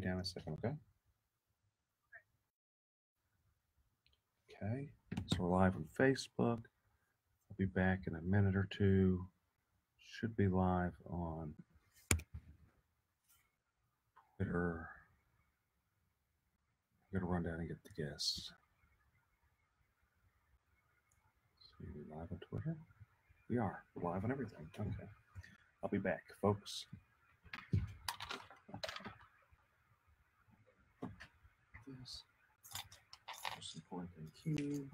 down a second, okay? Okay, so we're live on Facebook. I'll be back in a minute or two. Should be live on Twitter. I'm gonna run down and get the guests. So we're live on Twitter? We are. We're live on everything. Okay. I'll be back, folks. This. Most important thing here.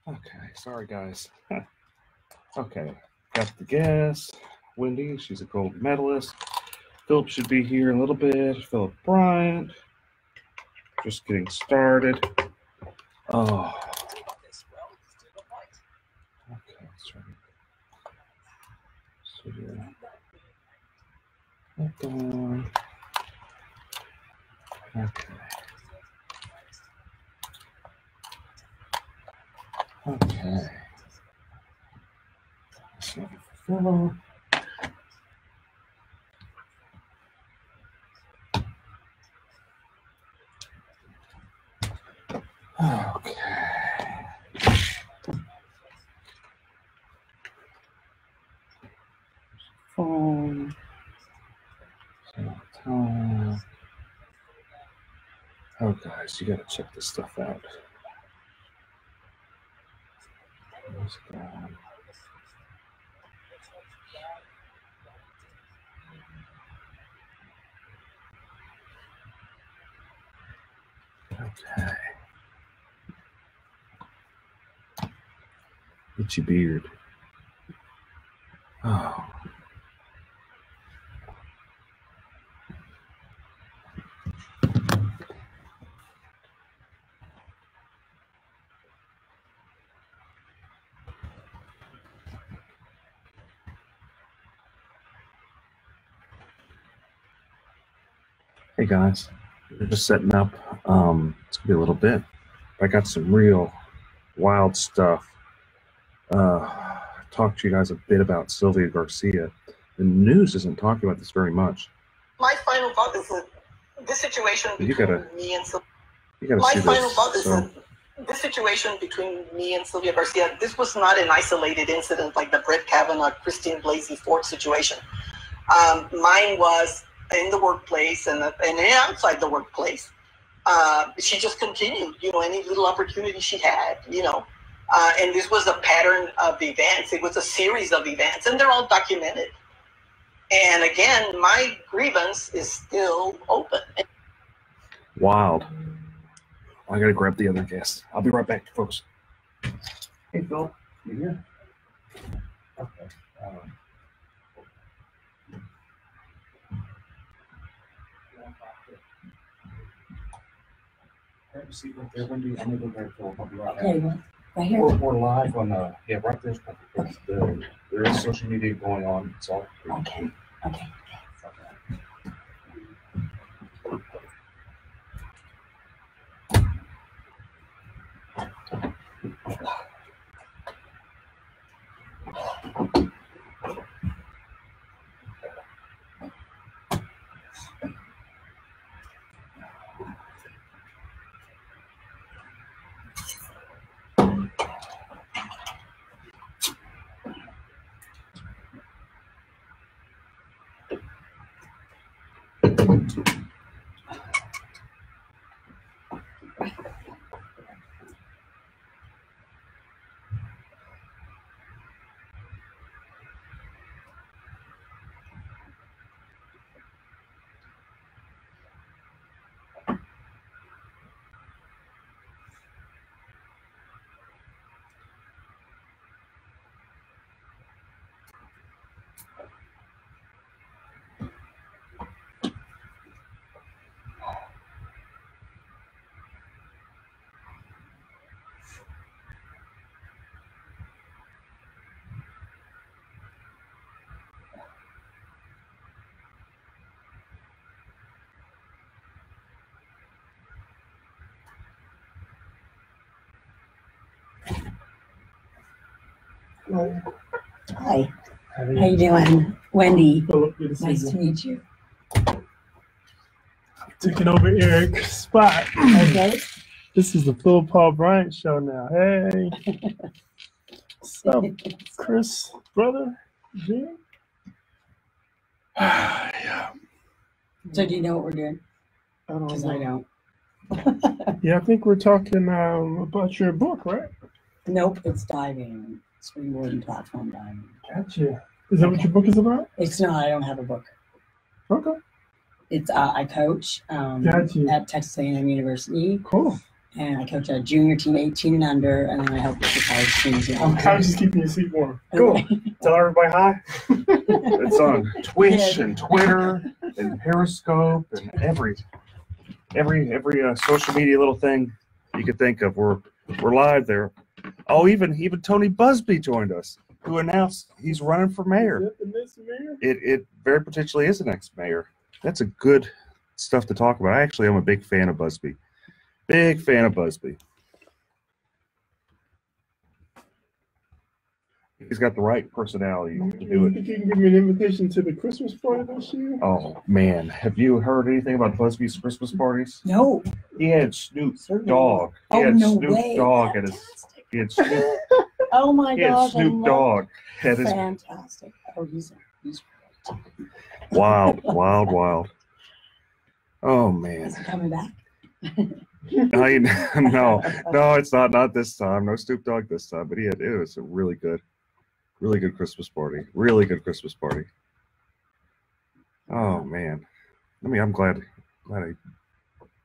Okay, sorry guys. Okay, got the guest. Wendy, she's a gold medalist. Philip should be here in a little bit. Philip Bryant. Just getting started. Oh. Okay, let's try to studio. Okay. Okay. So, Philip. Okay. Phone. Oh, guys, you gotta check this stuff out. What's going on? Okay. Itchy beard. Oh. Hey guys, we're just setting up. It's gonna be a little bit. I got some real wild stuff. Talk to you guys a bit about Sylvia Garcia. The news isn't talking about this very much. My final thought is that this situation between me and Sylvia. This situation between me and Sylvia Garcia, this was not an isolated incident like the Brett Kavanaugh, Christine Blasey Ford situation. Mine was in the workplace and outside the workplace. She just continued, any little opportunity she had, and this was a pattern of events. It was a series of events, and they're all documented. And again, my grievance is still open. Wild. I gotta grab the other guest. I'll be right back, folks. Hey, Phil. You here? Okay. Grab a seat right there, Wendy. I'm gonna go grab Phil. I'll be right back. Okay, right here. We're live on right there's perfect. There is social media going on. It's all free. Okay. Hi. How you doing? Wendy. Nice to meet you. Taking over Eric's spot. Okay. This is the Philip Paul Bryant show now. Hey. What's up, Chris, brother? Jim? Yeah. So do you know what we're doing? I don't Because know. I don't. Yeah, I think we're talking about your book, right? Nope, it's diving. Springboard and platform diving. Gotcha. Is that what your book is about? It's not. I don't have a book. Okay. It's I coach Gotcha. at Texas A&M University, Cool. and I coach a junior team 18 and under, and then I help with the college teams. I was just keeping your seat warm. Cool. Tell everybody hi. It's on Twitch and Twitter and Periscope and every social media little thing you could think of. We're live there. Oh, even Tony Busby joined us, who announced he's running for mayor. Is that the next mayor? It very potentially is the next mayor. That's a good stuff to talk about. I actually am a big fan of Busby. Big fan of Busby. He's got the right personality to do You it. think you can give me an invitation to the Christmas party this year? Oh man, have you heard anything about Busby's Christmas parties? No. He had Snoop Certainly. Dogg. He Oh, had no Snoop way. Dogg at his. Fantastic. He had Snoop. Oh my He had gosh. Snoop Dogg at his. Fantastic. Oh, he's great. Wild. Oh Is man. he coming back? No, it's not this time. No Snoop Dogg this time. But it was a really good Christmas party. Really good Christmas party. Oh man. I'm glad I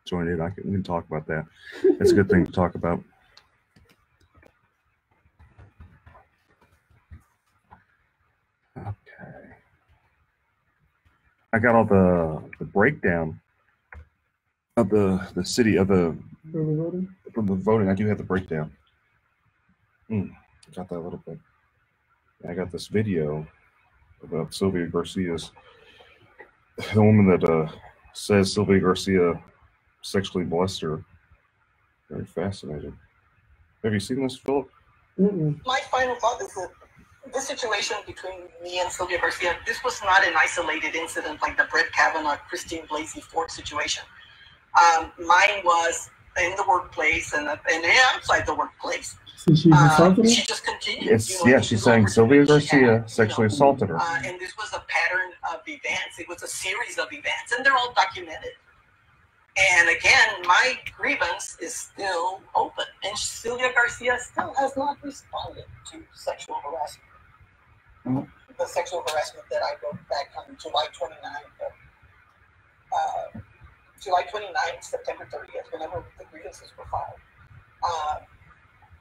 joined in. We can talk about that. It's a good thing to talk about. Okay. I got all the breakdown of the city of the Early voting? from the voting. I do have the breakdown. I got that a little bit. I got this video about Sylvia Garcia's, the woman that says Sylvia Garcia sexually molested her. Very fascinating. Have you seen this, Philip? Mm-mm. My final thought is that this situation between me and Sylvia Garcia, this was not an isolated incident like the Brett Kavanaugh, Christine Blasey Ford situation. Mine was in the workplace and outside the workplace. So she just continued. She's saying Sylvia Garcia sexually assaulted her. And this was a pattern of events. It was a series of events, and they're all documented. And again, my grievance is still open, and Sylvia Garcia still has not responded to sexual harassment. The sexual harassment that I wrote back on July 29th, September 30th, whenever the grievances were filed,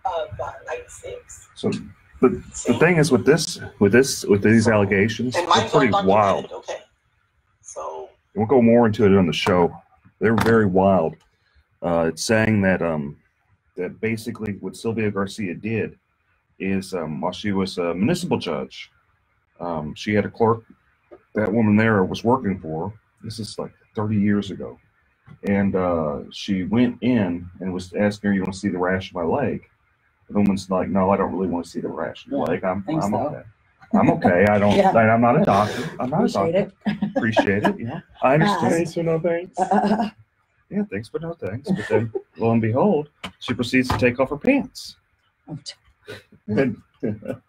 of 96. So the thing is with these allegations, they're pretty wild. Okay. So we'll go more into it on the show. They're very wild. It's saying that that basically what Sylvia Garcia did is while she was a municipal judge, she had a clerk. That woman there was working for her. This is like 30 years ago, and she went in and was asking her, "You want to see the rash of my leg?" The woman's like, "No, I don't really want to see the rash of my leg. I'm okay. I'm okay. I don't. Yeah. I'm not a doctor. I'm not Appreciate a doctor. Appreciate it. Yeah, I understand. Thanks for no thanks. Yeah, thanks, but no thanks. But then, lo and behold, she proceeds to take off her pants. And,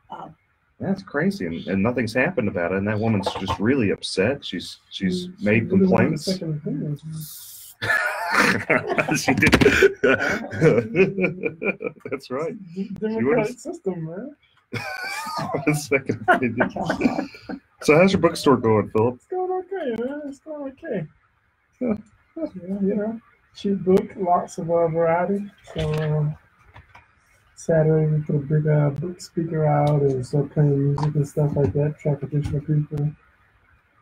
Wow. that's crazy, and nothing's happened about it. And that woman's just really upset. She's made complaints. Second opinion. She did. That's right. Democratic system, man. Second opinion. So how's your bookstore going, Philip? It's going okay, man. It's going okay. Cheap book, lots of variety. So Saturday we put a big book speaker out and start playing music and stuff like that. Attract additional people.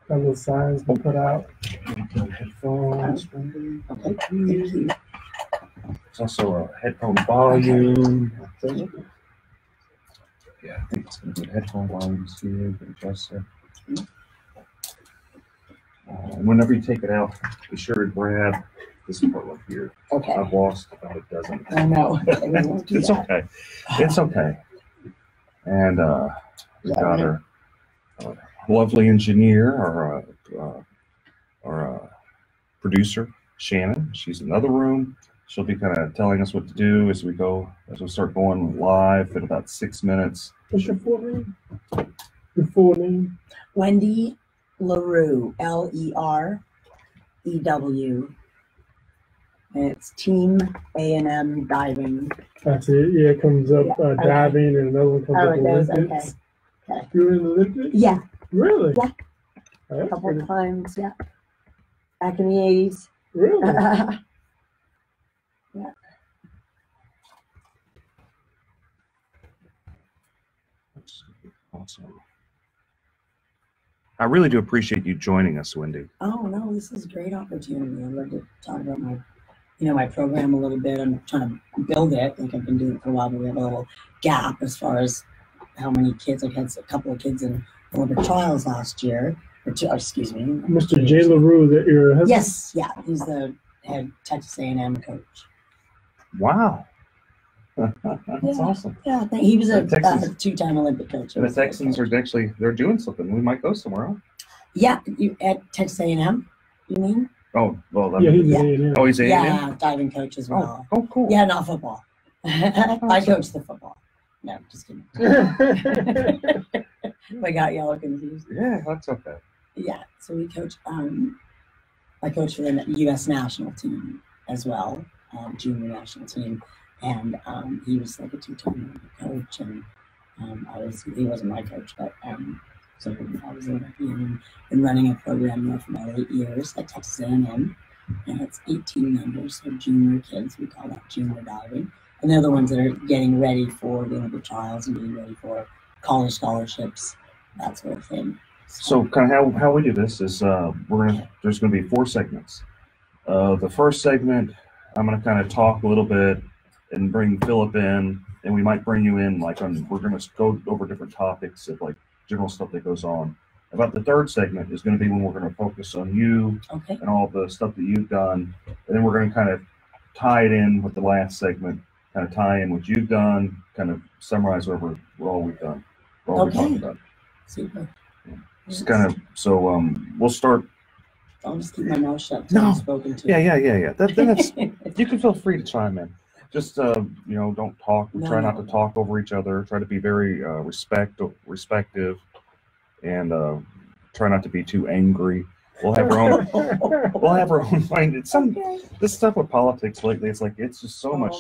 Got little signs we put out. Headphones. There's also a headphone volume. Yeah, I think it's going to be headphone volumes here. Adjust it. Whenever you take it out, be sure to grab this part right here. Okay. I've lost about a dozen. I know. It's okay. It's okay. And we got our lovely engineer, our producer, Shannon. She's in another room. She'll be kind of telling us what to do as we start going live in about 6 minutes. What's your full name? Your full name? Wendy LaRue, LEREW. And it's Team A&M Diving. That's it. Yeah, it comes up Yeah, diving, and another one comes Oh, up it goes, Olympics. okay. You're in the Olympics? Yeah, Really? Yeah. Oh, a that's couple pretty- of times, yeah. Back in the 80s. Really? Yeah. Awesome. I really do appreciate you joining us, Wendy. Oh no, this is a great opportunity. I'd love to talk about my program a little bit. I'm trying to build it. Like I've been doing it for a while, but we have a little gap as far as how many kids. I've had a couple of kids in Olympic trials last year. Excuse me. Mr. Jay LaRue, that your husband? Yes, yeah, he's the head Texas A&M coach. Wow. That's Yeah. awesome. Yeah, he was a Texas- two-time Olympic coach. And the Texans are they're doing something. We might go somewhere else. Yeah, you at Texas A&M. You mean? Oh, well, Yeah, he's Yeah. A&M. oh, he's A&M? Yeah, diving coach as well. Oh, cool. Yeah, not football. I coach the football. No, just kidding. I got y'all confused. Yeah, that's okay. Yeah, so we coach. I coach for the U.S. national team as well, junior national team, and he was like a two-time coach, and he wasn't my coach, but so I was been running a program there for about 8 years at Texas A&M, and it's 18 members, so junior kids. We call that junior diving, and they're the ones that are getting ready for the Olympic trials and getting ready for college scholarships, that sort of thing. So kind of how we do this is there's going to be 4 segments. The first segment, I'm going to kind of talk a little bit and bring Philip in, and we might bring you in we're going to go over different topics of like general stuff that goes on. About the third segment is going to be when we're going to focus on you Okay. and all the stuff that you've done, and then we're going to kind of tie it in with the last segment, kind of tie in what you've done, kind of summarize what all we've done. what we're Okay. talking about. Super. Just kind of, so we'll start. I'll just keep my mouth shut. Till No. I'm spoken to. Yeah. Then it's, you can feel free to chime in. Just don't talk. We try not to talk over each other. Try to be very respective, and try not to be too angry. We'll have our own mind. This stuff with politics lately, it's just so much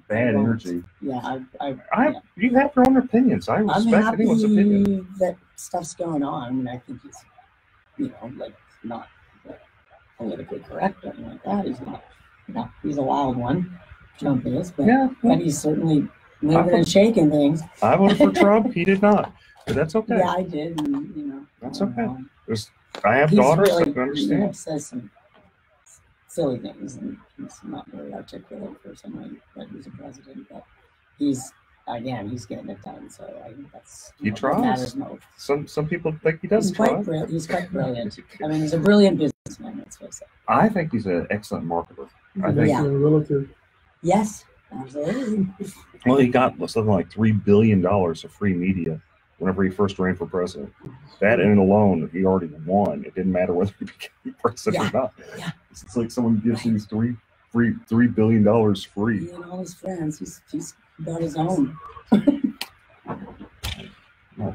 bad energy. Yeah, You have your own opinions. I I'm respect anyone's opinion. happy that stuff's going on. I mean, I think he's, not politically correct or anything like that. He's not, he's a wild one. Trump is, but he's certainly moving and shaking things. I voted for Trump. He did not, but that's okay. Yeah, I did. And, that's okay. I have daughters. I can understand. Says some silly things, and he's not very articulate for somebody that was a president. But he's getting it done. So I think that's he tries. Matters most. Some people think he doesn't try. He's quite brilliant. I mean, he's a brilliant businessman. Let's face it. I think he's an excellent marketer. I think. Relative. Yes, absolutely. Well, he got something like $3 billion of free media whenever he first ran for president. That in alone, he already won. It didn't matter whether he became president or not. Yeah. It's like someone gives him $3 billion free. He and all his friends, he's got his own. No.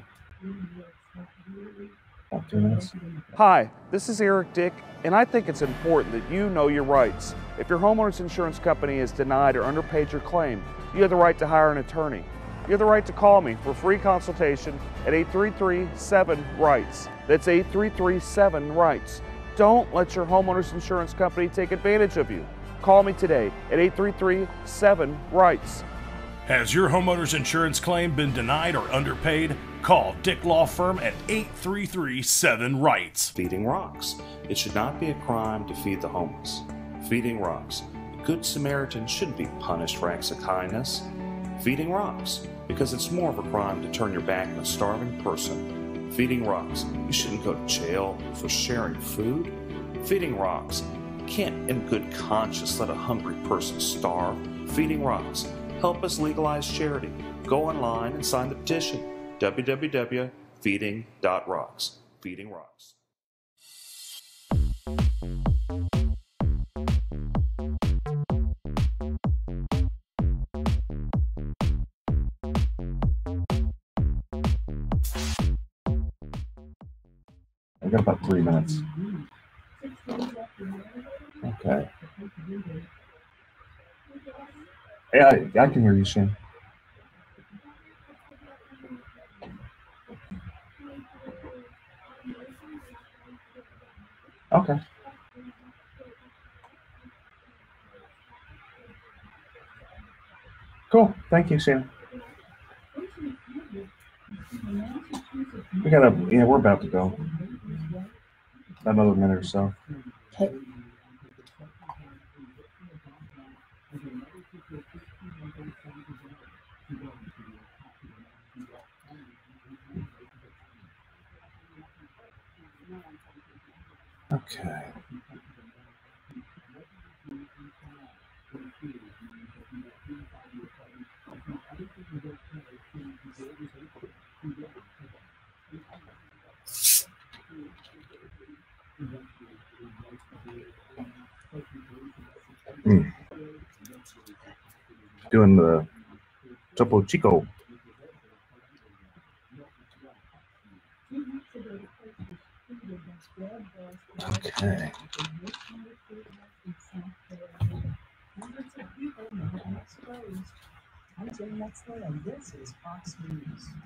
About 2 minutes. Hi, this is Eric Dick, and I think it's important that you know your rights. If your homeowner's insurance company has denied or underpaid your claim, you have the right to hire an attorney. You have the right to call me for free consultation at 833-7-RIGHTS. That's 833-7-RIGHTS. Don't let your homeowner's insurance company take advantage of you. Call me today at 833-7-RIGHTS. Has your homeowner's insurance claim been denied or underpaid? Call Dick Law Firm at 833-7-RIGHTS. Feeding Rocks. It should not be a crime to feed the homeless. Feeding Rocks. A good Samaritan shouldn't be punished for acts of kindness. Feeding Rocks. Because it's more of a crime to turn your back on a starving person. Feeding Rocks. You shouldn't go to jail for sharing food. Feeding Rocks. You can't in good conscience let a hungry person starve. Feeding Rocks. Help us legalize charity. Go online and sign the petition. www.feeding.rocks. Feeding Rocks. I got about 3 minutes. Okay. Yeah, I can hear you, Shane. Okay. Cool. Thank you, Shannon. We're about to go. Another minute or so. Okay. Okay. Doing the Topo Chico. Okay.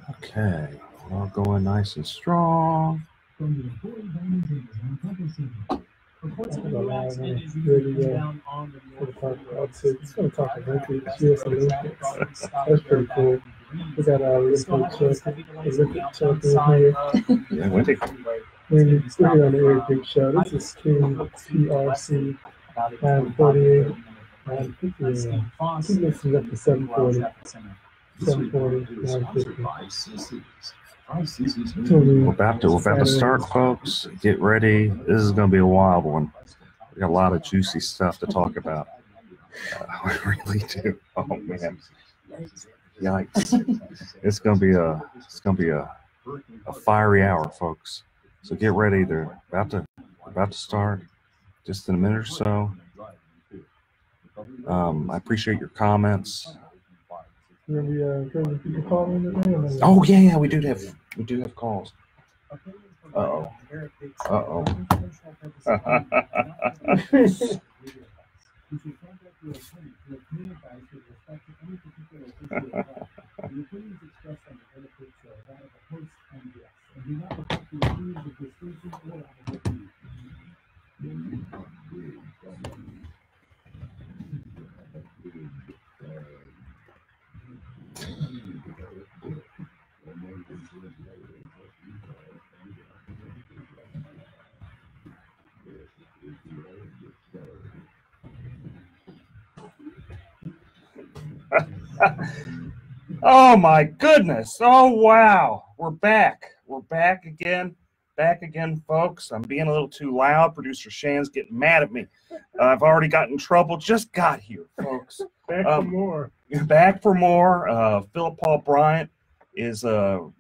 Okay, we're all going nice and strong. It's going to talk Olympics. Yes, Olympics. That's pretty cool. We got our Olympic champion here. Yeah, Wendy. We're on the Eric Big Show. This is King PRC 948. 950. Keep listening up to 740. 740, 950. We're about to start, folks. Get ready. This is going to be a wild one. We got a lot of juicy stuff to talk about. We really do. Oh man. Yikes! It's gonna be a fiery hour, folks. So get ready. They're about to start. Just in a minute or so. I appreciate your comments. Oh yeah, we do have calls. Uh-oh. Oh my goodness. Oh wow. We're back. We're back again. Back again, folks. I'm being a little too loud. Producer Shan's getting mad at me. I've already got in trouble. Just got here, folks. Back for more. Back for more. Philip Paul Bryant is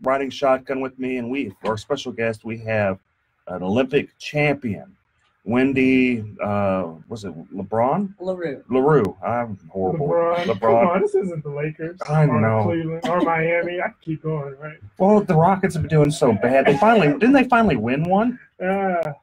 riding shotgun with me, and our special guest, we have an Olympic champion, Wendy, was it LaRue. I'm horrible. LeBron. Come on, this isn't the Lakers. I know. Cleveland or Miami. I can keep going, right? Well, the Rockets have been doing so bad. Didn't they finally win one? Yeah.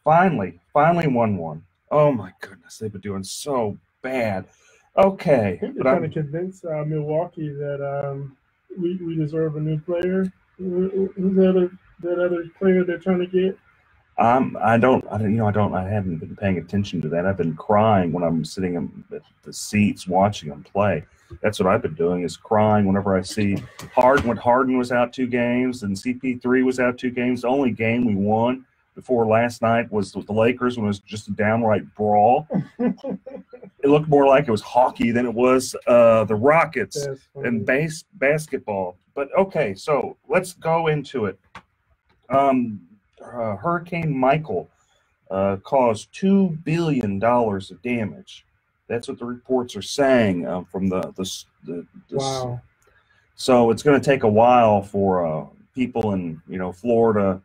Finally won one. Oh my goodness, they've been doing so bad. Okay. I think they're trying to convince Milwaukee that we deserve a new player. Who's that other player they're trying to get? I haven't been paying attention to that. I've been crying when I'm sitting in the seats watching them play. That's what I've been doing, is crying whenever I see Harden was out 2 games and CP3 was out 2 games. The only game we won before last night was with the Lakers, when it was just a downright brawl. It looked more like it was hockey than it was the Rockets and basketball. But okay, so let's go into it. Hurricane Michael caused $2 billion of damage. That's what the reports are saying from the Wow. So it's going to take a while for people in Florida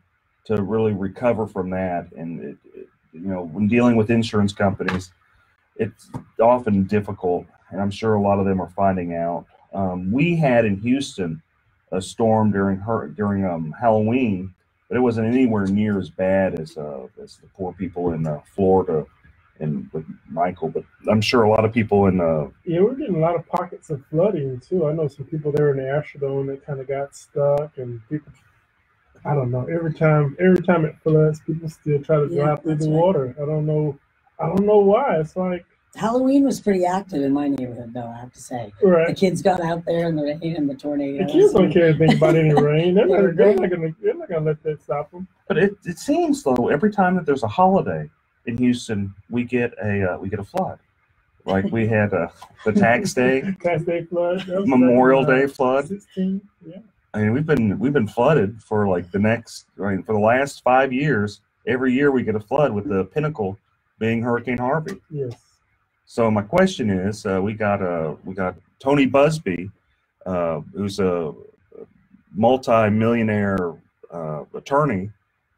to really recover from that. And when dealing with insurance companies, it's often difficult, and I'm sure a lot of them are finding out. We had in Houston a storm during Halloween, but it wasn't anywhere near as bad as the poor people in Florida and with Michael. But I'm sure a lot of people in we're getting a lot of pockets of flooding too. I know some people there in the Astrodome that kind of got stuck, and people, I don't know. Every time it floods, people still try to drive through the water. I don't know why. It's like Halloween was pretty active in my neighborhood, though, I have to say. Right. The kids got out there in the rain and the tornadoes. The kids don't care anything about any rain. They're not gonna let that stop them. But it seems, though, every time that there's a holiday in Houston, we get a flood. Like we had the Tax Day flood, Memorial Day flood. 16, yeah. I mean, we've been flooded for like for the last 5 years. Every year we get a flood, with the pinnacle being Hurricane Harvey. Yes. So my question is, we got Tony Busby, who's a multi-millionaire attorney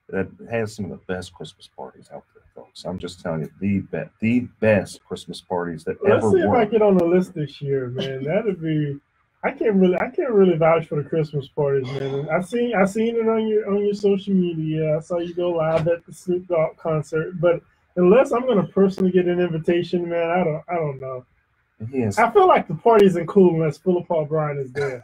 that has some of the best Christmas parties out there, folks. I'm just telling you, the best Christmas parties that ever were. Let's see if I get on the list this year, man. That'd be. I can't really vouch for the Christmas parties, man. I seen it on your social media. I saw you go live at the Snoop Dogg concert, but unless I'm gonna personally get an invitation, man, I don't know. Yes. I feel like the party isn't cool unless Philip Paul Bryant is there.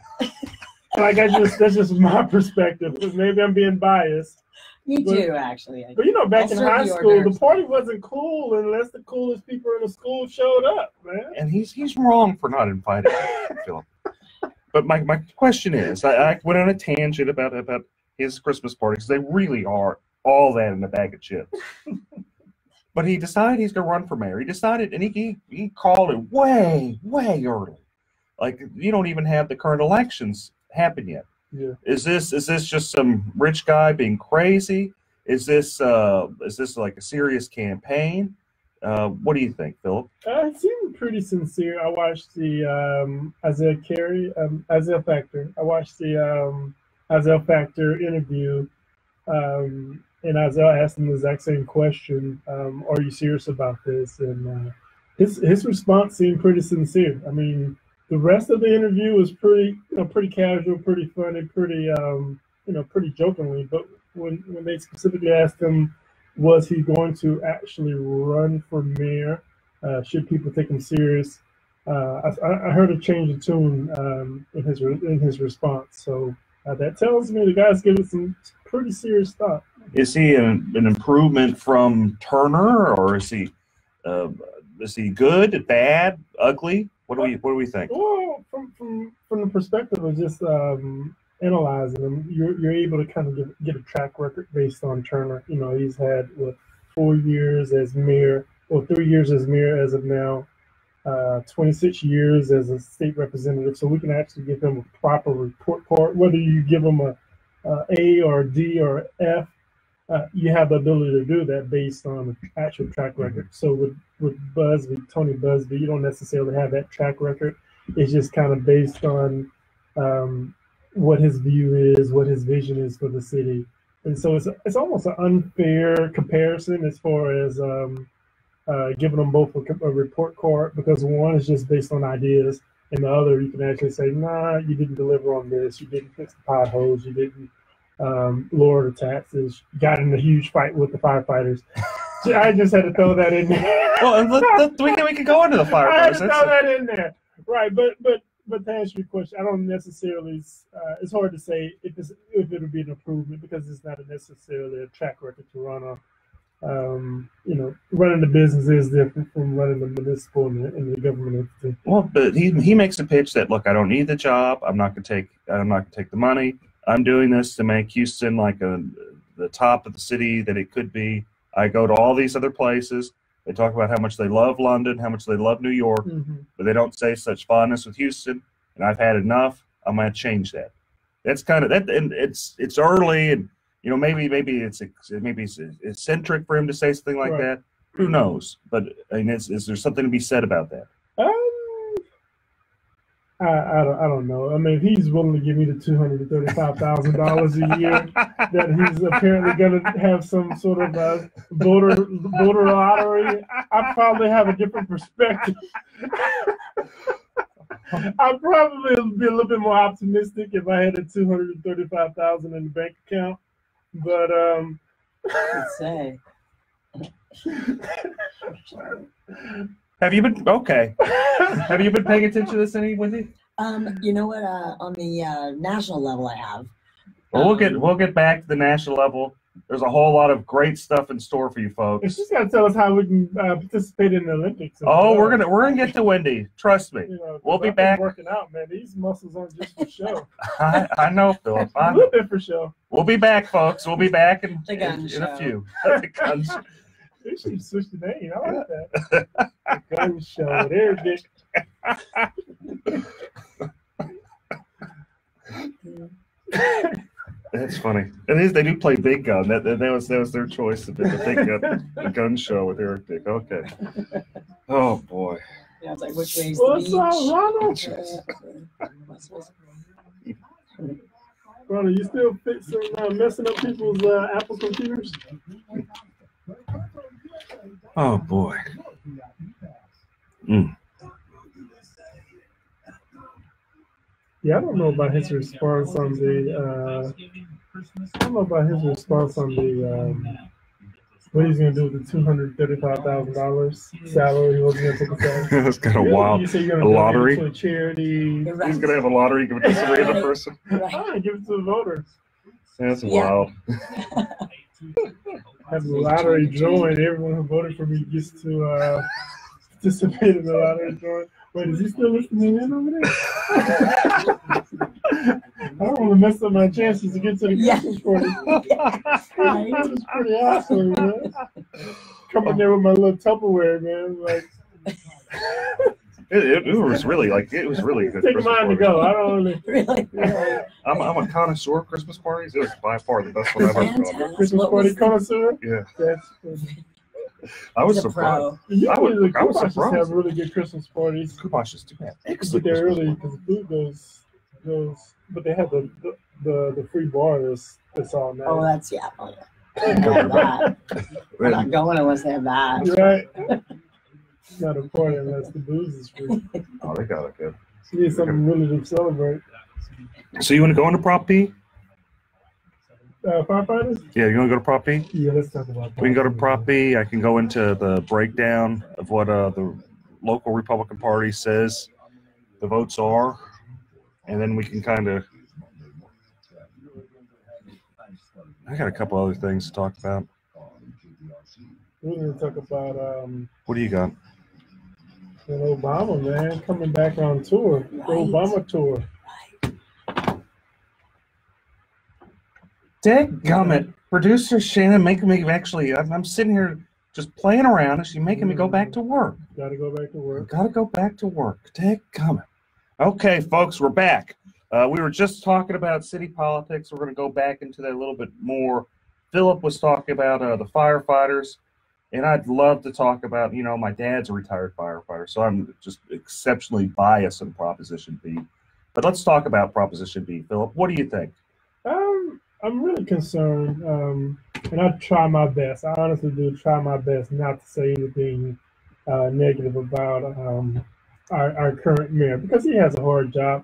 Like that's just my perspective, because maybe I'm being biased. Me too, actually. But back in high school, the party wasn't cool unless the coolest people in the school showed up, man. And he's wrong for not inviting Philip. But my question is, I went on a tangent about his Christmas parties. They really are all that in a bag of chips. But he decided he's going to run for mayor. He decided, and he called it way, way early. Like, you don't even have the current elections happen yet. Yeah. Is this just some rich guy being crazy? Is this like a serious campaign? What do you think, Philip? It seemed pretty sincere. I watched the Isaiah Factor. I watched the Isaiah Factor interview, and Isaiah asked him the exact same question: "Are you serious about this?" And his response seemed pretty sincere. I mean, the rest of the interview was pretty casual, pretty funny, pretty jokingly. But when they specifically asked him, was he going to actually run for mayor? Should people take him serious? I heard a change of tune in his response. So that tells me the guy's giving some pretty serious thought. Is he an improvement from Turner, or is he good, bad, ugly? What do we think? Well, from the perspective of just analyzing him, you're able to kind of get a track record based on Turner. You know, he's had 4 years as mayor, or 3 years as mayor as of now, 26 years as a state representative. So we can actually give him a proper report card. Whether you give him a A or a D or F, you have the ability to do that based on the actual track record. So with Tony Busby, you don't necessarily have that track record. It's just kind of based on what his view is, what his vision is for the city. And so it's almost an unfair comparison as far as giving them both a report card, because one is just based on ideas, and the other you can actually say, nah, you didn't deliver on this, you didn't fix the potholes, you didn't lower the taxes, got in a huge fight with the firefighters. I just had to throw that in there. Well, we can go into the firefighters. I had to throw that in there, right? But to answer your question, I don't necessarily. It's hard to say if it would be an improvement, because it's not necessarily a track record to run on. Running the business is different from running the municipal and the government entity. Well, but he makes a pitch that, look, I don't need the job. I'm not going to take the money. I'm doing this to make Houston like the top of the city that it could be. I go to all these other places. They talk about how much they love London, how much they love New York, but they don't say such fondness with Houston. And I've had enough. I'm going to change that. That's kind of that, and it's early, and maybe it's eccentric for him to say something like that. Who knows? But I mean, is there something to be said about that? I don't know. I mean, if he's willing to give me the $235,000 a year, that he's apparently going to have some sort of voter lottery, I probably have a different perspective. I'd probably be a little bit more optimistic if I had the $235,000 in the bank account. But Let's say. Have you been okay? Have you been paying attention to this any, Wendy? You know what? On the national level, I have. Well, we'll get back to the national level. There's a whole lot of great stuff in store for you folks. She's got to tell us how we can participate in the Olympics. We're gonna get to Wendy. Trust me. We'll be back. Working out, man. These muscles aren't just for show. I know, Philip. A little bit for show. We'll be back, folks. We'll be back in a few. The gun show. They should switch the name. I like that. The gun show. There, Dick. That's funny. It is. They do play Big Gun. That was their choice. The Big Gun show with Eric Dick. Okay. Oh boy. Yeah, it's like which way is What's the up, beach? Ronald, you still fixing messing up people's Apple computers? Oh boy. Yeah, I don't know about his response on the. What he's gonna do with the $235,000 salary? He wasn't gonna take a salary. That's kind of wild. You say you're a gonna lottery. To a charity. He's gonna have a lottery. Give it to some random person. Right. Give it to the voters. That's wild. Have the lottery drawing. Everyone who voted for me gets to participate in the lottery drawing. Wait, is he still listening in over there? I don't want to mess up my chances to get to the Christmas party. That was pretty awesome, man. Coming there with my little Tupperware, man. Like, it was really a good take Christmas mine party. to go. I don't Really? I'm a connoisseur of Christmas parties. It was by far the best one I've ever gone to. Christmas party connoisseur. Yeah. That's I was He's a surprised. pro. Usually I was the Kumashes surprised. have really good Christmas parties. Kumashes do have Get excellent there Christmas early parties. because the food goes, but they have the free bar that's all night. Oh, that's yeah. Oh, yeah. They have that. We're not And going unless they have that. Right. It's not a party unless the booze is free. oh, they got it good. You need something really to celebrate. So you want to go into Prop P? Firefighters? Yeah, you want to go to Prop P? Yeah, let's talk about that. We can go to Prop B. I can go into the breakdown of what the local Republican Party says the votes are, and then we can kind of. I got a couple other things to talk about. We're going to talk about What do you got? Obama, man, coming back on tour. The Right. Obama tour. Dadgummit. Producer Shannon making me actually, I'm sitting here just playing around and she's making me go back to work. Got to go back to work. Gotta go back to work. Dadgummit. Okay, folks, we're back. We were just talking about city politics. We're going to go back into that a little bit more. Philip was talking about the firefighters, and I'd love to talk about, my dad's a retired firefighter, so I'm just exceptionally biased on Proposition B. But let's talk about Proposition B. Philip, what do you think? I'm really concerned, and I try my best. I honestly do try my best not to say anything negative about our current mayor because he has a hard job.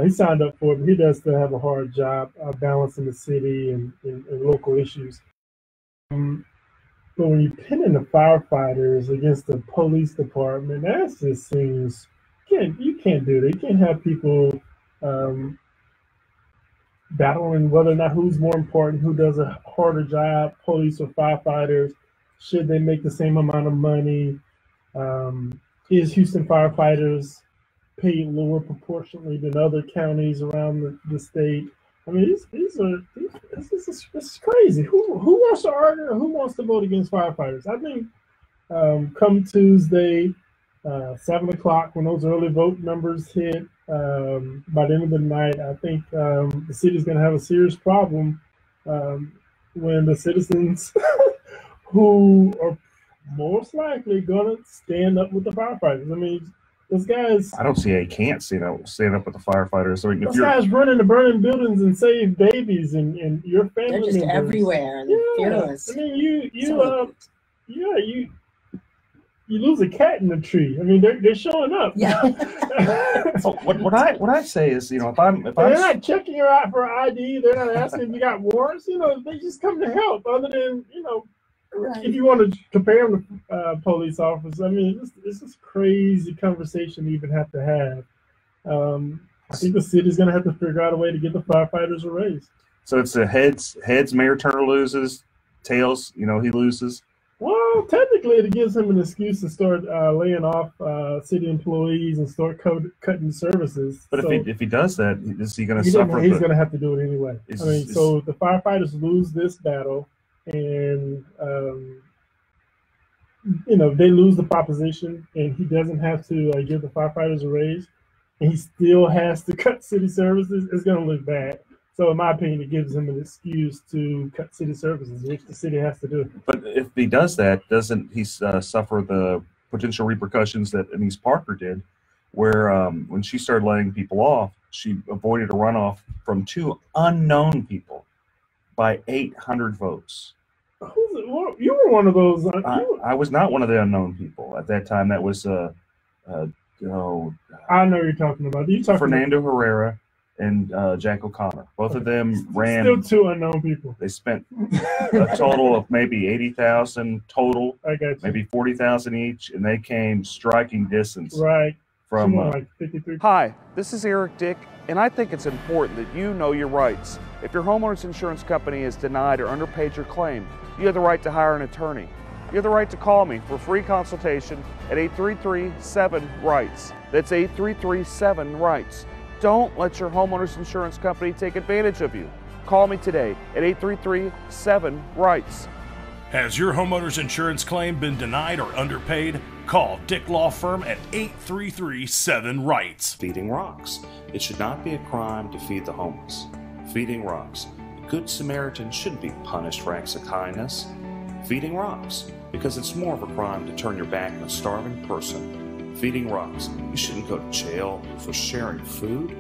He signed up for it, but he does still have a hard job balancing the city and local issues. But when you pin in the firefighters against the police department, that just seems you can't do that. You can't have people battling whether or not who's more important, who does a harder job, police or firefighters. Should they make the same amount of money? Is Houston firefighters paid lower proportionally than other counties around the state? I mean, this is crazy. Who wants to argue or who wants to vote against firefighters? I think come Tuesday, 7 o'clock, when those early vote numbers hit, by the end of the night, I think the city's going to have a serious problem when the citizens who are most likely going to stand up with the firefighters. I mean, those guys. I don't see how you can't stand up with the firefighters. I mean, Those guys running to burning buildings and save babies and your family They're just members. everywhere and they're fearless. I mean, you lose a cat in the tree. I mean, they're showing up. Yeah. what I say is, if I'm they're not checking you out for ID. They're not asking if you got warrants. They just come to help. Other than Right. if you want to compare them to police officers, I mean, it's this crazy conversation you even have to have. I think the city's going to have to figure out a way to get the firefighters a raise. So it's the heads. Mayor Turner loses. Tails, he loses. Well, technically, it gives him an excuse to start laying off city employees and start cutting services. But so if he does that, is he going to suffer? He's going to have to do it anyway. Is- so the firefighters lose this battle, and they lose the proposition, and he doesn't have to give the firefighters a raise, and he still has to cut city services. It's going to look bad. So in my opinion, it gives him an excuse to cut city services, which the city has to do. But if he does that, doesn't he suffer the potential repercussions that Anise Parker did, where when she started letting people off, she avoided a runoff from 2 unknown people by 800 votes. You were one of those. I was not one of the unknown people at that time. That was I know what you're talking about. Fernando Herrera and Jack O'Connor. Both of them ran. Still 2 unknown people. They spent a total of maybe 80,000 total, I got you. maybe 40,000 each, and they came striking distance Right. from. Like 53. Hi, this is Eric Dick, and I think it's important that you know your rights. If your homeowner's insurance company has denied or underpaid your claim, you have the right to hire an attorney. You have the right to call me for a free consultation at 833-7-RIGHTS. That's 833-7-RIGHTS. Don't let your homeowner's insurance company take advantage of you. Call me today at 833-7-RIGHTS. Has your homeowner's insurance claim been denied or underpaid? Call Dick Law Firm at 833-7-RIGHTS. Feeding rocks. It should not be a crime to feed the homeless. Feeding rocks. A good Samaritan shouldn't be punished for acts of kindness. Feeding rocks. because it's more of a crime to turn your back on a starving person. Feeding Rocks. You shouldn't go to jail for sharing food.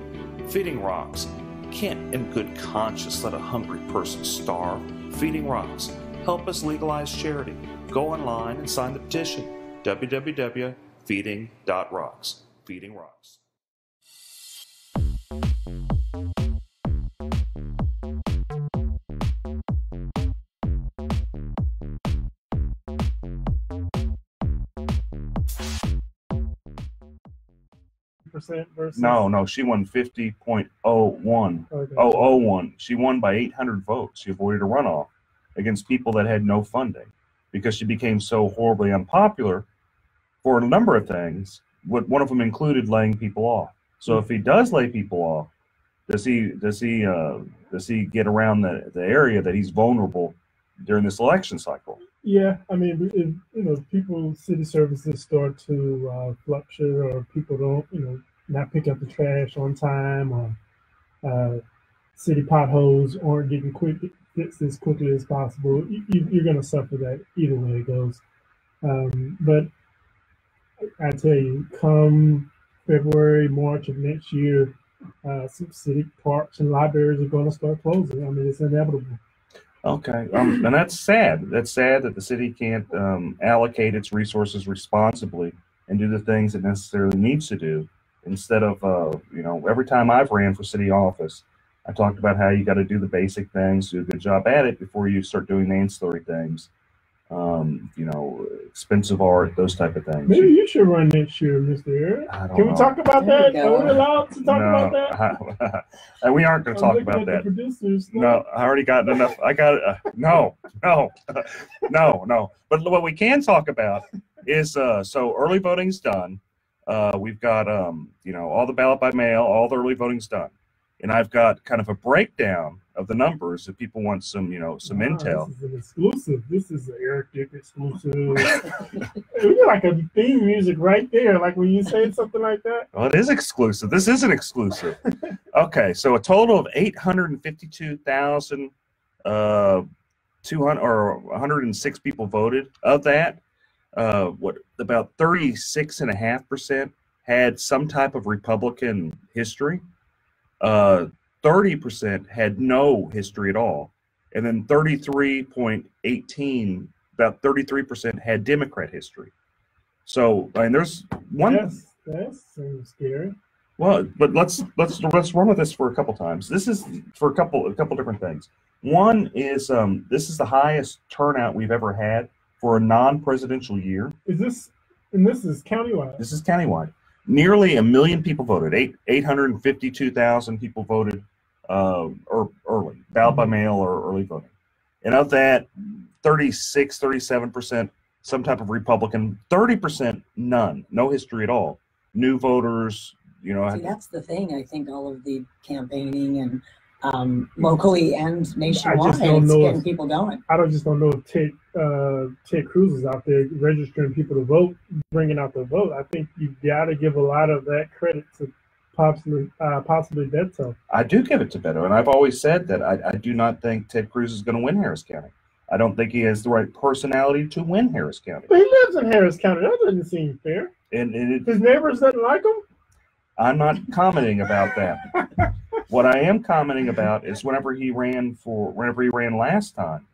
Feeding Rocks. You can't in good conscience let a hungry person starve. Feeding Rocks. Help us legalize charity. Go online and sign the petition. www.feeding.rocks. Feeding Rocks. Versus No, she won 50.01. Okay. 001. She won by 800 votes. She avoided a runoff against people that had no funding because she became so horribly unpopular for a number of things. One of them included laying people off. So if he does lay people off, does he get around the area that he's vulnerable during this election cycle? Yeah, I mean, if people, city services start to fluctuate, or people don't, not pick up the trash on time, or city potholes aren't getting fixed as quickly as possible, you're going to suffer that either way it goes. But I tell you, come February, March of next year, some city parks and libraries are going to start closing. I mean, it's inevitable. Okay, and that's sad. That's sad that the city can't allocate its resources responsibly and do the things it necessarily needs to do. Instead of, every time I've ran for city office, I talked about how you got to do the basic things, do a good job at it before you start doing the ancillary things. Expensive art, those type of things. Maybe you should run next year, Mr. Eric. Can we talk about that? Are we allowed to talk about that? And we aren't going to talk about that. No, I already got enough. I got it. No. But what we can talk about is so early voting's done. We've got all the ballot by mail, all the early voting's done, and I've got kind of a breakdown of the numbers if people want some intel. This is an exclusive. This is an Eric Dick exclusive. You're like a theme music right there, like when you say something like that. Well, it is exclusive. This is an exclusive. Okay, so a total of 106 people voted. Of that, about 36.5% had some type of Republican history. 30% had no history at all, and then 33.18, about 33% had Democrat history. So, and there's one. That seems scary. Well, but let's run with this for a couple times. This is for a couple different things. One is this is the highest turnout we've ever had for a non-presidential year. This is countywide. This is countywide. Nearly 1 million people voted. 852,000 people voted early, ballot by mail or early voting. And of that, 37%, some type of Republican, 30% none, no history at all. New voters, See, that's the thing. I think all of the campaigning and locally and nationwide, it's getting people going. I don't know if Ted Cruz is out there registering people to vote, bringing out the vote. I think you got to give a lot of that credit to possibly Beto. I do give it to Beto, and I've always said that I do not think Ted Cruz is going to win Harris County. I don't think he has the right personality to win Harris County. But he lives in Harris County. That doesn't seem fair. And his neighbors doesn't like him? I'm not commenting about that. What I am commenting about is whenever he ran last time,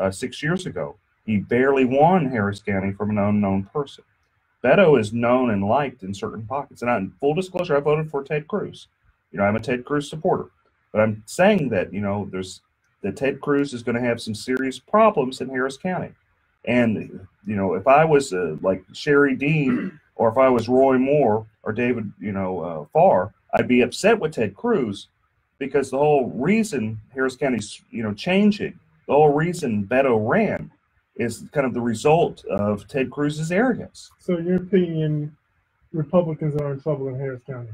6 years ago, he barely won Harris County from an unknown person. Beto is known and liked in certain pockets. And in full disclosure, I voted for Ted Cruz. I'm a Ted Cruz supporter. But I'm saying that, that Ted Cruz is going to have some serious problems in Harris County. And, if I was like Sherry Dean, or if I was Roy Moore or David, Farr, I'd be upset with Ted Cruz, because the whole reason Harris County's, changing, the whole reason Beto ran is kind of the result of Ted Cruz's arrogance. So in your opinion, Republicans are in trouble in Harris County?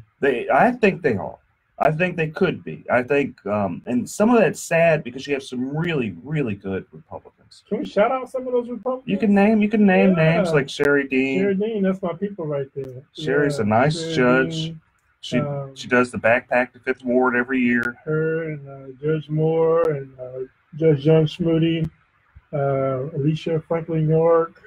I think they are. I think they could be. I think, and some of that's sad because you have some really, really good Republicans. Can we shout out some of those Republicans? You can name names like Sherry Dean. Sherry Dean, that's my people right there. Sherry's a nice judge. Dean, she does the backpack to Fifth Ward every year. Her and Judge Moore and Judge John Schmoody, Alicia Franklin York.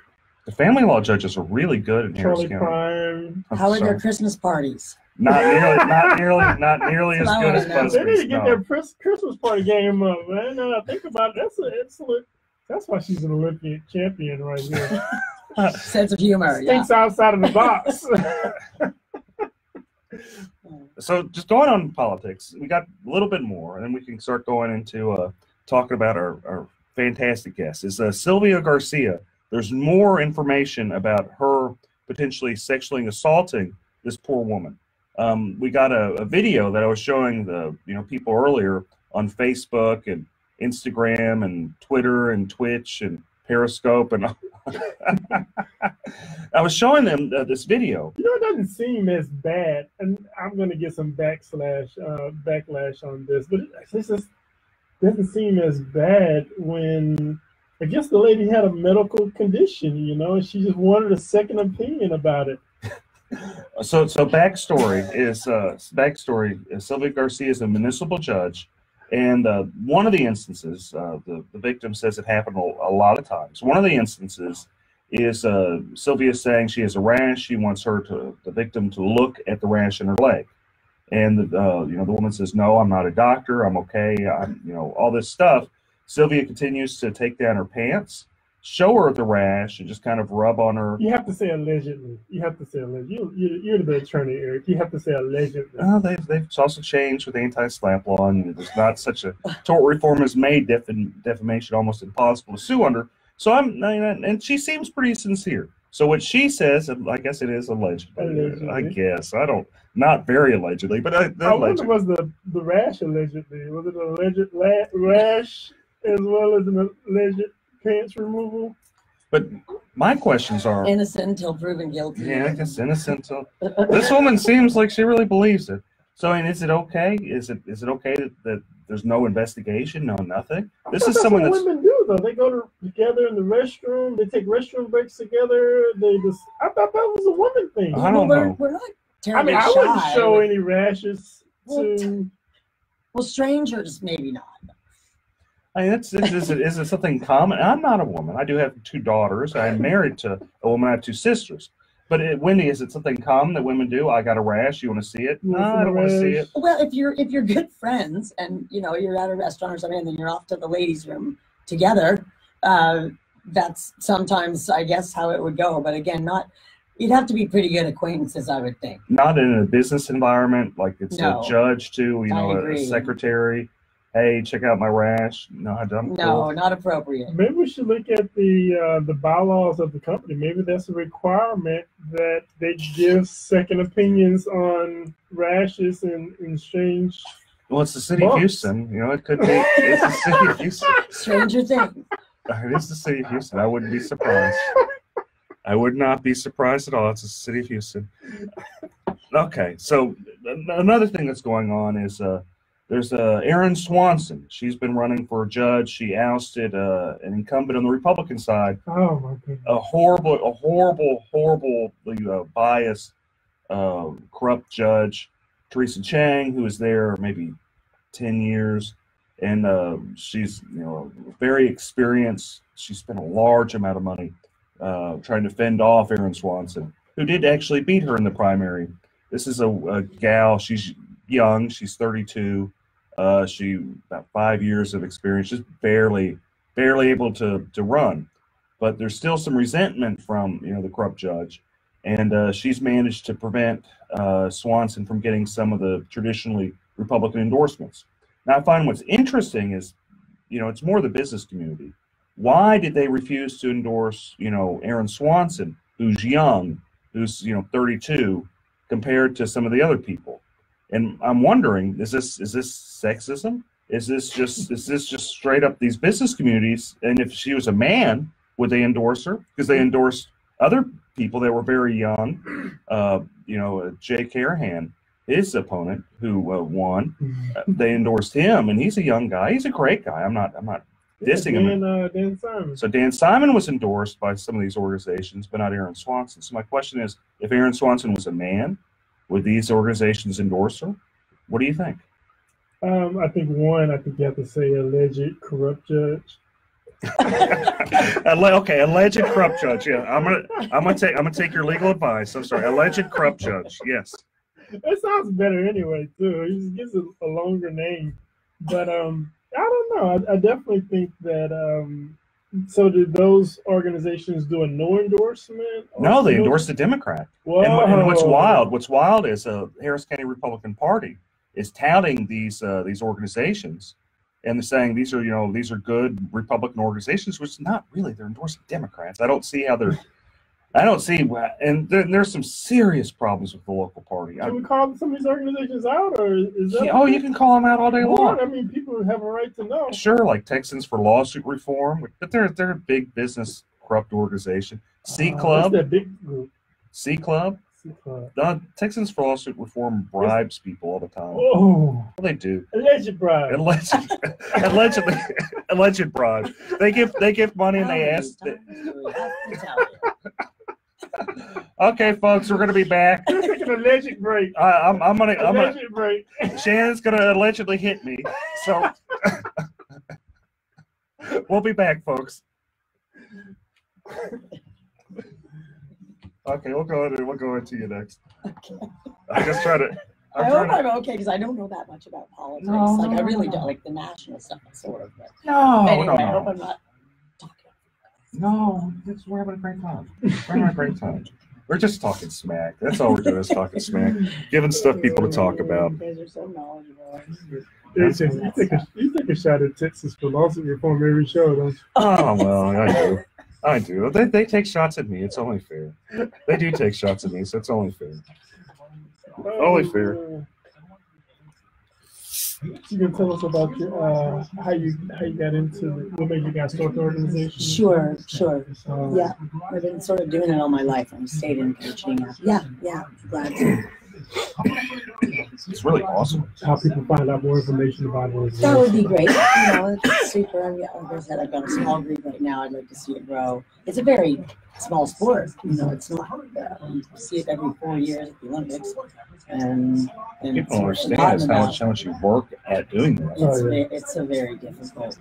The family law judges are really good in Harris Charlie County. Prime. I'm How are sorry. their Christmas parties? Not nearly as That's what I good as wanna know. They need to BuzzFeed. get No. their Christmas party game up, man. Think about it. That's an excellent. That's why she's an Olympic champion right here. Sense of humor. Yeah. Thinks outside of the box. So just going on politics, we got a little bit more, and then we can start going into talking about our fantastic guest. Is Sylvia Garcia. There's more information about her potentially sexually assaulting this poor woman. We got a video that I was showing the people earlier on Facebook and Instagram and Twitter and Twitch and Periscope, and I was showing them this video. It doesn't seem as bad, and I'm going to get some backlash on this, but it just doesn't seem as bad when I guess the lady had a medical condition, and she just wanted a second opinion about it. So backstory is Sylvia Garcia is a municipal judge, and one of the instances, the victim says it happened a lot of times. One of the instances is Sylvia saying she has a rash. She wants the victim to look at the rash in her leg, and the woman says, "No, I'm not a doctor. I'm okay. I'm all this stuff." Sylvia continues to take down her pants, show her the rash, and just kind of rub on her. You have to say allegedly. You're the attorney, Eric. You have to say allegedly. They've also changed with anti-SLAPP law, and there's not such a tort reform has made defamation almost impossible to sue under. So and she seems pretty sincere. So what she says, I guess it is allegedly. I guess not very allegedly, but I wonder, was the rash allegedly? Was it an alleged rash as well as an alleged pants removal? But my questions are Innocent until proven guilty. Yeah, I guess innocent. So this woman seems like she really believes it. So, is it okay? Is it okay that there's no investigation, nothing? This is someone what that's women do though. They go together in the restroom. They take restroom breaks together. I thought that was a woman thing. I don't know. We're not terribly I wouldn't shy. show any rashes Well, to. Well, strangers maybe not. is it something common? I'm not a woman. I do have 2 daughters. I'm married to a woman. I have 2 sisters. But Wendy, is it something common that women do? I got a rash. You want to see it? No, I don't want to see it. Well, if you're good friends and you're at a restaurant or something, and then you're off to the ladies' room together, that's sometimes I guess how it would go. But again, you'd have to be pretty good acquaintances, I would think. Not in a business environment, like it's No. a judge too. I A agree. secretary. Hey, check out my rash. No, I don't. No, not appropriate. Maybe we should look at the bylaws of the company. Maybe that's a requirement that they give second opinions on rashes and strange. Well, it's the city of Houston. It could be. It's the city of Houston. Stranger things. It is the city of Houston. I wouldn't be surprised. I would not be surprised at all. It's the city of Houston. Okay, so another thing that's going on is there's Erin Swanson. She's been running for a judge. She ousted an incumbent on the Republican side. Oh my goodness! A horribly biased, corrupt judge, Teresa Chang, who was there maybe 10 years, and she's very experienced. She spent a large amount of money trying to fend off Erin Swanson, who did actually beat her in the primary. This is a gal. She's young. She's 32. She about 5 years of experience, just barely able to run. But there's still some resentment from the corrupt judge, and she's managed to prevent Swanson from getting some of the traditionally Republican endorsements. Now, I find what's interesting is, it's more the business community. Why did they refuse to endorse, Erin Swanson, who's young, who's 32, compared to some of the other people? And I'm wondering, is this sexism? Is this just straight up these business communities? And if she was a man, would they endorse her? Because they endorsed other people that were very young. Jay Carahan, his opponent, who won, they endorsed him, and he's a young guy. He's a great guy. I'm not dissing him. Dan Simon. So Dan Simon was endorsed by some of these organizations, but not Erin Swanson. So my question is, if Erin Swanson was a man, would these organizations endorse her? What do you think? I think you have to say alleged corrupt judge. Okay, alleged corrupt judge. Yeah, I'm gonna take your legal advice. I'm sorry, alleged corrupt judge. Yes. That sounds better anyway, too. He just gives it a longer name. But I don't know. I definitely think that. So did those organizations do a no endorsement? No, they endorsed a Democrat. And what's wild is Harris County Republican Party is touting these organizations, and they're saying these are good Republican organizations, which not really. They're endorsing Democrats. I don't see, and there's some serious problems with the local party. Can we call some of these organizations out, or is that? Yeah, you can call them out all day long. I mean, people have a right to know. Sure, like Texans for Lawsuit Reform, but they're a big business corrupt organization. C Club, that's that big group. C Club. Texans for Lawsuit Reform bribes people all the time. Oh, well, they do. Alleged bribe. Alleged bribe. They give money and they ask. Okay, folks, we're gonna be back. Take an alleged break. Break. Shannon's gonna allegedly hit me, so we'll be back, folks. Okay, we'll go into you next. Okay. I'm just trying to. I hope I'm okay because I don't know that much about politics. No, I really don't, like the national stuff, sort of. But anyway, I hope I'm not talking. No, we're having a great time. We're just talking smack. That's all we're doing is talking smack, giving stuff people to talk about. You guys are so knowledgeable. You take a shot at Texas for lawsuit reform every show, don't you? Oh well, I do. They take shots at me. It's only fair. They do take shots at me, so it's only fair. Only fair. You can tell us about your how you got into what made you guys start the organization? Sure. Yeah, I've been sort of doing it all my life. I've stayed in coaching. Yeah, glad to. It's really awesome. How people find out more information about it. That would be great. It's super. Like I said, I've got a small group right now. I'd like to see it grow. It's a very small sport. It's not. You see it every 4 years at the Olympics, and people don't understand how much you work at doing that. It's very difficult.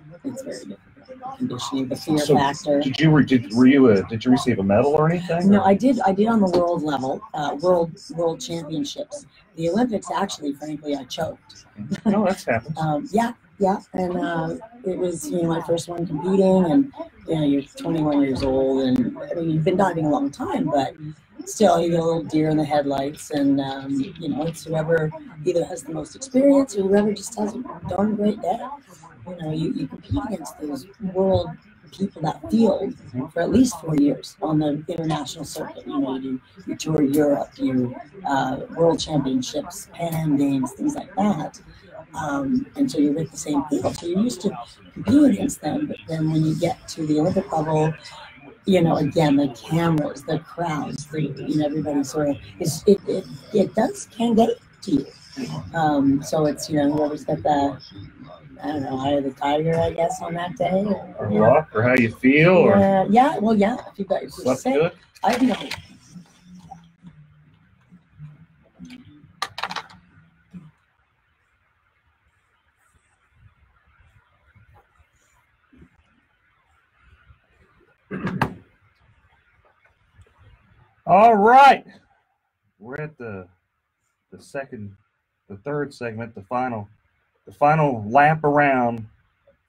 Conditioning, the fear factor. Did you receive a medal or anything? No, I did on the world level, world championships. The Olympics, actually, frankly, I choked. No, that's happened. Yeah, and it was my first one competing, and you're 21 years old, and I mean you've been diving a long time, but still you get a little deer in the headlights, and it's whoever either has the most experience or whoever just has a darn great day. You compete against those world people, that field, for at least 4 years on the international circuit. You tour Europe, world championships, Pan Am Games, things like that. And so you're with the same field. So you're used to competing against them. But then when you get to the Olympic level, again, the cameras, the crowds, everybody sort of it can get to you. So it's whoever's got the eye of the tiger, I guess, on that day, or luck, or how you feel, If you've got your slept good. I know. All right, we're at the third segment, the final lap around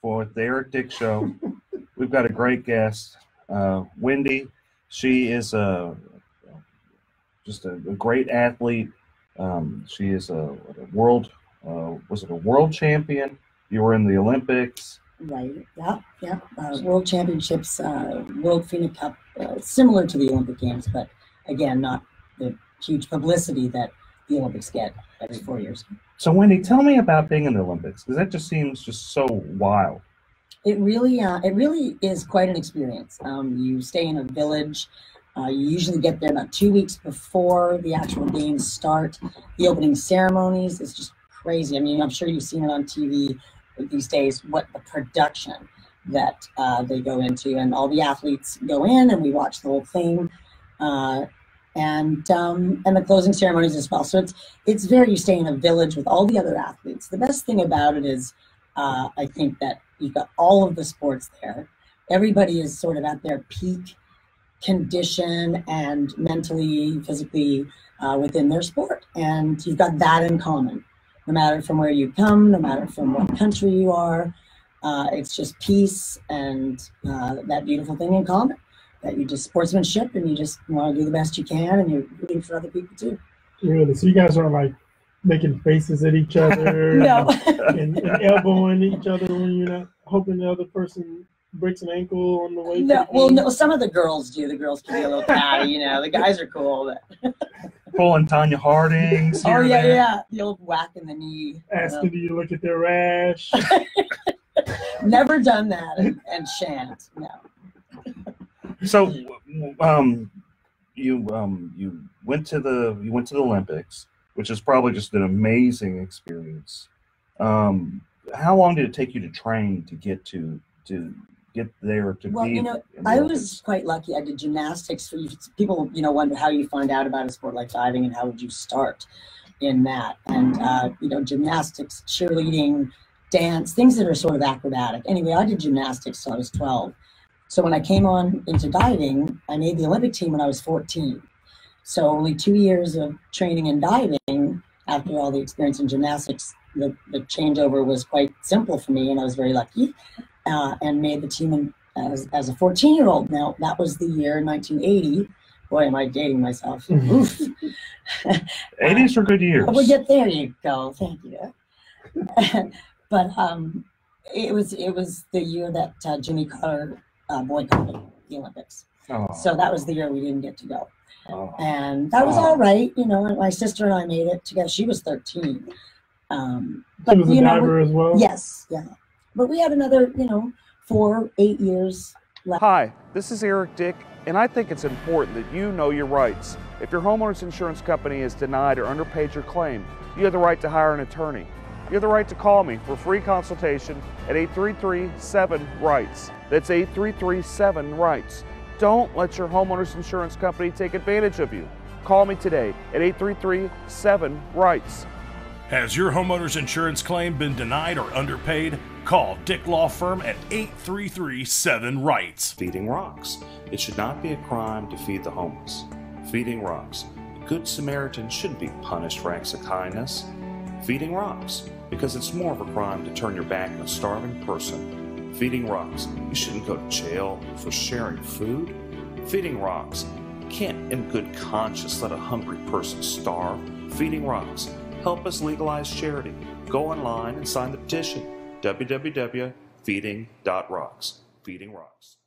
for the Eric Dick Show. We've got a great guest, Wendy. She is just a great athlete. She is a world champion? You were in the Olympics. Right. Yeah. World Championships, World Phoenix Cup, similar to the Olympic Games, but again, not the huge publicity that the Olympics get every 4 years. So, Wendy, tell me about being in the Olympics, because that just seems so wild. It really is quite an experience. You stay in a village. You usually get there about 2 weeks before the actual games start. The opening ceremonies is just crazy. I mean, I'm sure you've seen it on TV these days, what the production that they go into, and all the athletes go in and we watch the whole thing, and the closing ceremonies as well. So it's very, you stay in a village with all the other athletes. The best thing about it is I think that you've got all of the sports there, everybody is sort of at their peak condition and mentally, physically within their sport. And you've got that in common, no matter from where you come, no matter from what country you are. It's just peace and that beautiful thing in common, that you just sportsmanship and you just want to do the best you can and you're rooting for other people too. Really? So you guys aren't like making faces at each other No. and elbowing each other when you're not hoping the other person breaks an ankle on the way? No, well, no, some of the girls do. The girls can be a little catty, you know. The guys are cool. But... Pulling Tanya Harding's. Oh, yeah. The old whack in the knee. Asking, do you look at their rash? Never done that and shan't. No. So, you went to the Olympics, which is probably just an amazing experience. How long did it take you to train to get there to well, be? You know, I was quite lucky. I did gymnastics. People, you know, wonder how you find out about a sport like diving and how would you start in that. And you know, gymnastics, cheerleading, dance, things that are sort of acrobatic. Anyway, I did gymnastics till I was 12. So when I came on into diving, I made the Olympic team when I was 14. So only 2 years of training in diving after all the experience in gymnastics, the changeover was quite simple for me, and I was very lucky, and made the team as a 14-year-old. Now, that was the year 1980. Boy, am I dating myself. Oof. 80s were good years. Well, there you go. Thank you. But it was the year that Jimmy Carter boycotted the Olympics. Oh. So that was the year we didn't get to go. Oh. And that was all right, you know. My sister and I made it together. She was 13. But she was a diver as well? Yes, yeah. But we had another, 4-8 years left. Hi, this is Eric Dick, and I think it's important that you know your rights. If your homeowner's insurance company has denied or underpaid your claim, you have the right to hire an attorney. You have the right to call me for free consultation at 833-7-RIGHTS. That's 833-7-RIGHTS. Don't let your homeowner's insurance company take advantage of you. Call me today at 833-7-RIGHTS. Has your homeowner's insurance claim been denied or underpaid? Call Dick Law Firm at 833-7-RIGHTS. Feeding rocks. It should not be a crime to feed the homeless. Feeding rocks. A good Samaritan shouldn't be punished for acts of kindness. Feeding rocks. Because it's more of a crime to turn your back on a starving person. Feeding rocks. You shouldn't go to jail for sharing food. Feeding rocks. You can't in good conscience let a hungry person starve. Feeding rocks. Help us legalize charity. Go online and sign the petition. www.feeding.rocks. Feeding Rocks.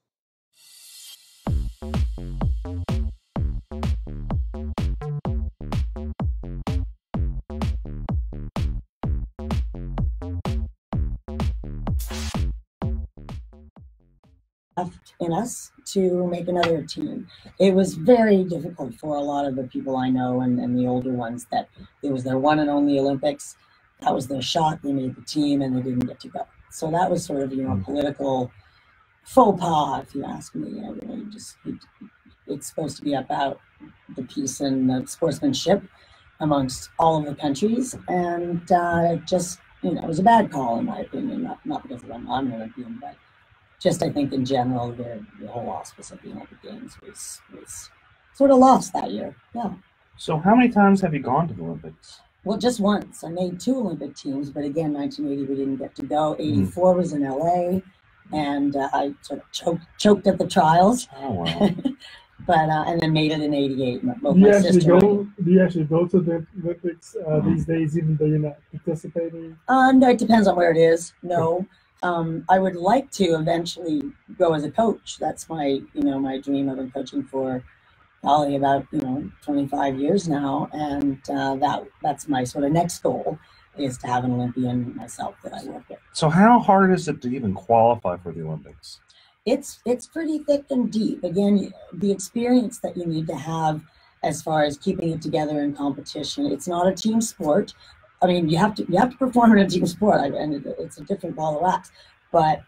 In us to make another team. It was very difficult for a lot of the people I know and the older ones that it was their one and only Olympics. That was their shot. They made the team and they didn't get to go. So that was sort of, political faux pas, if you ask me. It's supposed to be about the peace and the sportsmanship amongst all of the countries. And it was a bad call in my opinion, not because I'm an Olympian, but just I think in general, the whole auspice of the Olympic Games was sort of lost that year. Yeah. So how many times have you gone to the Olympics? Well, just once. I made 2 Olympic teams, but again, 1980 we didn't get to go. 84 was in LA, and I sort of choked at the trials. Oh wow! But and then made it in '88. Do you actually go to the Olympics these days, even though you're not participating? No, it depends on where it is. No. I would like to eventually go as a coach. That's my dream. I've been coaching for probably about 25 years now, and that's my sort of next goal is to have an Olympian myself that I work with. So how hard is it to even qualify for the Olympics? It's pretty thick and deep. Again, the experience that you need to have as far as keeping it together in competition. It's not a team sport. I mean, you have to perform in a team sport, and it's a different ball of wax. But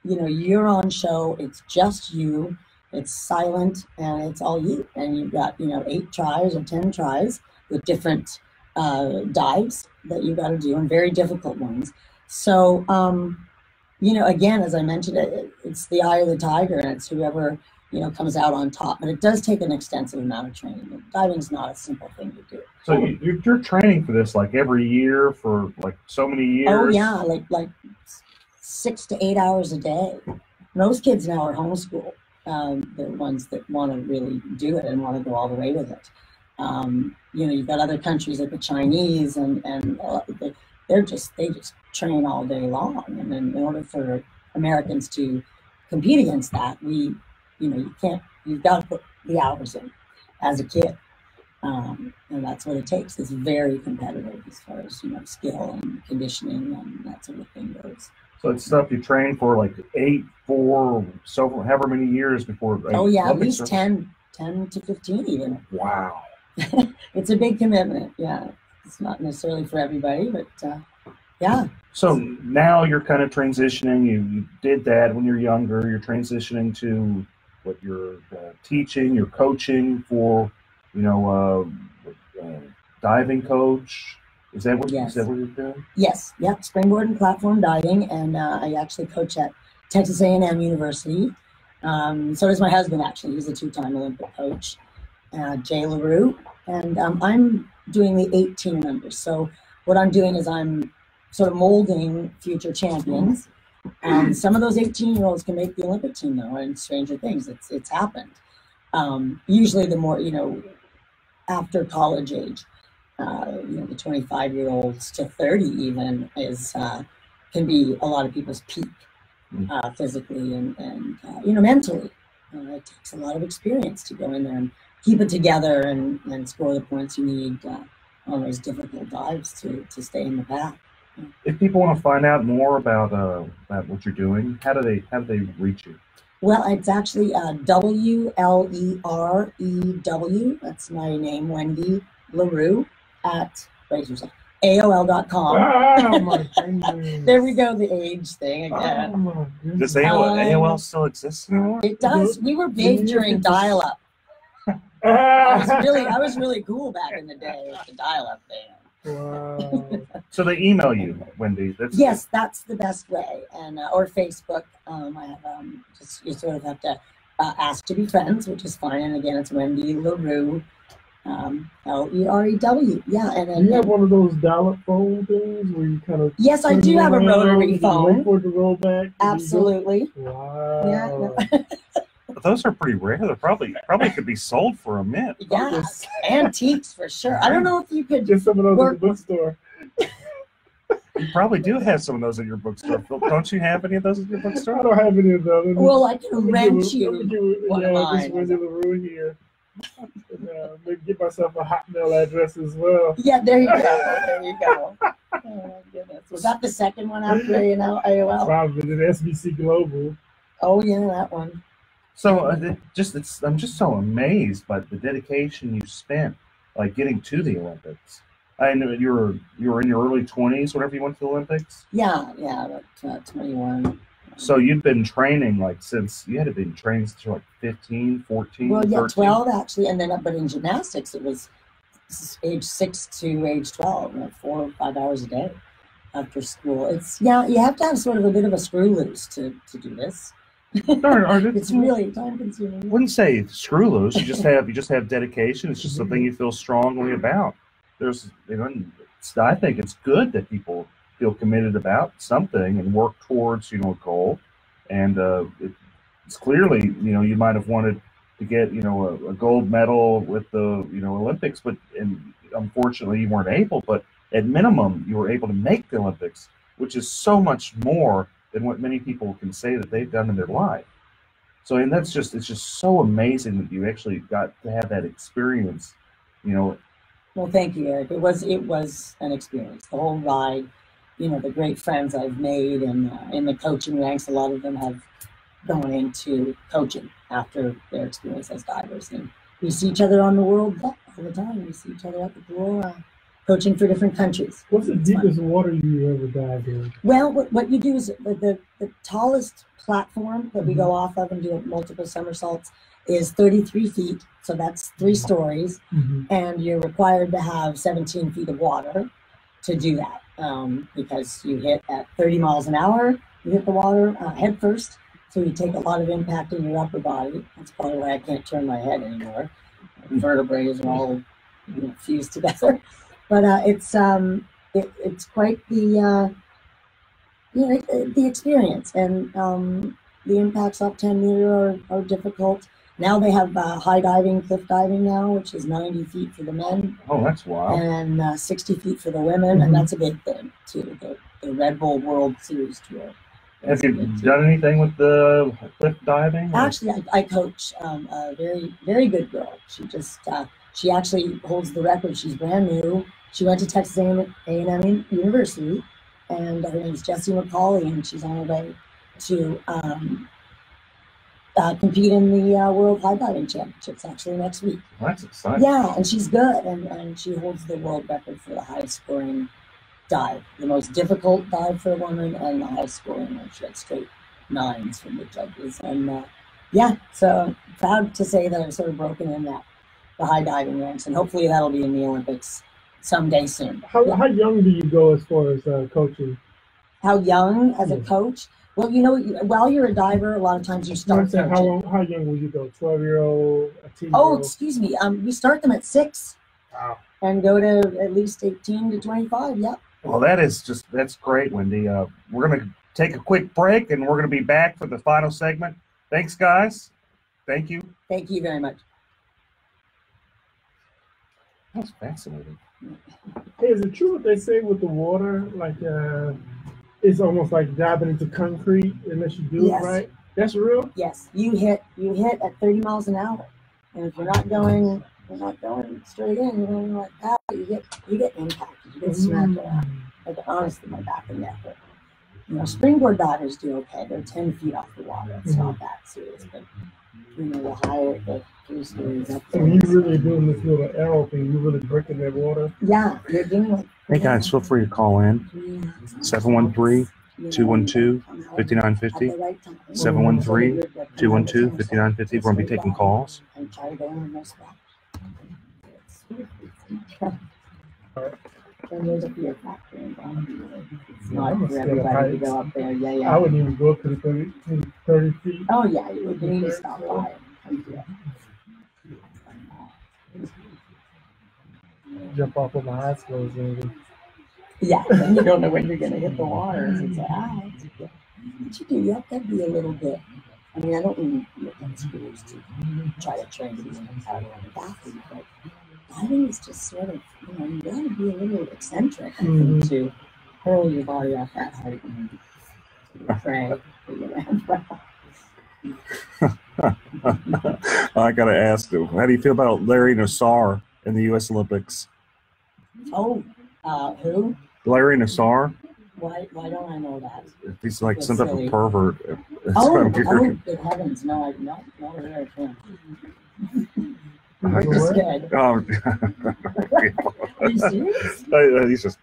you're on show. It's just you. It's silent, and it's all you. And you've got 8 tries or 10 tries with different dives that you've got to do, and very difficult ones. So again, as I mentioned, it's the eye of the tiger, and it's whoever, comes out on top. But it does take an extensive amount of training. Diving's not a simple thing to do. So you're training for this like every year for like so many years? Oh yeah, like 6 to 8 hours a day. Most kids now are homeschooled. The ones that want to really do it and want to go all the way with it. You've got other countries like the Chinese, and they just train all day long. And then in order for Americans to compete against that, you've got to put the hours in as a kid. And that's what it takes. It's very competitive as far as, skill and conditioning and that sort of thing goes. So it's stuff you train for like 8, 4, so however many years before. Oh yeah, at least 10 to 15 even. Wow. It's a big commitment. Yeah. It's not necessarily for everybody, but yeah. So now you're kind of transitioning. You did that when you're younger. You're transitioning to what you're teaching, you're coaching for, diving coach. Is that what you're doing? Yes. Yep. Springboard and platform diving, and I actually coach at Texas A&M University. So does my husband. Actually, he's a 2-time Olympic coach, Jay LaRue, and I'm doing the 18 members. So what I'm doing is I'm sort of molding future champions. Some of those 18-year-olds can make the Olympic team, though, and stranger things. It's happened. Usually, the more after college age. The 25-year-olds to 30 even can be a lot of people's peak physically and mentally. It takes a lot of experience to go in there and keep it together and score the points you need on those difficult dives to stay in the pack. If people want to find out more about what you're doing, how do they reach you? Well, it's actually WLEREW. That's my name, Wendy LaRue, at AOL.com. Oh my goodness. There we go, the age thing again. Oh my goodness. Does AOL still exist anymore? It does. We were big during dial-up. I was really cool back in the day with the dial-up thing. Wow. So they email you, Wendy. Yes, that's the best way, and or Facebook. I have you sort of have to ask to be friends, which is fine. And again, it's Wendy LaRue, LEREW. Yeah, and then you have one of those dial-up phone things where you kind of. Yes, I do have a rotary phone. Wait for it to roll back. Absolutely. Wow. Yeah. Those are pretty rare. They probably could be sold for a mint. Yeah, antiques for sure. I don't know if you could get some of those in the bookstore. You probably do have some of those in your bookstore. Don't you have any of those in your bookstore? I don't have any of those. Well, I can rent you one of mine. This Wendy LaRue here. Maybe get myself a Hotmail address as well. Yeah, there you go. There you go. Oh my goodness. Was that the second one after AOL? Probably the SBC Global. Oh yeah, that one. So I'm just so amazed by the dedication you spent, like getting to the Olympics. I know you were in your early 20s whenever you went to the Olympics. Yeah, about 21. So you've been training since you had to be training since you're like 15, 14. Well, yeah, 13. 12 actually, and then but in gymnastics it was age 6 to age 12, 4 or 5 hours a day after school. You have to have sort of a bit of a screw loose to do this. It's really time consuming. I wouldn't say screw loose. You just have dedication. It's just something you feel strongly about. I think it's good that people feel committed about something and work towards a goal. And it's clearly you might have wanted to get a gold medal with the Olympics, but unfortunately you weren't able. But at minimum you were able to make the Olympics, which is so much more than what many people can say that they've done in their life. So, and it's just so amazing that you actually got to have that experience, Well, thank you, Eric. It was an experience. The whole ride, the great friends I've made, and in the coaching ranks, a lot of them have gone into coaching after their experience as divers. And we see each other on the world all the time. We see each other at the pool, coaching for different countries. What's the deepest water you ever dived in? Well, what you do is the tallest platform that we go off of and do multiple somersaults is 33 feet. So that's 3 stories. And you're required to have 17 feet of water to do that because you hit at 30 miles an hour You hit the water head first, so you take a lot of impact in your upper body. That's probably why I can't turn my head anymore. Vertebrae are all fused together. But it's quite the the experience, and the impacts up 10 meter are difficult. Now they have high diving, cliff diving now, which is 90 feet for the men. Oh, that's wild. And 60 feet for the women, and that's a big thing too. The Red Bull World Series Tour. Have you done anything with the cliff diving? Actually, I coach a very, very good girl. She just she actually holds the record. She's brand new. She went to Texas A&M University, and her name is Jessie McCauley, and she's on her way to compete in the World High Diving Championships actually next week. Well, that's exciting. Yeah, and she's good, and she holds the world record for the highest scoring dive, the most difficult dive for a woman, and the highest scoring. She had straight 9s from the judges, and yeah, so proud to say that I've sort of broken in the high diving ranks, and hopefully that'll be in the Olympics someday soon. How young do you go as far as coaching? How young as a coach? Well, while you're a diver, a lot of times you start. How young will you go? 12-year-old, a teen? Oh, excuse me. We start them at 6. Wow. And go to at least 18 to 25. Yep. Well, that's great, Wendy. We're going to take a quick break, and we're going to be back for the final segment. Thanks, guys. Thank you. Thank you very much. That's fascinating. Hey, is it true what they say with the water? Like, it's almost like diving into concrete unless you do it right. That's real? Yes. You hit at 30 miles an hour. And if you're not going straight in, you're going like that, you get impacted, you get smacked around. Like honestly, my back and neck hurt. Springboard divers do okay. They're 10 feet off the water. It's not that serious, but the higher the 3 stories up there. So you really doing this little arrow thing, you really breaking that water? Yeah, you're doing it. Hey guys, feel free to call in 713-212-5950. 713-212-5950. We're going to be taking calls. And try to go in the spot. And there's a fear factor involved. It's not for everybody to go up there. Yeah. I wouldn't even go up to the 30 feet. Oh, yeah, you would need to stop by it. Jump off with my eyes closed. Yeah, and you don't know when you're going to hit the water. So it's like, what you do, you have to be a little bit. I mean, I don't mean look at schools to try to train to be an athlete, but diving is just sort of, you got to be a little eccentric, I think, to hurl your body off that height and pray that you land well. I got to ask you, how do you feel about Larry Nassar in the U.S. Olympics? Oh, who? Larry Nassar. Why don't I know that? He's like some type of pervert. Good heavens, no, I've not heard of him. Just good. Oh, are you serious? He's just.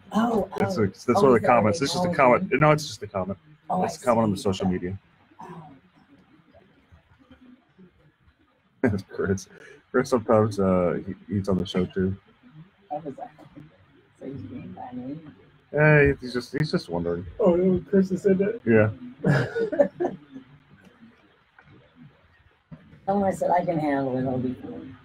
That's one of the comments. It's just a comment. No, it's just a comment. It's a comment on the social media. Chris sometimes he eats on the show too. So he's being funny. He's just wondering. Oh, Chris said that? Yeah. Tell him I said I can handle it. I'll be fine.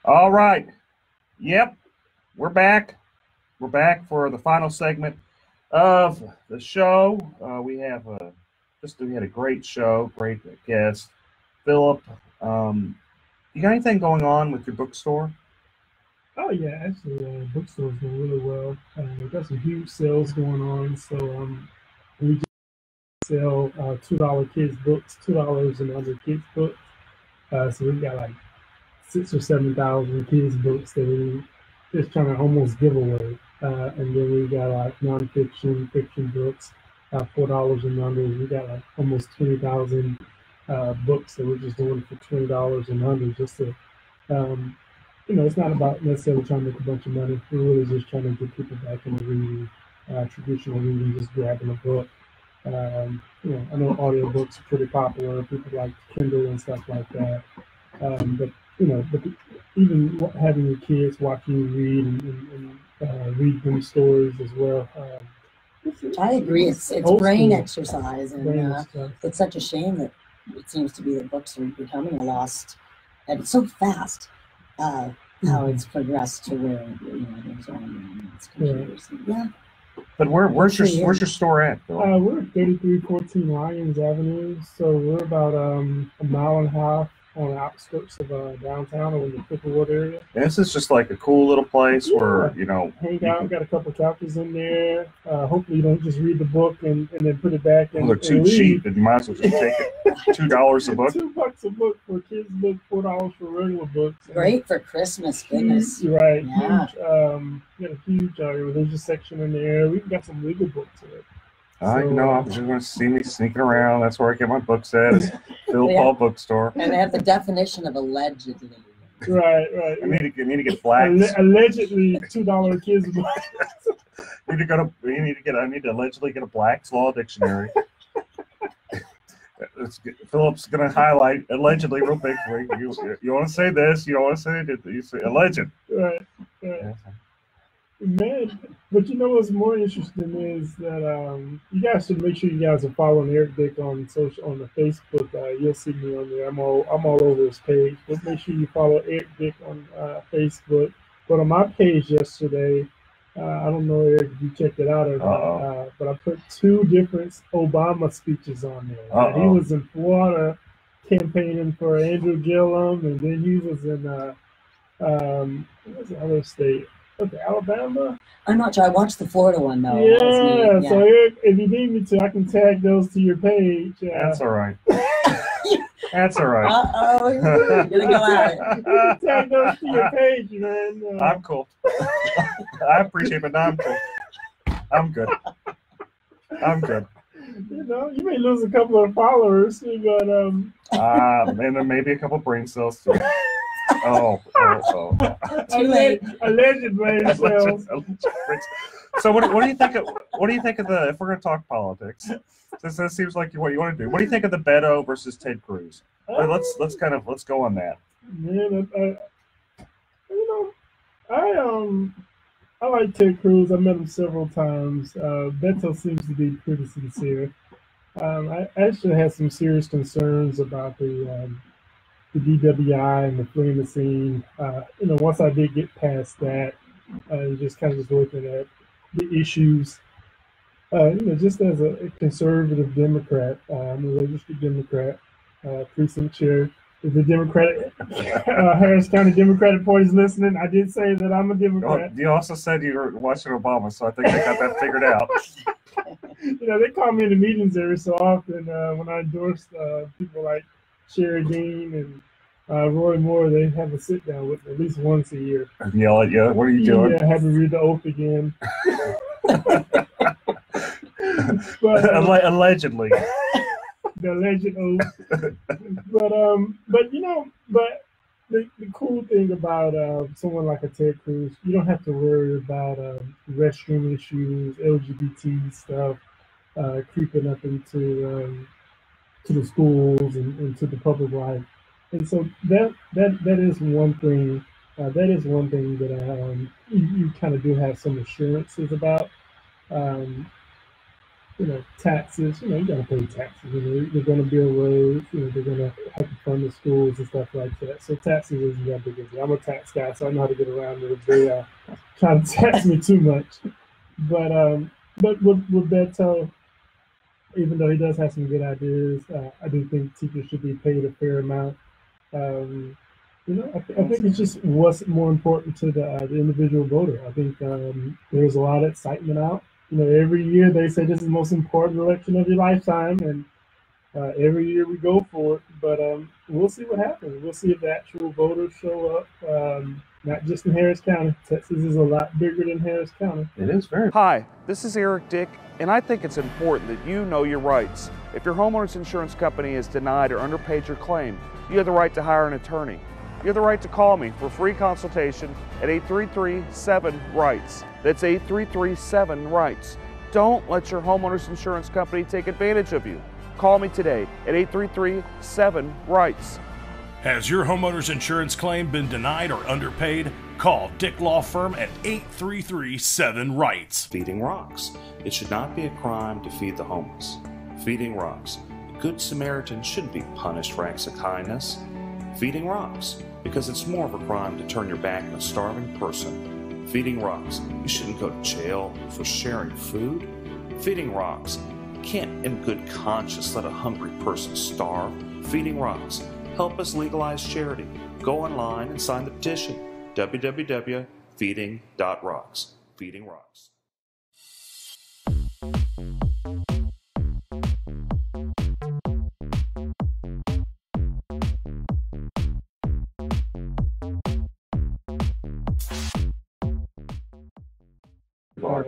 All right. Yep. We're back. We're back for the final segment of the show. We had a great show, great guest, Philip. You got anything going on with your bookstore? Oh yeah, actually, bookstore's doing really well. We've got some huge sales going on. So we just sell $2 kids books, $2 and under kids books. So we've got like 6,000 or 7,000 kids books that we just trying to almost give away. And then we got like nonfiction, fiction books, $4 and under. We got like almost 20,000 books that we're just doing for $20 and under, just to, it's not about necessarily trying to make a bunch of money. We're really just trying to get people back into reading, traditional reading, just grabbing a book. I know audiobooks are pretty popular. People like Kindle and stuff like that. But even having your kids watching you read and read them stories as well. I agree. It's brain exercise, and it's such a shame that it seems to be that books are becoming a lost. And it's so fast how it's progressed to where there's online computers. Yeah. But where's your store at, Bill? We're at 3314 Lyons Avenue, so we're about a mile and a half on the outskirts of downtown or in the Picklewood area. And this is just like a cool little place where hang out. Got a couple couches in there. Hopefully you don't just read the book and then put it back. They're too cheap, and you might as well just take it. $2 a book. $2 a book for a kid's book. $4 for regular books. Great for Christmas, goodness. Right. Yeah. Huge. Got a huge religious section in there. We've got some legal books in it. I'm just going to see me sneaking around. That's where I get my books at. Is Phil Paul Bookstore. And they have the definition of allegedly. Right. I need to get blacks. Allegedly $2 kids books. I need to allegedly get a Black's Law Dictionary. Philip's going to highlight allegedly real big for you. You want to say this? You don't want to say it? You say alleged. Right. Yeah. Man, but what's more interesting is that you guys should make sure you guys are following Eric Dick on the Facebook. You'll see me on there. I'm all over his page. But make sure you follow Eric Dick on Facebook. But on my page yesterday, I don't know, Eric, if you checked it out or not, but I put 2 different Obama speeches on there. He was in Florida campaigning for Andrew Gillum, and then he was in what's the other state? Okay, Alabama? I'm not sure. I watched the Florida one, though. Yeah, so Eric, if you need me to, I can tag those to your page. That's all right. That's all right. Uh-oh, you're going to go at it. Tag those to your page, man. I'm cool. I appreciate it, but I'm cool. I'm good. You may lose a couple of followers, but and then maybe a couple brain cells too. Too late. Alleged brain cells. So what do you think of the, if we're going to talk politics, since that seems like what you want to do, what do you think of the Beto versus Ted Cruz? Let's go on that. Man, I like Ted Cruz. I met him several times. Beto seems to be pretty sincere. I actually had some serious concerns about the DWI and the fleeing the scene. Once I did get past that, just looking at the issues, just as a conservative Democrat, I'm a registered Democrat, precinct chair. If the Democratic Harris County Democratic Party is listening, I did say that I'm a Democrat. You also said you were watching Obama, so I think they got that figured out. They call me in the meetings every so often when I endorse people like Sherry Dean and Roy Moore. They have a sit down with me at least once a year. And yell at you. What are you doing? Yeah, have to read the oath again. But, allegedly. The alleged oath. but the cool thing about someone like a Ted Cruz, you don't have to worry about restroom issues, LGBT stuff creeping up into the schools and to the public life. And so that is one thing. That is one thing that you kind of do have some assurances about. Taxes. You got to pay taxes. They're going to build roads. They're going to have to fund the schools and stuff like that. So taxes isn't that big of a deal. I'm a tax guy, so I know how to get around it if they try to tax me too much. But with Beto, even though he does have some good ideas, I do think teachers should be paid a fair amount. I think it's just what's more important to the individual voter. I think there's a lot of excitement out. Every year they say this is the most important election of your lifetime, and every year we go for it. But we'll see what happens. We'll see if the actual voters show up, not just in Harris County. Texas is a lot bigger than Harris County. It is very. Hi, this is Eric Dick, and I think it's important that you know your rights. If your homeowner's insurance company has denied or underpaid your claim, you have the right to hire an attorney. You have the right to call me for free consultation at 833-7-RIGHTS. That's 833-7-RIGHTS. Don't let your homeowner's insurance company take advantage of you. Call me today at 833-7-RIGHTS. Has your homeowner's insurance claim been denied or underpaid? Call Dick Law Firm at 833-7-RIGHTS. Feeding rocks. It should not be a crime to feed the homeless. Feeding rocks. A good Samaritan shouldn't be punished for acts of kindness. Feeding rocks. Because it's more of a crime to turn your back on a starving person. Feeding rocks. You shouldn't go to jail for sharing food. Feeding rocks. You can't in good conscience let a hungry person starve. Feeding rocks. Help us legalize charity. Go online and sign the petition. www.feeding.rocks. Feeding rocks.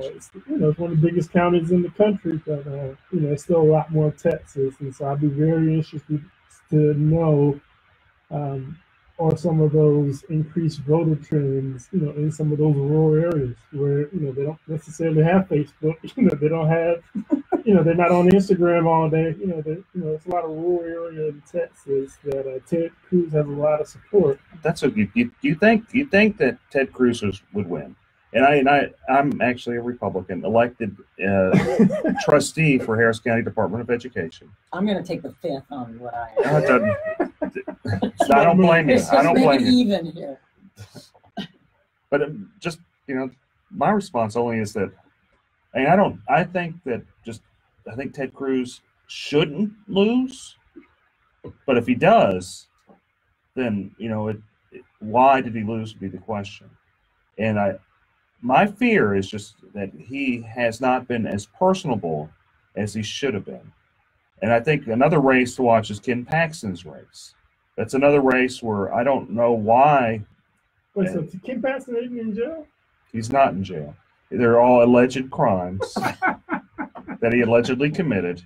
It's one of the biggest counties in the country, but it's still a lot more Texas, and so I'd be very interested to know on some of those increased voter trends, in some of those rural areas where they don't necessarily have Facebook, they don't have, they're not on Instagram all day, it's a lot of rural area in Texas that Ted Cruz has a lot of support. That's what you think that Ted Cruz would win. And I'm actually a Republican, elected trustee for Harris County Department of Education. I'm going to take the fifth on what I am. I don't blame you. I don't blame you. Even here. But just my response only is that, I think Ted Cruz shouldn't lose. But if he does, then why did he lose would be the question. And my fear is just that he has not been as personable as he should have been. And I think another race to watch is Ken Paxton's race. That's another race where I don't know why. Wait, so Ken Paxton isn't in jail? He's not in jail. They're all alleged crimes that he allegedly committed.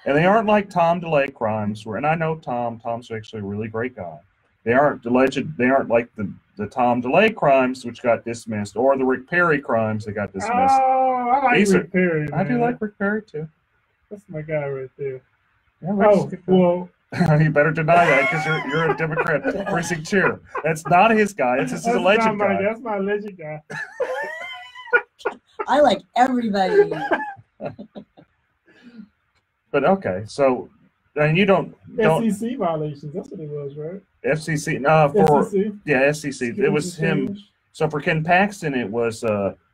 And they aren't like Tom DeLay crimes, and I know Tom's actually a really great guy. They aren't like the Tom DeLay crimes, which got dismissed, or the Rick Perry crimes that got dismissed. Oh, I like Rick Perry. Man. I do like Rick Perry, too. That's my guy right there. Yeah, well, you better deny that because you're a Democrat precinct chair. That's not his guy. It's his alleged guy. That's my alleged guy. I like everybody. But okay, so and you don't FCC violations. That's what it was, right? FCC, FCC? Yeah, FCC. It was him. So for Ken Paxton, it was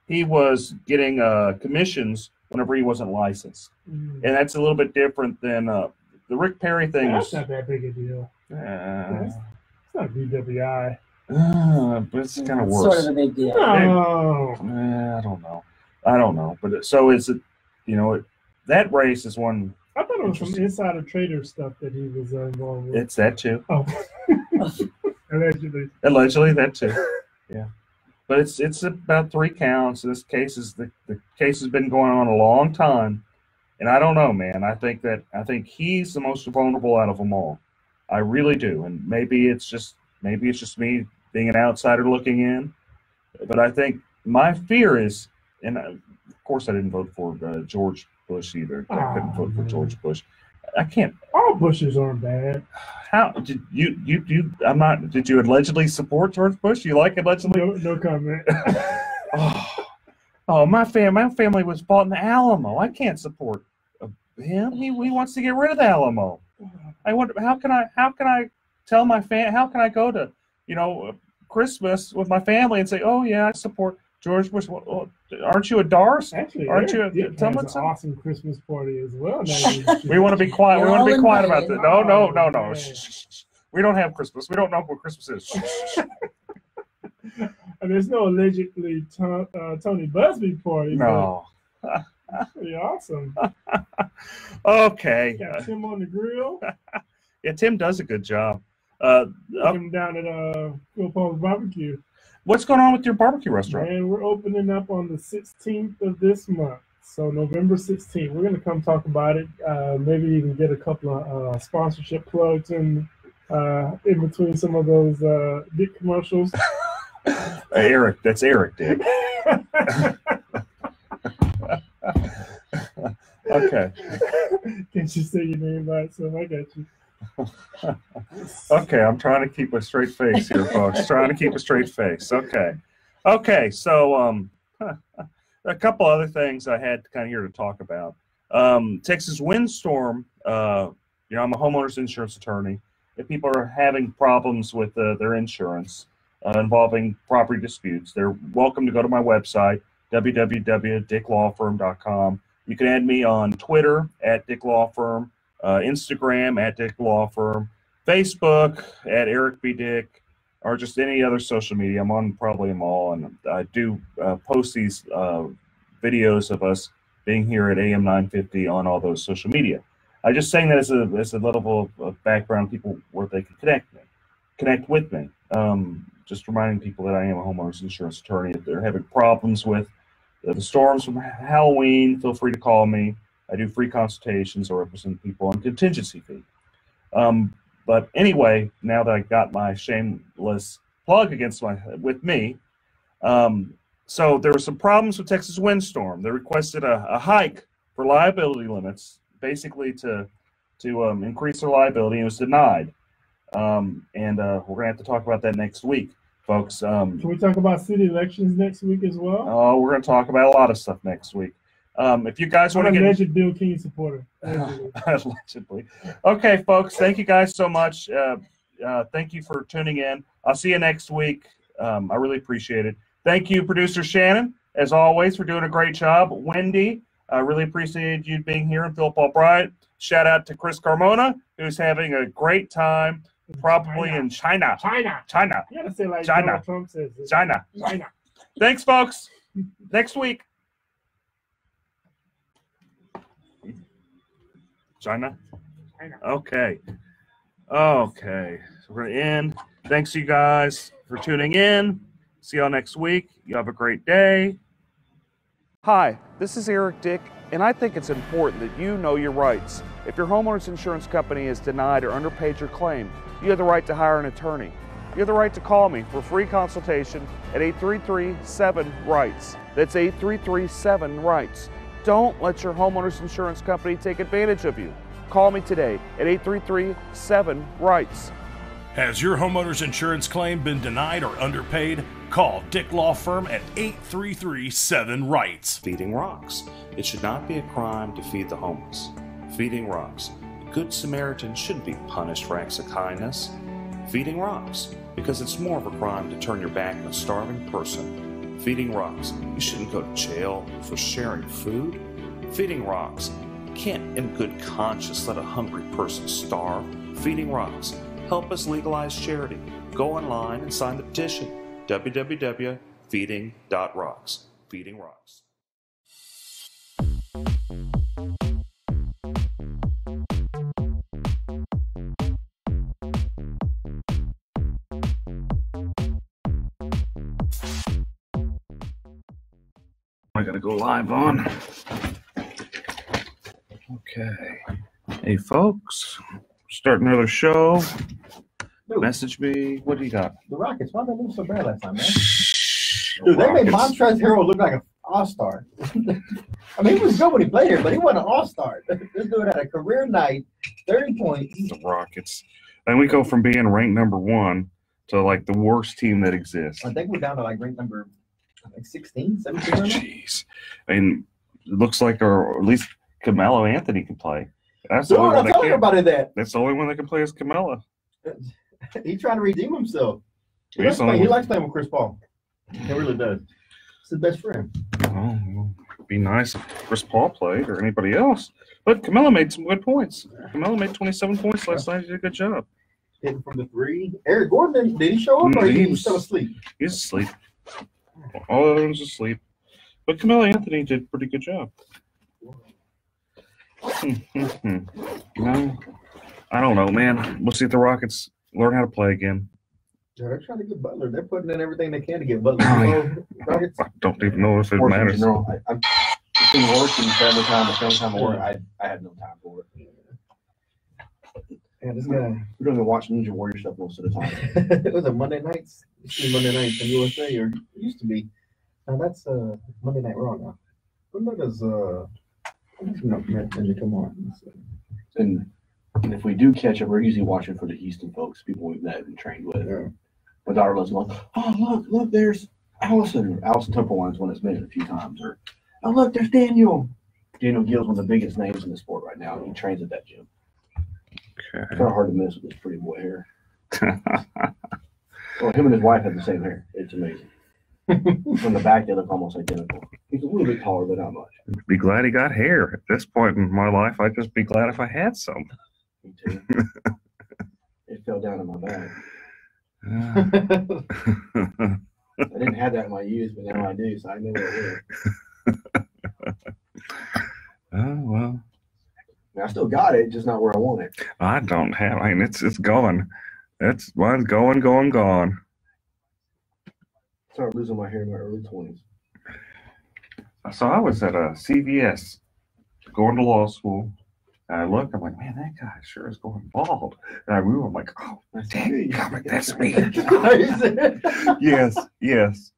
he was getting commissions whenever he wasn't licensed, and that's a little bit different than the Rick Perry thing. That's not that big a deal. It's not BWI. But it's kind of worse. Sort of a big deal. No. I don't know. But so is it? That race is one. I thought it was some insider trader stuff that he was involved with. It's that too. Oh. Allegedly, that too. Yeah. But it's about 3 counts. This case is the case has been going on a long time, and I don't know, man. I think he's the most vulnerable out of them all. I really do, and maybe it's just me being an outsider looking in. But I think my fear is, and of course I didn't vote for George Bush either. I couldn't vote for George Bush. I can't. All Bushes aren't bad. How did you? I'm not. Did you allegedly support George Bush? You like allegedly? No comment. My family was fought in the Alamo. I can't support him. He wants to get rid of the Alamo. I wonder how can I tell my how can I go to Christmas with my family and say, oh yeah, I support George Bush. Well, aren't you a Darce? Actually, aren't you a Tomlinson? An awesome Christmas party as well. We want to be quiet. We want to be quiet about that. No. Shh. We don't have Christmas. We don't know what Christmas is. And there's no allegedly Tony Busby party. No. Pretty awesome. Okay. Got Tim on the grill. Yeah, Tim does a good job. Him down at Phil Paul's Barbecue. What's going on with your barbecue restaurant? And we're opening up on the 16th of this month. So November 16th. We're going to come talk about it. Maybe even get a couple of sponsorship plugs in between some of those Dick commercials. Eric, that's Eric, Dick. Okay. Can't you say your name by itself? I got you. Okay, I'm trying to keep a straight face here, folks. Trying to keep a straight face. Okay. Okay, so a couple other things I had kind of here to talk about. Texas windstorm, I'm a homeowners insurance attorney. If people are having problems with their insurance involving property disputes, they're welcome to go to my website, www.dicklawfirm.com. You can add me on Twitter @DickLawFirm, Instagram @DickLawFirm, Facebook @EricBDick, or just any other social media. I'm on probably them all, and I do post these videos of us being here at AM 950 on all those social media. I just saying that as a level of background, people where they can connect with me. Just reminding people that I am a homeowners insurance attorney. If they're having problems with the storms from Halloween, feel free to call me. I do free consultations or represent people on contingency fee. But anyway, now that I got my shameless plug with me, so there were some problems with Texas windstorm. They requested a hike for liability limits, basically to increase their liability, and it was denied. And we're gonna have to talk about that next week, folks. Can we talk about city elections next week as well? Oh, we're gonna talk about a lot of stuff next week. If you guys want to get alleged Bill King supporter, allegedly. Okay, folks, thank you guys so much. Thank you for tuning in. I'll see you next week. I really appreciate it. Thank you, producer Shannon, as always, for doing a great job. Wendy, I really appreciate you being here, and Philip Albright. Shout out to Chris Carmona, who's having a great time, probably in China. China. You gotta say like China. Donald Trump says. China. Thanks, folks. Next week. China. Okay. So we're going to end. Thanks, you guys, for tuning in. See y'all next week. You have a great day. Hi, this is Eric Dick, and I think it's important that you know your rights. If your homeowner's insurance company has denied or underpaid your claim, you have the right to hire an attorney. You have the right to call me for free consultation at 833-7-RIGHTS. That's 833-7-RIGHTS. Don't let your homeowner's insurance company take advantage of you. Call me today at 833-7-RIGHTS. Has your homeowner's insurance claim been denied or underpaid? Call Dick Law Firm at 833-7-RIGHTS. Feeding rocks. It should not be a crime to feed the homeless. Feeding rocks. A good Samaritan shouldn't be punished for acts of kindness. Feeding rocks. Because it's more of a crime to turn your back on a starving person. Feeding rocks. You shouldn't go to jail for sharing food. Feeding rocks. You can't in good conscience let a hungry person starve. Feeding rocks. Help us legalize charity. Go online and sign the petition. www.feeding.rocks. Feeding rocks. I gotta go live on. Okay. Hey, folks. Start another show. Dude, Message me. What do you got? the Rockets, why did they lose so bad last time, man? Dude, they made Montrezl Harrell look like an all-star. I mean, he was good when he played here, but he wasn't an all-star. This dude had a career night, 30 points. The Rockets. And we go from being ranked number 1 to like the worst team that exists. I think we're down to like rank number 16, 17 right now. Jeez. I mean, it looks like, or at least Carmelo Anthony can play. That's Dude, the only I one that told can. everybody that. That's the only one that can play is Carmelo. He's trying to redeem himself. He He's likes playing with Chris Paul. He really does. It's his best friend. Oh, well, it'd be nice if Chris Paul played or anybody else. But Carmelo made some good points. Carmelo made 27 points last night. He did a good job. Hitting from the 3. Eric Gordon, did he show up or he was still asleep? He's asleep. All the other ones asleep. But Carmelo Anthony did a pretty good job. No, I don't know, man. We'll see if the Rockets learn how to play again. Yeah, they're trying to get Butler. They're putting in everything they can to get Butler. Rockets. I don't even know if it matters. I'm between work and family time and family time at work. I had no time for it. Yeah, this guy. We don't even watch Ninja Warrior stuff most of the time. It was a Monday nights. Monday nights in USA, or it used to be. Now that's Monday Night Raw now. What does Come on. And if we do catch up, we're usually watching for the Houston folks, people we've met and trained with. Yeah. My daughter loves going, oh, look, there's Allison. Allison Tupperwine's one that's been in a few times. Or, oh, look, there's Daniel. Daniel Gill's one of the biggest names in the sport right now. He trains at that gym. Okay. It's kind of hard to miss with his pretty boy hair. Well, him and his wife have the same hair. It's amazing. From the back, they look almost identical. He's a little bit taller, but not much. Be glad he got hair. At this point in my life, I'd just be glad if I had some. Me too. It fell down in my bag. I didn't have that in my youth, but now I do, so I know what it is. Oh, well. I still got it, just not where I want it. I don't have. I mean, it's gone. Mine's gone. I started losing my hair in my early 20s. So I was at a CVS going to law school. And I look, I'm like, man, that guy sure is going bald. And I move, I'm like, oh, dang, that's me. Yes.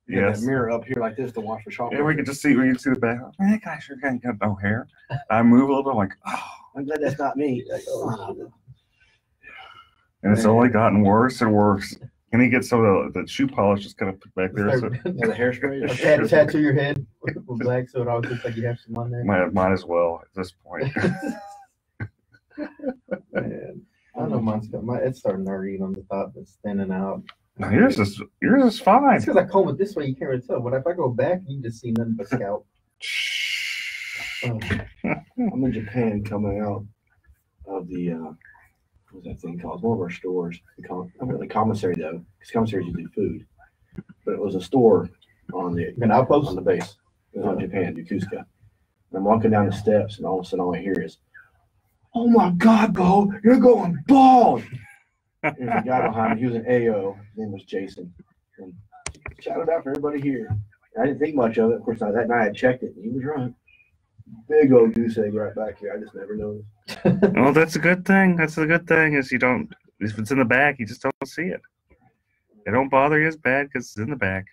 That mirror up here like this to watch for sharp. And we can see the back. Man, that guy sure ain't got no hair. I move a little bit, I'm like, oh. I'm glad that's not me. And it's only gotten worse and worse. And he gets some of the shoe polish just kind of put back there. So. The hairspray? Tattoo your head with black so it always looks like you have some on there. Might as well at this point. Man, I don't know mine's got it's starting to hurt on the top that's standing out. No, yours is fine. It's because I comb it this way, you can't really tell. But if I go back, you just see nothing but scalp. I'm in Japan coming out of the what's that thing called? It's one of our stores. I'm at the commissary though, because commissaries usually food. But it was a store on the outpost on the base. It was on Japan, Yokosuka. And I'm walking down the steps, and all of a sudden, all I hear is, "Oh my God, Bo, you're going bald!" There's a guy behind me. He was an AO. His name was Jason. And shouted out for everybody here. And I didn't think much of it. Of course, that night I checked it, and he was right. Big old goose egg right back here. I just never noticed. Well, that's a good thing. That's a good thing is you don't, if it's in the back, you just don't see it. It don't bother you as bad because it's in the back.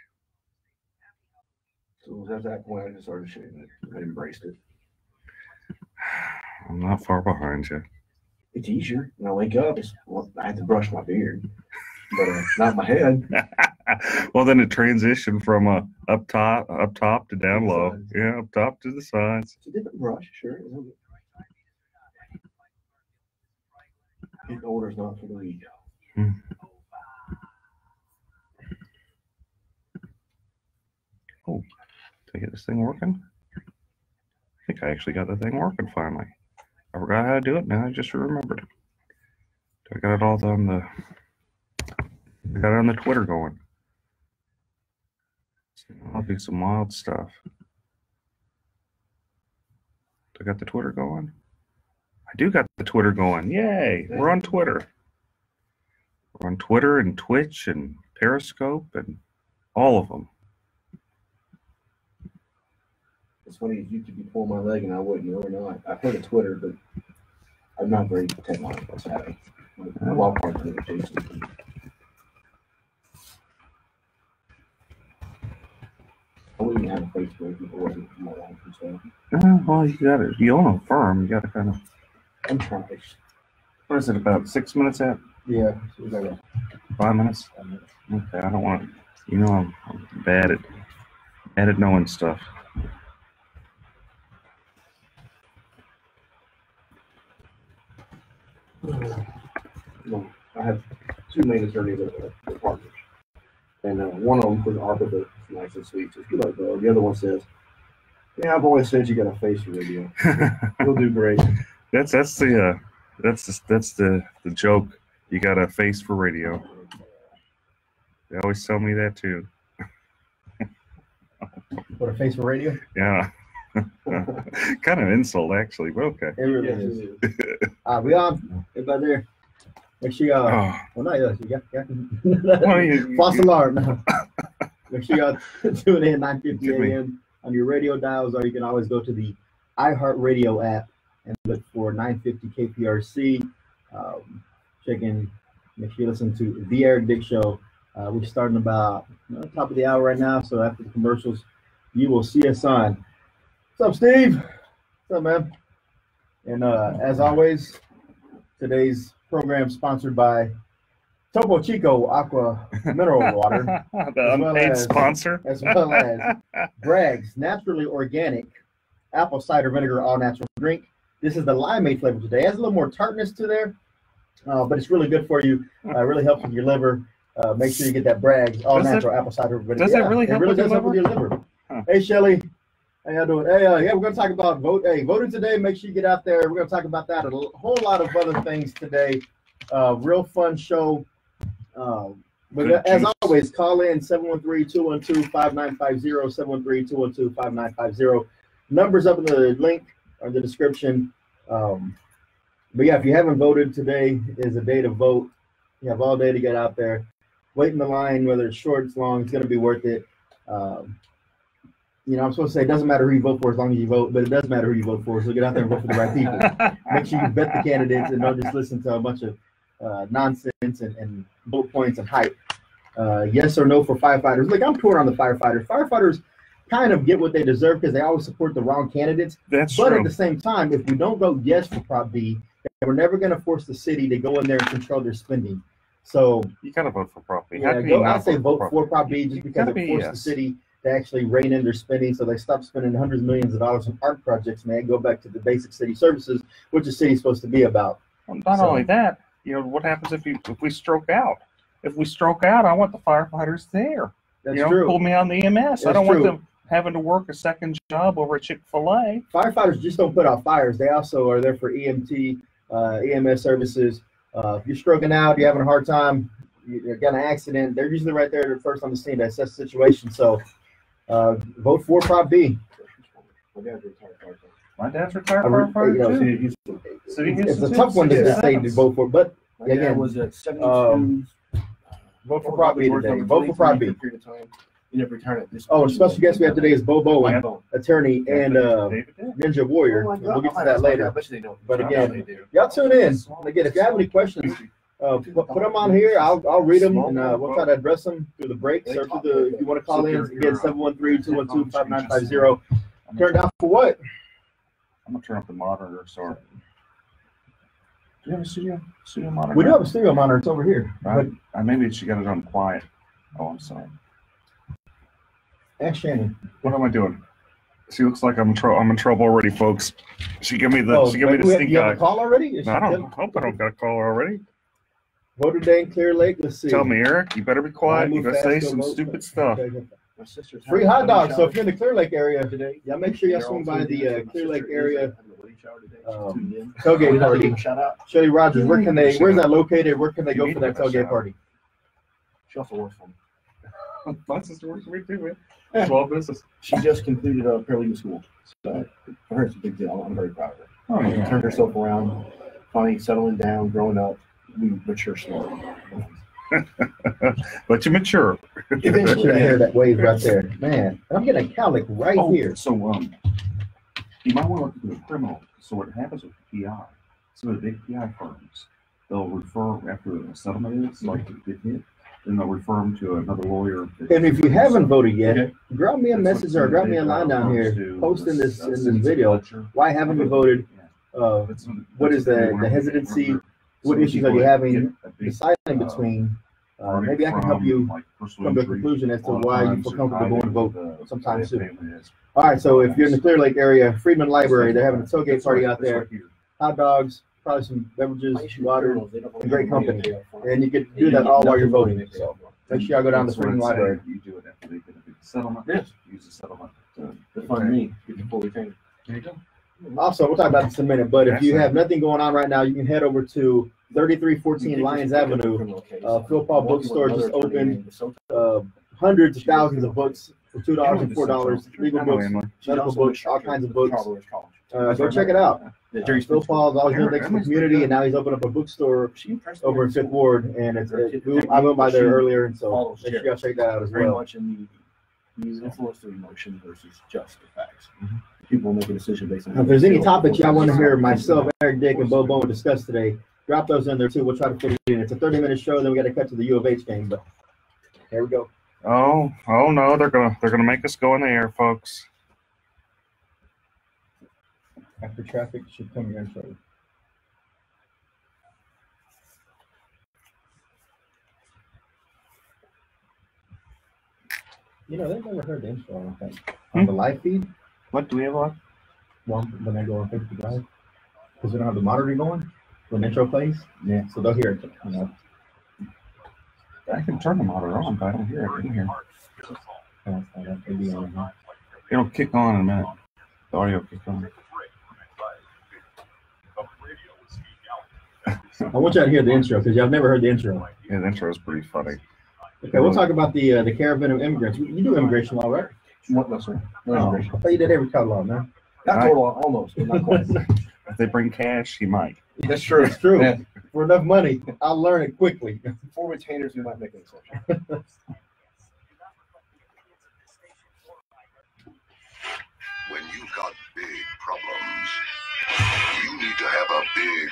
So at that point, I just started shaving it. I embraced it. I'm not far behind you. It's easier. When I wake up, I have to brush my beard, but not my head. Well, then it transitioned from up top to down low. Yeah, up top to the sides. It's a different brush, sure. Getting older is not for the weak. Oh, did I get this thing working? I think I actually got the thing working finally. I forgot how to do it. Now I just remembered. I got it all on the. I got it on the Twitter going. I'll do some wild stuff. I got the Twitter going. I do got the Twitter going. Yay! We're on Twitter. We're on Twitter and Twitch and Periscope and all of them. It's funny, you could be pulling my leg and I wouldn't know or not. I've heard of Twitter, but I'm not very technological savvy. A lot of parts of it, Jason. I wouldn't even have a Facebook if it wasn't for my life and stuff. Well, you got it. You own a firm. You got to kind of. I'm trying. What is it? About 6 minutes at? Yeah. 5 minutes. Okay, I don't want to. You know, I'm bad at knowing stuff. No, I have two main attorneys at partners. And one of them was Arbiter, it's nice and sweet. Says, "Good luck, bro." The other one says, "Yeah, I've always said you got a face for radio. You'll do great." That's the joke. You got a face for radio. They always tell me that too. What, a face for radio? Yeah. Kind of insult actually, but okay. It really is. We on? Everybody there? Make sure y'all. Well, not us. False alarm now. Make sure y'all tune in 9:50 a.m. on your radio dials, or you can always go to the iHeartRadio app and look for 950 KPRC. Check in. Make sure you listen to The Eric Dick Show. We're starting about top of the hour right now, so after the commercials, you will see us on. What's up, Steve? What's What's up, man? And as always, today's program sponsored by Topo Chico Aqua Mineral Water, The unpaid sponsor. as well as Bragg's Naturally Organic Apple Cider Vinegar All Natural Drink. This is the limeade flavor today. It has a little more tartness to there, but it's really good for you. Really helps with your liver. Make sure you get that Bragg's All Natural Apple Cider Vinegar. Does it really help with your help with your liver? Huh. Hey, Shelly. How y'all doing? Hey, yeah, we're going to talk about voting today. Make sure you get out there. We're going to talk about that, a whole lot of other things today. Real fun show. But as always, call in 713-212-5950, 713-212-5950. Numbers up in the link or the description. But yeah, if you haven't voted, today is a day to vote. You have all day to get out there. Wait in the line, whether it's short, it's long, it's going to be worth it. You know, I'm supposed to say it doesn't matter who you vote for as long as you vote, but it does matter who you vote for. So get out there and vote for the right people. Make sure you vet the candidates and don't just listen to a bunch of nonsense and bullet points and hype. Yes or no for firefighters. Like, I'm torn on the firefighters. Firefighters kind of get what they deserve because they always support the wrong candidates. That's but true. at the same time, if we don't vote yes for Prop B, we're never going to force the city to go in there and control their spending. So You gotta vote for Prop B. yeah, I'd say vote for Prop B just because it forced the city to actually rein in their spending, so they stop spending hundreds of millions of dollars on art projects, man. Go back to the basic city services, which the city's supposed to be about. Well, not only that, you know, what happens if we stroke out? If we stroke out, I want the firefighters there. That's you know, true. pull me on the EMS. I don't want them having to work a second job over at Chick-fil-A. Firefighters just don't put out fires. They also are there for EMT, EMS services. If you're stroking out, you're having a hard time, you got an accident, they're usually right there first on the scene to assess the situation. So vote for Prop B. My dad's retired You know, firefighter too. It's a tough one to say to vote for, but again, was at 72. vote for Prop B today. Vote for Prop B. You never return it. Oh, the special guest we have today is Bo Bowen, attorney and David did. Ninja Warrior. We'll get to that later. But again, y'all tune in. And again, if you have any questions, put them on here. I'll read them and we'll try to address them through the breaks or through the. If you want to call in, again 713-212-5950. Turn down for what? I'm gonna turn up the monitor. Sorry. Do you have a studio monitor? We do have a studio monitor. It's over here. But Maybe she got it on quiet. Oh, I'm sorry. ask Shannon. What am I doing? She looks like I'm in trouble already, folks. She gave me the stink You have eye. a call already? No, I hope I don't got a call already. Vote today in Clear Lake. Let's see. Tell me, Eric, you better be quiet. You gotta say some vote. stupid stuff. My sister's Free hot dogs. So if you're in the Clear Lake area today, y'all make sure y'all swing by the Clear Lake area tailgate party. Shout out. Shelly Rogers, where's that located? Where can they go for that tailgate party? She also works for me. My sister works for me too, man. Small business. She just completed a paralegal school. So for her, it's a big deal. I'm very proud of her. Oh, yeah. Turned herself around, finally settling down, growing up. We mature slowly. But you mature. Eventually, I hear that wave right there, man. And I'm getting a cowlick right here. So you might want to look at the criminal. So what happens with PI? Some of the big PI firms, they'll refer after a settlement is like a good hit, then they'll refer them to another lawyer. And if you haven't voted yet, drop me a message or drop me a line down here, post in this video. Why haven't you voted? What is the hesitancy? What issues are you having deciding between? Maybe I can help you come to a conclusion as to why you feel comfortable going to vote sometime soon. All right, so if you're in the Clear Lake area, Freedman Library, they're having a tailgate party out there. Hot dogs, probably some beverages, water, and great company. And you can do that all while you're voting. So make sure y'all go down to Freedman Library. You do it after they get a big settlement. Yes. Use the settlement. To fund me. Get the full retainer. There you go. Also, we'll talk about this in a minute, but if you have nothing going on right now, you can head over to 3314 Lyons Avenue. Phil Paul Bookstore just opened. Hundreds of thousands of books for $2 and $4. Legal books, medical books, all kinds of books. Go check it out. Phil Paul's always doing things for the community, and now he's opened up a bookstore over in Fifth Ward, and I went by there earlier, and so make sure y'all check that out as Very well. much in the influence through emotion versus just the facts. People make a decision based on. If there's any topics y'all want to hear myself, Eric Dick, and Bo Bowen discuss today, drop those in there too. We'll try to fit it in. It's a 30-minute show, then we got to cut to the U of H game, but here we go. Oh no, they're gonna make us go in the air, folks. After traffic should come your intro. You know, they've never heard the intro, I don't think. On the live feed, What do we have on? when I go on Facebook Live, because we don't have the monitor going when the intro plays. Yeah, so they'll hear it. You know. I can turn the monitor on, but I don't hear it in here. It'll kick on in a minute. The audio will kick on. I want y'all to hear the intro because y'all never heard the intro. Yeah, the intro is pretty funny. Okay, we'll talk about the caravan of immigrants. You do immigration law, right? What, no, sir? No Oh, immigration. I thought you did every kind of law, man. Not total law, almost, but not quite. If they bring cash, he might. That's true. It's true. Yeah. For enough money, I'll learn it quickly. For retainers, we might make an exception. When you've got big problems, you need to have a big,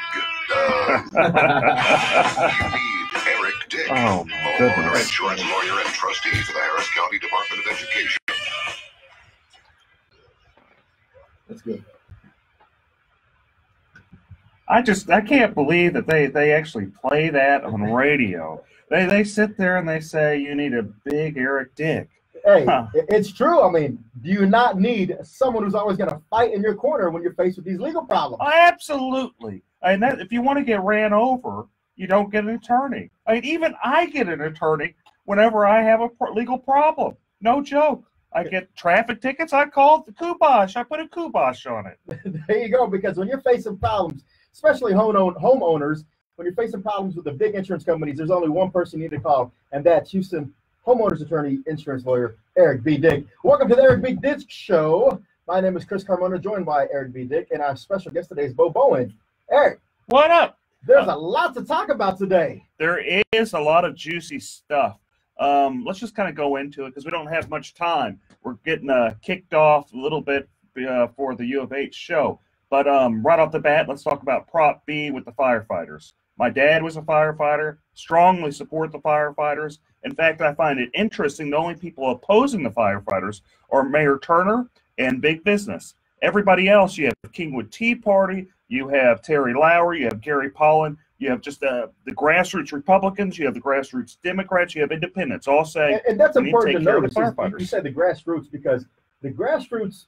you need Eric Dick, Oh, my homeowner goodness. insurance lawyer and trustee for the Harris County Department of Education. That's good. I can't believe that they actually play that on radio. They sit there and they say you need a big Eric Dick. Hey, Huh. it's true. I mean, do you not need someone who's always going to fight in your corner when you're faced with these legal problems? Absolutely. And that if you want to get ran over, you don't get an attorney. I mean, even I get an attorney whenever I have a legal problem. No joke. I get traffic tickets. I call the kibosh. I put a kibosh on it. There you go. Because when you're facing problems, especially homeowners, when you're facing problems with the big insurance companies, there's only one person you need to call, and that's Houston homeowners attorney, insurance lawyer, Eric B. Dick. Welcome to the Eric B. Dick Show. My name is Chris Carmona, joined by Eric B. Dick, and our special guest today is Bo Bowen. Eric, What up? there's a lot to talk about today. There is a lot of juicy stuff. Let's just kind of go into it because we don't have much time. We're getting kicked off a little bit for the U of H show. But right off the bat, let's talk about Prop B with the firefighters. My dad was a firefighter, strongly support the firefighters. In fact, I find it interesting the only people opposing the firefighters are Mayor Turner and big business. Everybody else, you have Kingwood Tea Party, you have Terry Lowry, you have Gary Pollan, you have just the grassroots Republicans, you have the grassroots Democrats, you have independents, all saying, And that's we need to important to take care of notice. the is firefighters. You said the grassroots because the grassroots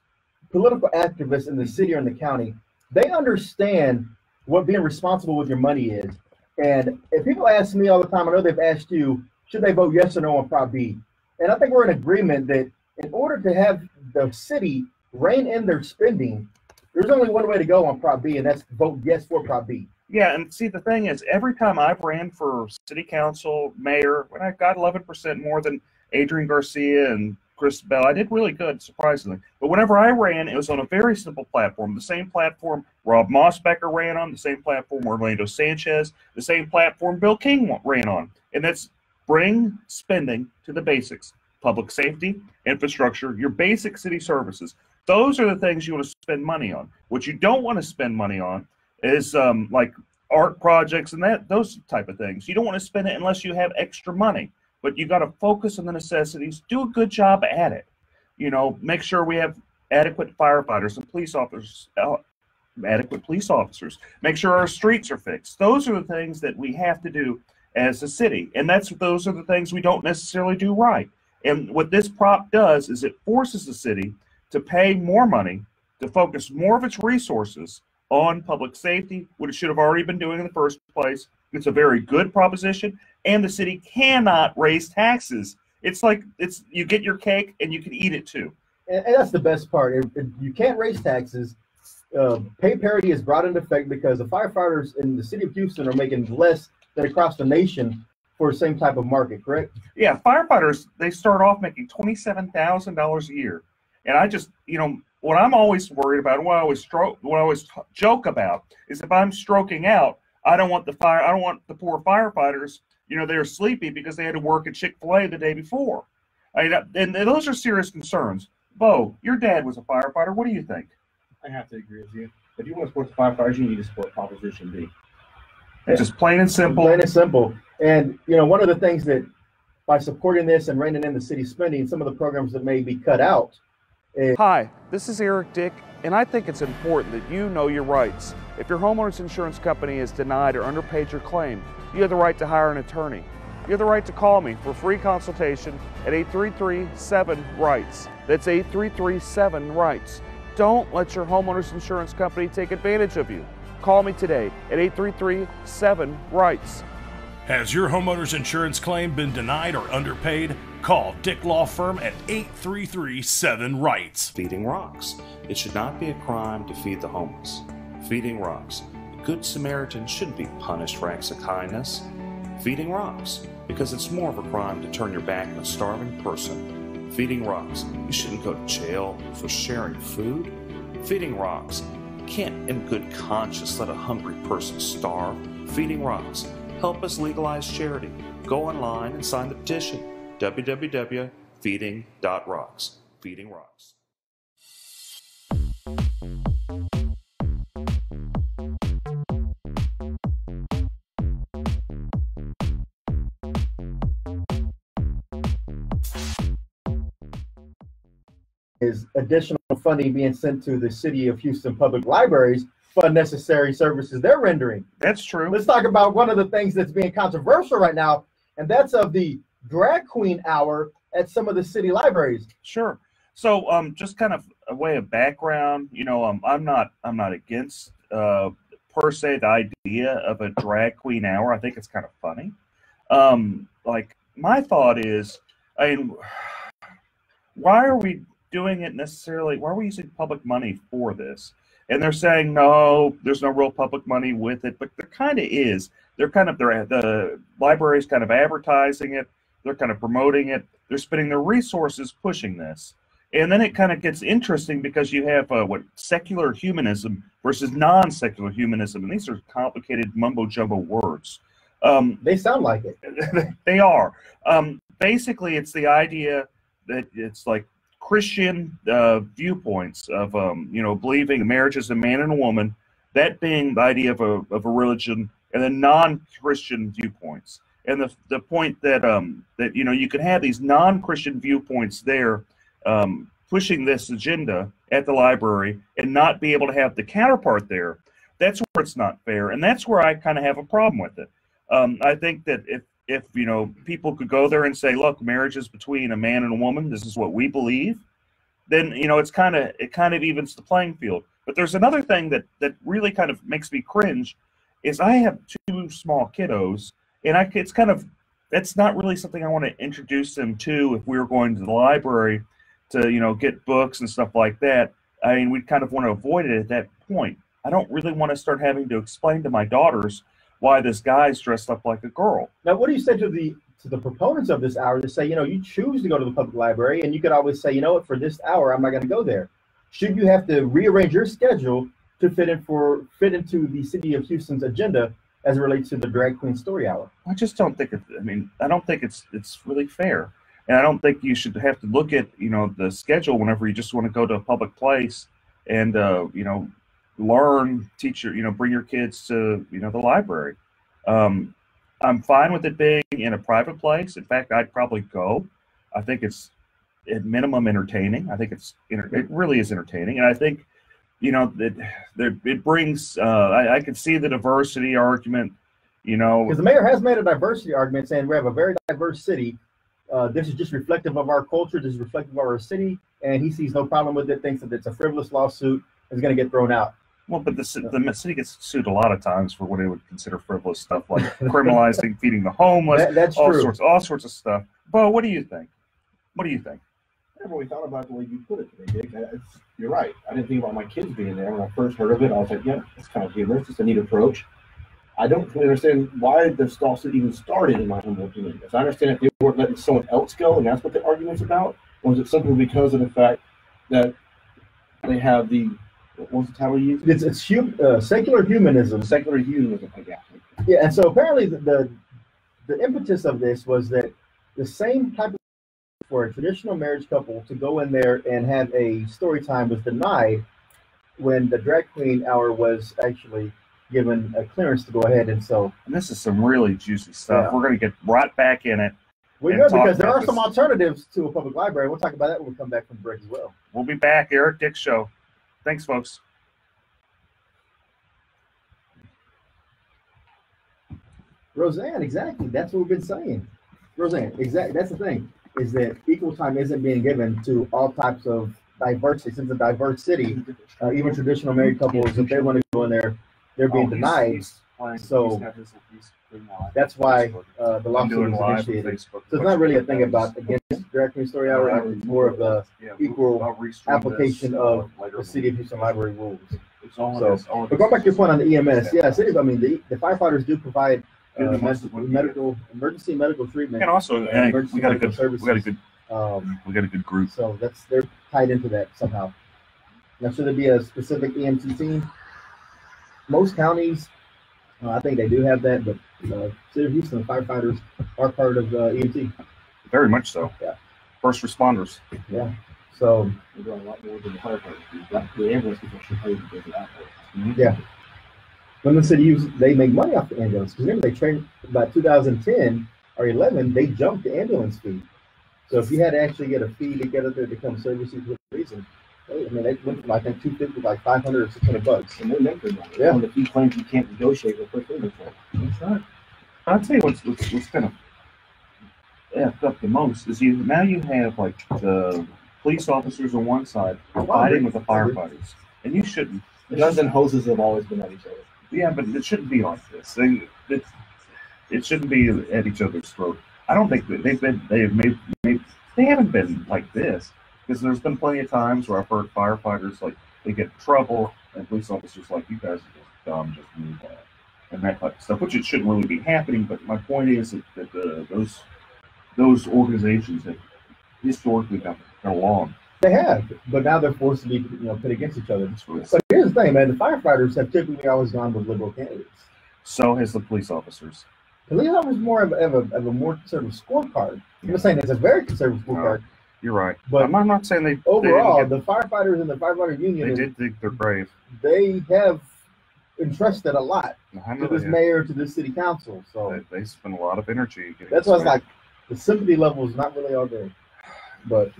political activists in the city or in the county, they understand what being responsible with your money is. And if people ask me all the time, I know they've asked you, should they vote yes or no on Prop B? And I think we're in agreement that in order to have the city rein in their spending, there's only one way to go on Prop B, and that's vote yes for Prop B. Yeah, and see, the thing is, every time I've ran for city council, mayor, when I got 11% more than Adrian Garcia and Chris Bell, I did really good, surprisingly. But whenever I ran, it was on a very simple platform, the same platform Rob Mossbecker ran on, the same platform Orlando Sanchez, the same platform Bill King ran on. And that's bring spending to the basics, public safety, infrastructure, your basic city services. Those are the things you want to spend money on. What you don't want to spend money on is like art projects and those type of things. You don't want to spend it unless you have extra money. But you got to focus on the necessities. Do a good job at it. You know, make sure we have adequate firefighters and police officers, adequate police officers. Make sure our streets are fixed. Those are the things that we have to do as a city, and those are the things we don't necessarily do right. And what this prop does is it forces the city to pay more money to focus more of its resources on public safety, what it should have already been doing in the first place. It's a very good proposition, and the city cannot raise taxes. It's like you get your cake and you can eat it too. And that's the best part. If you can't raise taxes. Pay parity is brought into effect because the firefighters in the city of Houston are making less than across the nation for the same type of market, correct? Yeah, firefighters, they start off making $27,000 a year. And I just, what I'm always worried about, and what I always joke about is if I'm stroking out, I don't want the poor firefighters, they're sleepy because they had to work at Chick-fil-A the day before. And those are serious concerns. Bo, your dad was a firefighter. What do you think? I have to agree with you. If you want to support the firefighters, you need to support Proposition B. It's just plain and simple. Plain and simple. And, one of the things that by supporting this and reining in the city spending, some of the programs that may be cut out. Hi, this is Eric Dick, and I think it's important that you know your rights. If your homeowner's insurance company has denied or underpaid your claim, you have the right to hire an attorney. You have the right to call me for free consultation at 833-7-RIGHTS. That's 833-7-RIGHTS. Don't let your homeowner's insurance company take advantage of you. Call me today at 833-7-RIGHTS. Has your homeowner's insurance claim been denied or underpaid? Call Dick Law Firm at 833-7-RIGHTS. Feeding rocks. It should not be a crime to feed the homeless. Feeding rocks. A good Samaritan shouldn't be punished for acts of kindness. Feeding rocks. Because it's more of a crime to turn your back on a starving person. Feeding rocks. You shouldn't go to jail for sharing food. Feeding rocks. You can't in good conscience let a hungry person starve. Feeding rocks. Help us legalize charity. Go online and sign the petition. www.feeding.rocks. Feeding Rocks. Is additional funding being sent to the City of Houston Public Libraries for unnecessary services they're rendering. That's true. Let's talk about one of the things that's being controversial right now, and that's of the drag queen hour at some of the city libraries. Sure. So, just kind of a way of background, I'm not against per se the idea of a drag queen hour. I think it's kind of funny. Like my thought is, why are we doing it necessarily? Why are we using public money for this? And they're saying, no, there's no real public money with it, but there kind of is. The library's kind of advertising it. They're kind of promoting it. They're spending their resources pushing this. And then it kind of gets interesting because you have secular humanism versus non-secular humanism. And these are complicated mumbo-jumbo words. They sound like it. They are. Basically, it's the idea that it's like Christian viewpoints of believing marriage is a man and a woman, that being the idea of a religion, and then non-Christian viewpoints. And the point that you can have these non-Christian viewpoints there pushing this agenda at the library and not be able to have the counterpart there. That's where it's not fair, and that's where I kind of have a problem with it. I think that if people could go there and say, look, marriage is between a man and a woman, this is what we believe, then it kind of evens the playing field. But there's another thing that really kind of makes me cringe is I have 2 small kiddos, and that's not really something I want to introduce them to if we were going to the library to get books and stuff like that. I mean, we kind of want to avoid it at that point. I don't really want to start having to explain to my daughters why this guy's dressed up like a girl. Now, what do you say to the proponents of this hour to say, you choose to go to the public library, and you could always say, for this hour, I'm not going to go there. Should you have to rearrange your schedule to fit into the City of Houston's agenda as it relates to the drag queen story hour? I just don't think I don't think it's really fair. And I don't think you should have to look at, the schedule whenever you just want to go to a public place and, learn, teach bring your kids to, the library. I'm fine with it being in a private place. In fact, I'd probably go. I think it's at minimum entertaining. I think it really is entertaining. And I think, it brings, I can see the diversity argument, Because the mayor has made a diversity argument saying we have a very diverse city. This is just reflective of our culture. This is reflective of our city. And he sees no problem with it, thinks that it's a frivolous lawsuit, is going to get thrown out. Well, but the city gets sued a lot of times for what they would consider frivolous stuff, like criminalizing feeding the homeless, that's all true. sorts of stuff. Bo, what do you think? What do you think? I never really thought about the way you put it today, Dick. You're right. I didn't think about my kids being there. When I first heard of it, I was like, yeah, it's kind of humorous. It's a neat approach. I don't really understand why this lawsuit even started, in my humble opinion. As I understand it, they weren't letting someone else go, and that's what the argument's about? Or was it simply because of the fact that they have what was the title you used? It's secular humanism. Secular humanism, I guess. Yeah, and so apparently the impetus of this was that the same type of for a traditional marriage couple to go in there and have a story time was denied when the drag queen hour was actually given a clearance to go ahead. And this is some really juicy stuff. Yeah. We're going to get right back in it. We will, because there are some alternatives to a public library. We'll talk about that when we come back from the break as well. We'll be back. Eric Dick Show. Thanks, folks. Roseanne, exactly. That's what we've been saying. Roseanne, exactly. That's the thing, is that equal time isn't being given to all types of diversity. Since a diverse city, even traditional married couples, if they want to go in there, they're being denied. So that's why the lawsuit was initiated. So it's not really a thing about against Drag Queen Story Hour. It's more of the equal application of the City of Houston Library rules. So, but going back to your point on the EMS, yeah, cities. I mean, the firefighters do provide emergency medical treatment, and also we got a good group. So they're tied into that somehow. Now, should there be a specific EMT team? Most counties, I think they do have that, but City of Houston firefighters are part of EMT. Very much so. Yeah. First responders. Yeah. So we're doing a lot more than the firefighters. The ambulance people should pay because of that. Yeah. When the city they make money off the ambulance. Because remember, they trained about 2010 or 11, they jumped the ambulance fee. So if you had to actually get a fee to get up there to come service you for a reason, I mean, they went from I think $250 to like $500 or $600. And they're making money. Yeah. If you claim you can't negotiate with quick inventory. That's right. I'll tell you what's kind of effed up the most is now you have like the police officers on one side fighting with the firefighters, and you shouldn't. The guns and hoses have always been at each other. Yeah, but it shouldn't be like this. It shouldn't be at each other's throat. I don't think that they haven't been like this, because there's been plenty of times where I've heard firefighters like they get in trouble and police officers like, you guys are just dumb, just move on, and that type of stuff, which it shouldn't really be happening. But my point is that those organizations have historically got along. They have, but now they're forced to be put against each other. But here's the thing, man: the firefighters have typically always gone with liberal candidates. So has the police officers. The police officers more of a more conservative scorecard. I'm not saying it's a very conservative scorecard. No, you're right, but I'm not saying they. Overall, the firefighters and the firefighter union, they did think they're brave. They have entrusted a lot to this have. Mayor, to this city council. So they spend a lot of energy. That's why it's like the sympathy level is not really all there. But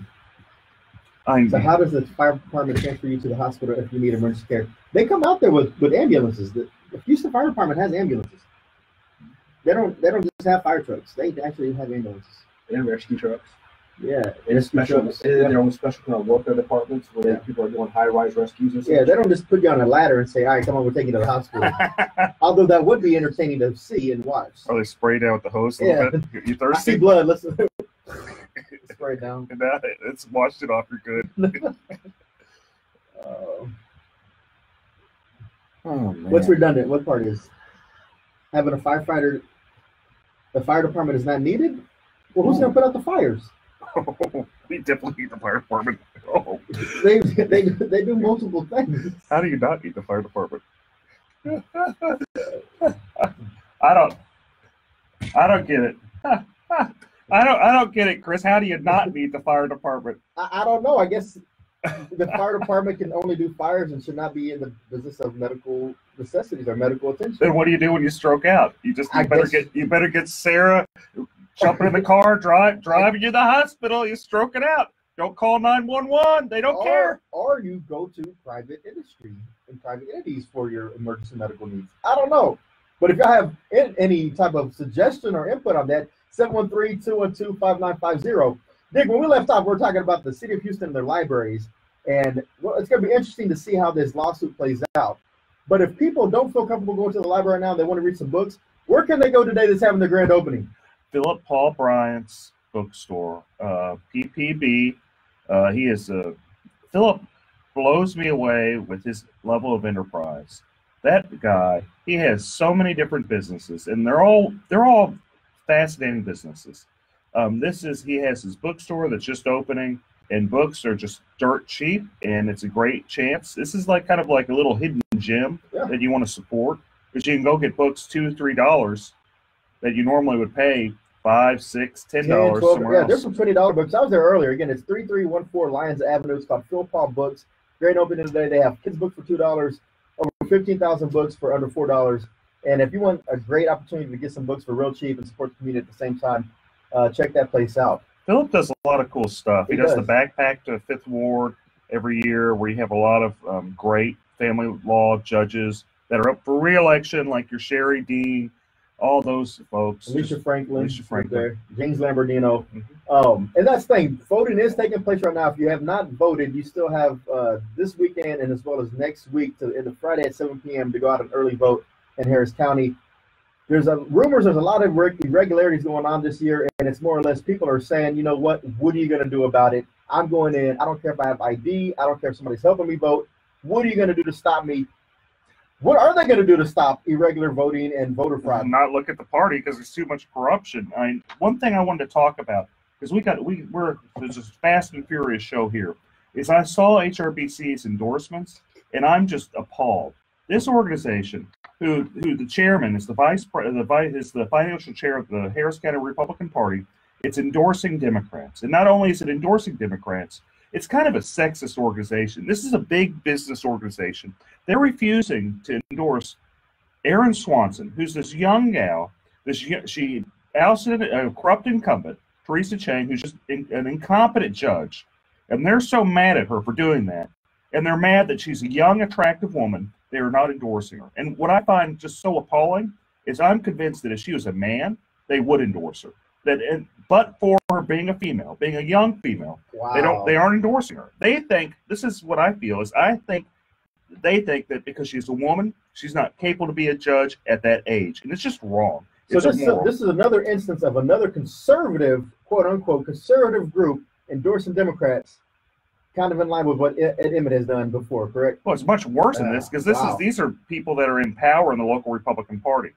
so how does the fire department transfer you to the hospital if you need emergency care? They come out there with ambulances. The Houston Fire Department has ambulances. They don't just have fire trucks. They actually have ambulances. And rescue trucks. Yeah. And their own special kind of welfare departments where people are doing high-rise rescues and stuff. Yeah, they don't just put you on a ladder and say, all right, come on, we're taking you to the hospital. Although that would be entertaining to see and watch. Or they spray down with the hose a little bit. You thirsty? I see blood. Let's spray it down. And it's washed it off. You're good. Oh, man. What's redundant? What part is having a firefighter? The fire department is not needed. Well, who's going to put out the fires? Oh, we definitely need the fire department. Oh. They do multiple things. How do you not need the fire department? I don't get it. I don't get it, Chris. How do you not need the fire department? I don't know. I guess the fire department can only do fires and should not be in the business of medical necessities or medical attention. Then what do you do when you stroke out? You better get Sarah jumping in the car, driving you to the hospital. You stroke it out. Don't call 911. They don't care. Or you go to private industry and private entities for your emergency medical needs. I don't know. But if y'all have any type of suggestion or input on that, 713-212-5950. Dick, when we left off, we were talking about the City of Houston and their libraries. And it's going to be interesting to see how this lawsuit plays out. But if people don't feel comfortable going to the library now, they want to read some books, where can they go today that's having the grand opening? Philip Paul Bryant's bookstore, PPB. Philip blows me away with his level of enterprise. That guy, he has so many different businesses, and they're all fascinating businesses. He has his bookstore that's just opening, and books are just dirt cheap, and it's a great chance. This is kind of like a little hidden gem that you want to support, because you can go get books $2-3 that you normally would pay $5, $6, $10 somewhere else. There's some $20 books. I was there earlier. Again, it's 3314 Lyons Avenue. It's called Phil Paul Books. Great opening today. They have kids' books for $2, over 15,000 books for under $4. And if you want a great opportunity to get some books for real cheap and support the community at the same time, check that place out. Philip does a lot of cool stuff. He does the backpack to Fifth Ward, every year where you have a lot of great family law judges that are up for re-election, like your Sherry Dean, all those folks. Alicia Franklin. There. James Lamborghino. And that's the thing. Voting is taking place right now. If you have not voted, you still have this weekend and as well as next week to the Friday at 7 p.m. to go out and early vote in Harris County. There's rumors there's a lot of irregularities going on this year, and it's more or less people are saying, you know what are you going to do about it? I'm going in. I don't care if I have ID. I don't care if somebody's helping me vote. What are you going to do to stop me? What are they going to do to stop irregular voting and voter fraud? Not look at the party because there's too much corruption. One thing I wanted to talk about, because there's this fast and furious show here, is I saw HRBC's endorsements, and I'm just appalled. This organization, who the chairman is the financial chair of the Harris County Republican Party, it's endorsing Democrats. And not only is it endorsing Democrats, it's kind of a sexist organization. This is a big business organization. They're refusing to endorse Erin Swanson, who's this young gal. She ousted a corrupt incumbent, Teresa Chang, who's just an incompetent judge. And they're so mad at her for doing that. And they're mad that she's a young, attractive woman. They are not endorsing her. And what I find just so appalling is I'm convinced that if she was a man, they would endorse her. But for her being a female, being a young female, wow. They aren't endorsing her. They think, this is what I feel, is they think that because she's a woman, she's not capable to be a judge at that age. And it's just wrong. So this is another instance of another conservative, quote unquote, conservative group endorsing Democrats, kind of in line with what Ed Emmett has done before, correct? Well, it's much worse than this, because these are people that are in power in the local Republican Party.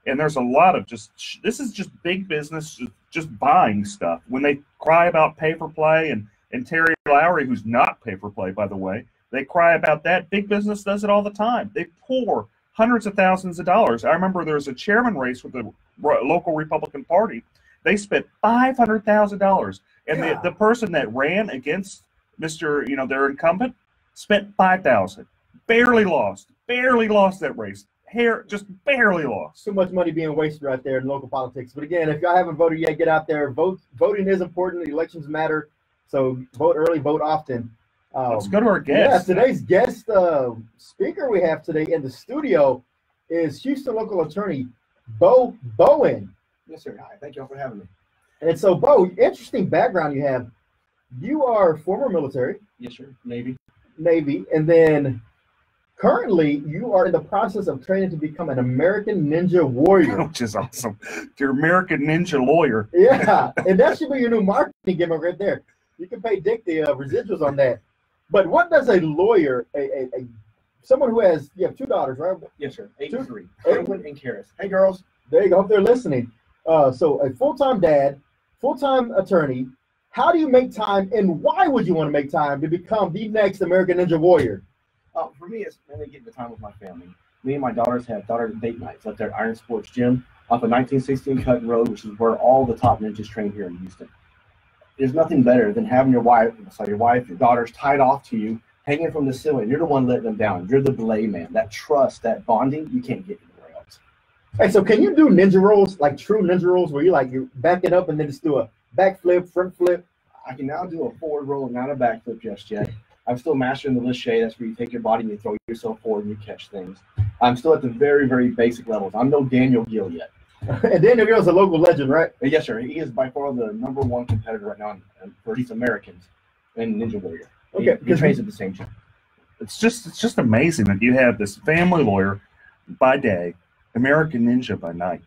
And there's a lot of this is just big business, just buying stuff. When they cry about pay for play, and Terry Lowry, who's not pay for play, by the way, they cry about that. Big business does it all the time. They pour hundreds of thousands of dollars. I remember there was a chairman race with the local Republican Party. They spent $500,000. And the person that ran against their incumbent spent $5,000. Barely lost that race. Just barely lost. Too much money being wasted right there in local politics. But again, if y'all haven't voted yet, get out there. Vote. Voting is important. Elections matter. So vote early, vote often. Let's go to our guest. Yeah, today's guest speaker we have today in the studio is Houston local attorney Bo Bowen. Yes, sir. Hi. Thank you all for having me. And so, Bo, interesting background you have. You are former military. Yes, sir. Navy. And then currently, you are in the process of training to become an American Ninja Warrior. Which is awesome. You're American Ninja Lawyer. Yeah, and that should be your new marketing gimmick right there. You can pay Dick the residuals on that. But what does a lawyer, someone who has, you have two daughters, right? Yes, sir. 8 and 3. Edwin and Karis. Hey, girls. There you go. Hope they're listening. So a full-time dad, full-time attorney. How do you make time, and why would you want to make time to become the next American Ninja Warrior? For me, it's mainly getting the time with my family. Me and my daughters have daughter date nights up there at Iron Sports Gym off of 1916 Cutting Road, which is where all the top ninjas train here in Houston. There's nothing better than having your your daughters tied off to you, hanging from the ceiling. You're the one letting them down. You're the belay man. That trust, that bonding, you can't get anywhere else. Hey, so can you do ninja rolls, like true ninja rolls, where you back it up and then just do a backflip, front flip? I can now do a forward roll, not a backflip just yet. I'm still mastering the Lachey. That's where you take your body and you throw yourself forward and you catch things. I'm still at the very, very basic levels. I'm no Daniel Gill yet. And Daniel Gill is a local legend, right? Yes, sir. He is by far the #1 competitor right now for these Americans in Ninja Warrior. Okay, he trains at the same gym. It's just amazing that you have this family lawyer by day, American Ninja by night.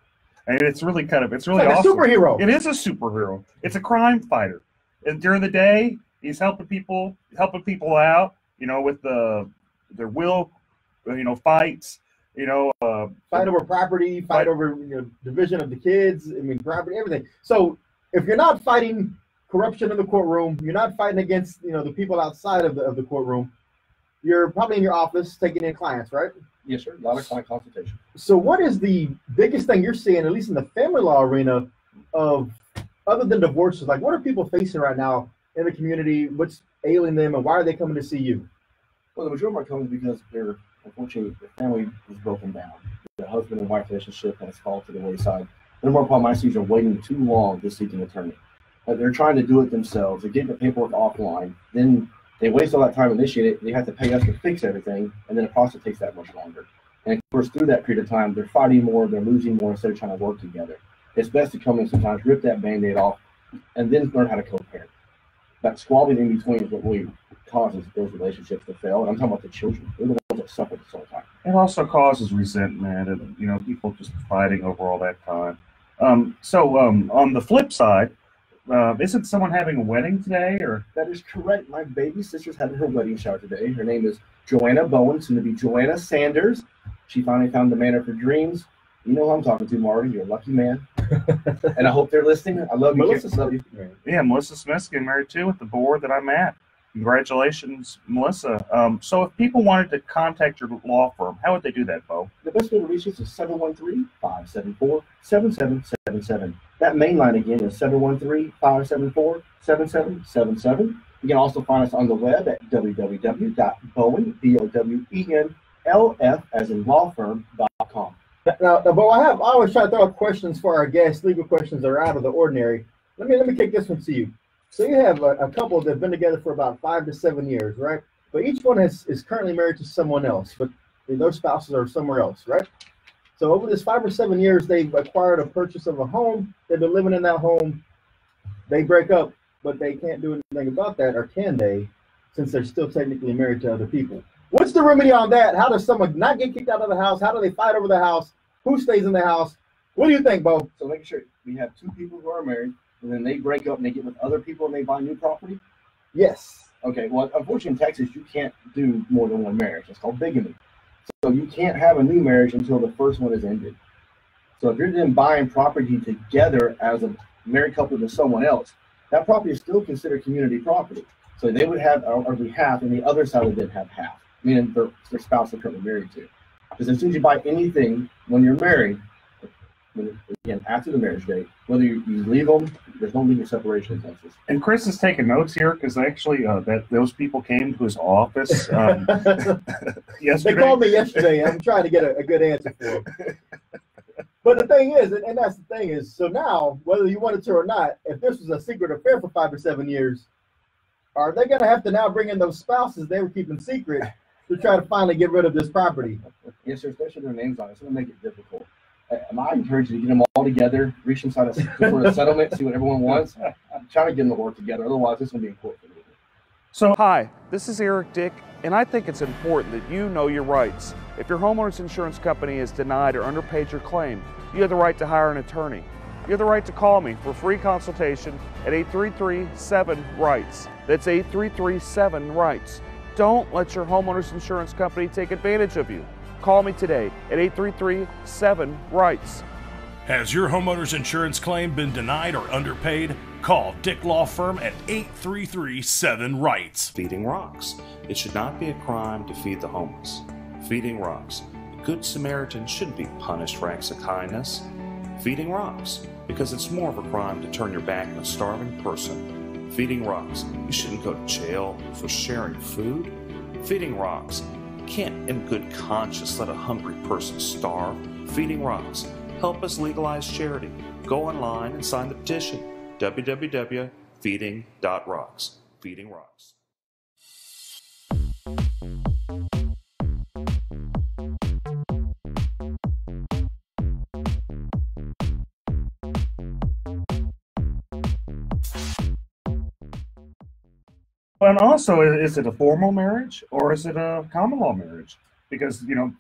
And it's really like awesome. A superhero. It is a superhero. It's a crime fighter. And during the day, he's helping people out, with their will, fights, fight over property, fight over division of the kids. Property, everything. So if you're not fighting corruption in the courtroom, you're not fighting against the people outside of the courtroom. You're probably in your office taking in clients, right? Yes, sir. A lot of client consultation. So what is the biggest thing you're seeing, at least in the family law arena, of other than divorces? Like, what are people facing right now in the community? What's ailing them, and why are they coming to see you? Well, the majority of them are coming because unfortunately, the family is broken down. The husband and wife relationship has fallen to the wayside. The more problem I see is they're waiting too long to seek an attorney. They're trying to do it themselves. They're getting the paperwork offline, then They waste all that time initiating it. They have to pay us to fix everything, and then the process takes that much longer. And of course, through that period of time, they're fighting more, they're losing more instead of trying to work together. It's best to come in sometimes, rip that Band-Aid off, and then learn how to co-parent. That squabbling in between is what really causes those relationships to fail. And I'm talking about the children. They're the ones that suffer this whole time. It also causes resentment and, you know, people just fighting over all that time. So on the flip side, isn't someone having a wedding today? Or That is correct. My baby sister's having her wedding shower today. Her name is Joanna Bowen, soon to be Joanna Sanders. She finally found the man of her dreams. You know who I'm talking to, Marty. You're a lucky man. And I hope they're listening. I love you, Melissa. Love you. Yeah, Melissa Smith's getting married too with the board that I'm at. Congratulations, Melissa. So if people wanted to contact your law firm, how would they do that, Bo? The best way to reach us is 713-574-7777. That main line again is 713-574-7777. You can also find us on the web at www.bowen, BOWENLF, as in lawfirm.com. Now, Bo, I always try to throw out questions for our guests, legal questions that are out of the ordinary. Let me take this one to you. So you have a couple that have been together for about 5 to 7 years, right? But each one is currently married to someone else, but their spouses are somewhere else, right? So over this 5 or 7 years, they've acquired a purchase of a home. They've been living in that home. They break up, but they can't do anything about that, or can they, since they're still technically married to other people? What's the remedy on that? How does someone not get kicked out of the house? How do they fight over the house? Who stays in the house? What do you think, Bo? So make sure we have 2 people who are married, and then they break up and they get with other people and they buy new property? Yes. Okay, well, unfortunately in Texas, you can't do more than one marriage. It's called bigamy. So you can't have a new marriage until the first one is ended. So if you're then buying property together as a married couple with someone else, that property is still considered community property. So they would have already half, and the other side would then have half, meaning their spouse they're currently married to. Because as soon as you buy anything when you're married, again, after the marriage date, whether you leave them, there's no legal separation in Texas. And Chris is taking notes here because actually those people came to his office yesterday. They called me yesterday. I'm trying to get a good answer for them. But the thing is, and that's the thing is, so now, whether you wanted to or not, if this was a secret affair for 5 or 7 years, are they going to have to now bring in those spouses they were keeping secret to try to finally get rid of this property? Yes, sir, especially their names on it. It's going to make it difficult. I encourage you to get them all together, reach inside a sort of settlement, see what everyone wants. I'm trying to get them to work together. Otherwise, this is going to be in court for me. So, hi, this is Eric Dick, and I think it's important that you know your rights. If your homeowner's insurance company has denied or underpaid your claim, you have the right to hire an attorney. You have the right to call me for a free consultation at 833-7-RIGHTS. That's 833-7-RIGHTS. Don't let your homeowner's insurance company take advantage of you. Call me today at 833-7-RIGHTS. Has your homeowner's insurance claim been denied or underpaid? Call Dick Law Firm at 833-7-RIGHTS. Feeding rocks. It should not be a crime to feed the homeless. Feeding rocks. A good Samaritan shouldn't be punished for acts of kindness. Feeding rocks. Because it's more of a crime to turn your back on a starving person. Feeding rocks. You shouldn't go to jail for sharing food. Feeding rocks. You can't in good conscience let a hungry person starve. Feeding rocks. Help us legalize charity. Go online and sign the petition. www.feeding.rocks. Feeding rocks. And also, is it a formal marriage or is it a common law marriage? Because, you know,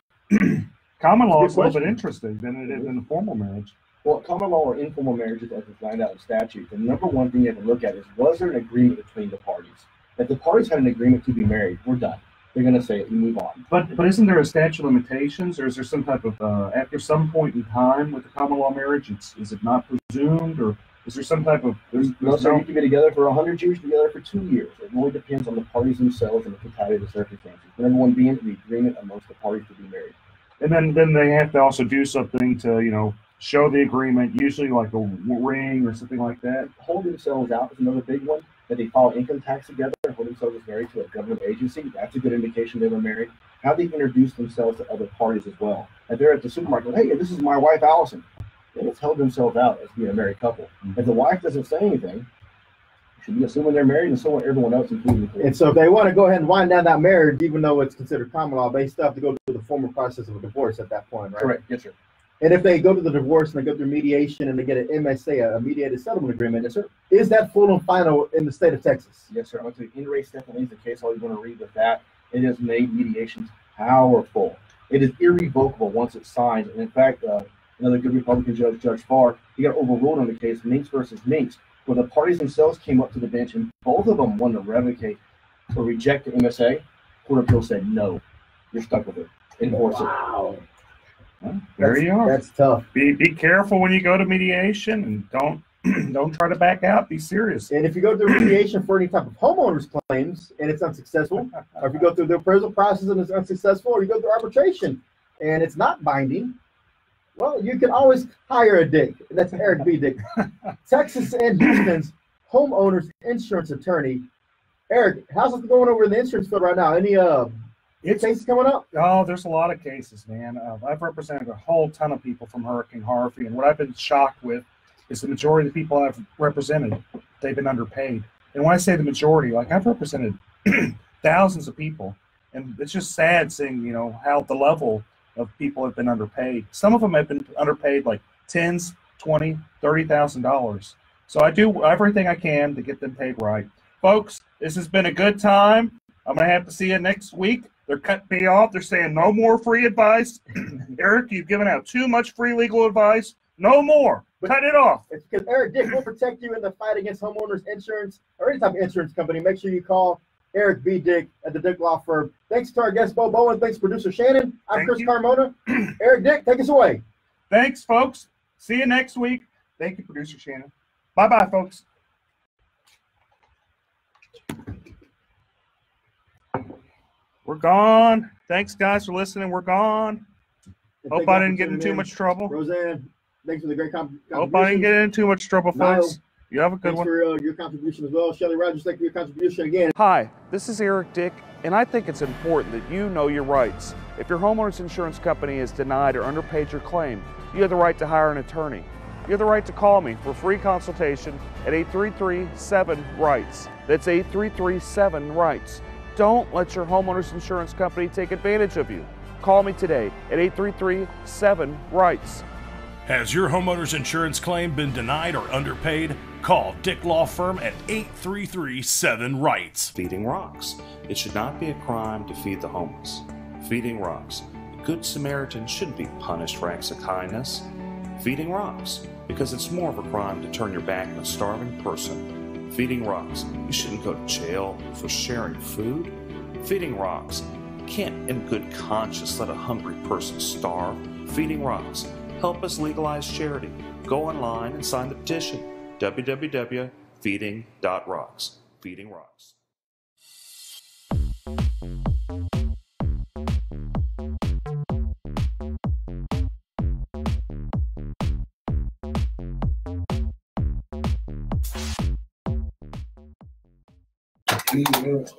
common law is a little bit interesting than it is in a formal marriage. Well, common law or informal marriages, as defined out in statute, the number one thing you have to look at is, was there an agreement between the parties? If the parties had an agreement to be married, we're done. They're going to say it, we move on. But isn't there a statute of limitations, or is there some type of, after some point in time with the common law marriage, is it not presumed, or is there some type of... No, sir, you can be together for 100 years, together for 2 years. It really depends on the parties themselves and the totality of the circumstances. But number one being the agreement amongst the parties to be married. And then they have to also do something to, you know, show the agreement, usually like a ring or something like that. Hold themselves out is another big one. That they file income tax together, hold themselves as married to a government agency. That's a good indication they were married. How they introduce themselves to other parties as well. If they're at the supermarket, hey, this is my wife, Allison. They just held themselves out as being a married couple. If the wife doesn't say anything, should be assuming they're married, and so are everyone else, including the court. And so if they want to go ahead and wind down that marriage, even though it's considered common law, they still have to go through the formal process of a divorce at that point, right? Correct. Yes, sir. And if they go to the divorce and they go through mediation and they get an MSA, a mediated settlement agreement, Yes, sir. is that full and final in the state of Texas? Yes, sir. I'm going to tell you, in Stephanie is the case. All you want to read with that. It has made mediations powerful. It is irrevocable once it's signed. And in fact, another good Republican judge, Judge Farr, he got overruled on the case Minks versus Minks, where the parties themselves came up to the bench and both of them wanted to revocate or reject the MSA. Court of Appeal said, no, you're stuck with it. Enforce it. Well, there you are. That's tough. Be careful when you go to mediation, and don't try to back out. Be serious. And if you go through mediation for any type of homeowners claims and it's unsuccessful, or if you go through the appraisal process and it's unsuccessful, or you go through arbitration and it's not binding, well, you can always hire a Dick. That's Eric B. Dick, Texas and Houston's homeowners insurance attorney. Eric, how's it going over in the insurance field right now? Any cases coming up? Oh, there's a lot of cases, man. I've represented a whole ton of people from Hurricane Harvey, and what I've been shocked with is the majority of the people I've represented, they've been underpaid. And when I say the majority, like I've represented thousands of people, and it's just sad seeing, you know, how the level of people have been underpaid. Some of them have been underpaid like $10,000, $20,000, $30,000. So I do everything I can to get them paid right. Folks, this has been a good time. I'm going to have to see you next week. They're cutting me off. They're saying no more free advice. Eric, you've given out too much free legal advice. No more. Cut it off. It's because Eric Dick will protect you in the fight against homeowners insurance or any type of insurance company. Make sure you call Eric B. Dick at the Dick Law Firm. Thanks to our guest, Bo Bowen. Thanks, producer Shannon. I'm Chris Carmona. Eric Dick, take us away. Thanks, folks. See you next week. Thank you, producer Shannon. Bye-bye, folks. We're gone. Thanks, guys, for listening. We're gone. Hope I didn't get in too much trouble. Roseanne, thanks for the great contribution. Hope I didn't get in too much trouble, folks. You have a good one. Thanks for your contribution as well. Shelly Rogers, thank you for your contribution again. Hi, this is Eric Dick, and I think it's important that you know your rights. If your homeowner's insurance company has denied or underpaid your claim, you have the right to hire an attorney. You have the right to call me for free consultation at 833-7-RIGHTS. That's 833-7-RIGHTS. Don't let your homeowner's insurance company take advantage of you. Call me today at 833-7-RIGHTS. Has your homeowner's insurance claim been denied or underpaid? Call Dick Law Firm at 833-7-RIGHTS. Feeding rocks. It should not be a crime to feed the homeless. Feeding rocks. A good Samaritan shouldn't be punished for acts of kindness. Feeding rocks. Because it's more of a crime to turn your back on a starving person. Feeding rocks. You shouldn't go to jail for sharing food. Feeding rocks. You can't in good conscience let a hungry person starve. Feeding rocks. Help us legalize charity. Go online and sign the petition. www.feeding.rocks. Feeding Rocks.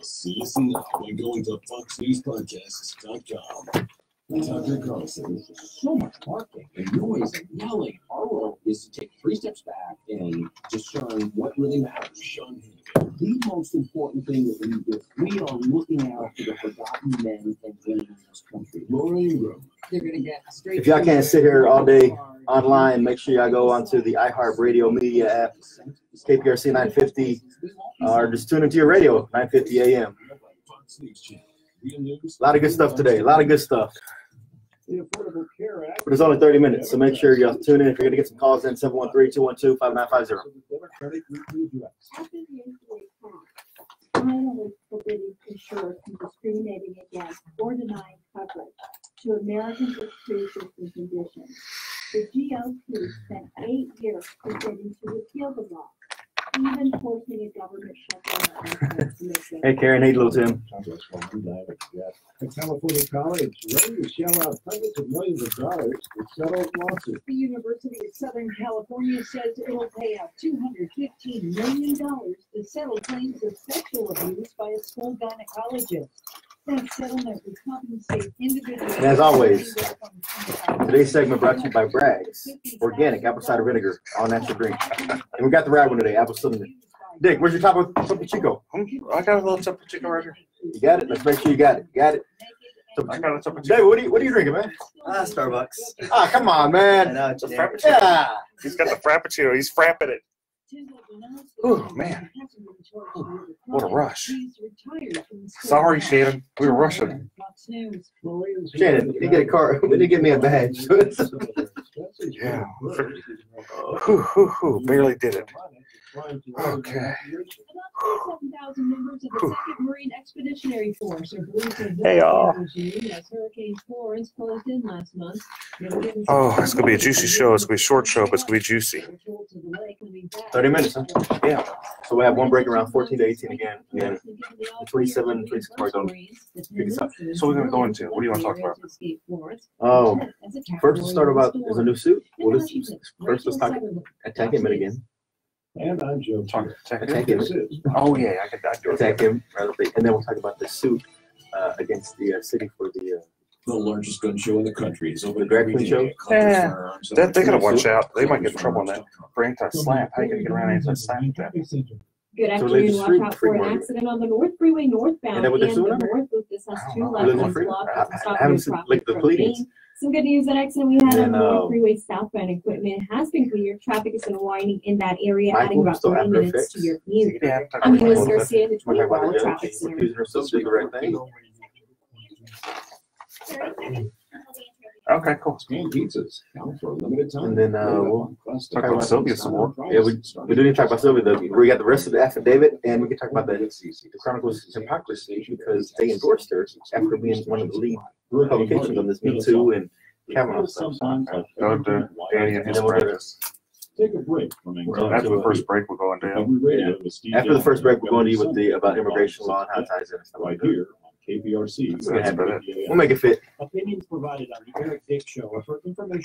See you soon by going to FoxNewsPodcasts.com. Tucker Carlson. So much barking and noise and yelling. Our role is to take 3 steps back and discern what really matters. Sean Hannity. The most important thing that we do, we are looking out for the forgotten men and women in this country. Laura Ingram. They're going to get straight. If y'all can't sit here all day online, make sure y'all go onto the iHeartRadio media app, KPRC 950, or just tune into your radio, 950 AM. A lot of good stuff today. A lot of good stuff. But it's only 30 minutes, so make sure you tune in. If you're going to get some calls in, 713-212-5950. Finally forbidding insurers from discriminating against or denying coverage to Americans with pre-existing conditions. The GOP spent 8 years presenting to repeal the law, even forcing a government shutdown. Hey, Karen. Hey, little Tim. A California college ready to shell out hundreds of millions of dollars to settle lawsuits. The University of Southern California says it'll pay out $215 million to settle claims of sexual abuse by a school gynecologist. That settlement would compensate individuals. And as always, today's segment brought to you by Bragg's Organic Apple Cider Vinegar, all natural drink. And we got the right one today, apple cinnamon. Dick, where's your Topo Chico? I got a little Topo Chico right here. You got it? Let's make sure you got it. You got it? I got a Topo Chico. David, what are you drinking, man? Starbucks. Ah, come on, man. It's a Frappuccino. Yeah. He's got the Frappuccino. He's frapping it. Oh, man. Ooh, what a rush. Sorry, Shannon. We were rushing. Shannon, you get a car. We need to get me a badge. Yeah. Whew, barely did it. Okay. Hey, y'all. Oh, it's going to be a juicy show. It's going to be a short show, but it's going to be juicy. 30 minutes, huh? Yeah. So we have one break around 14 to 18 again. And then 27, 26 bars on. So we're going to go into, what do you want to talk about? Oh, first let's start about, there's a new suit. Well, first let's talk attack him again. And I'm Joe. Attack him. Oh, yeah, I could do it. Attack him. And then we'll talk about the suit against the city for the largest gun show in the country is open drag queen show. Yeah, they got to watch out. They might get in trouble on that. For anti-slap, how you going to get around anti-slap with that? Good afternoon. Watch out for an accident on the North Freeway northbound and the North Loop. This has two left lanes blocked. I haven't seen like the pleadings. Some good news. That accident we had on the North Freeway southbound equipment has been cleared. Traffic is unwinding in that area, adding about 30 minutes to your commute. I'm Eunice Garcia, the 24-hour traffic center. Okay, cool. Pizzas for a limited time. And then we'll talk about Sylvia some more. Yeah, we do need to talk about Sylvia. We got the rest of the affidavit, and we can talk about the Chronicles hypocrisy because they endorsed her after being one of the lead publications on this Me Too and Kavanaugh stuff. Go to Danny and his brothers. Take a break. After the first break, we're going down. After the first break, we're going to you with the about immigration law and how it ties in and stuff right like that. here. KPRC. We'll make it fit. Opinions provided on the Eric Dick Show are for information.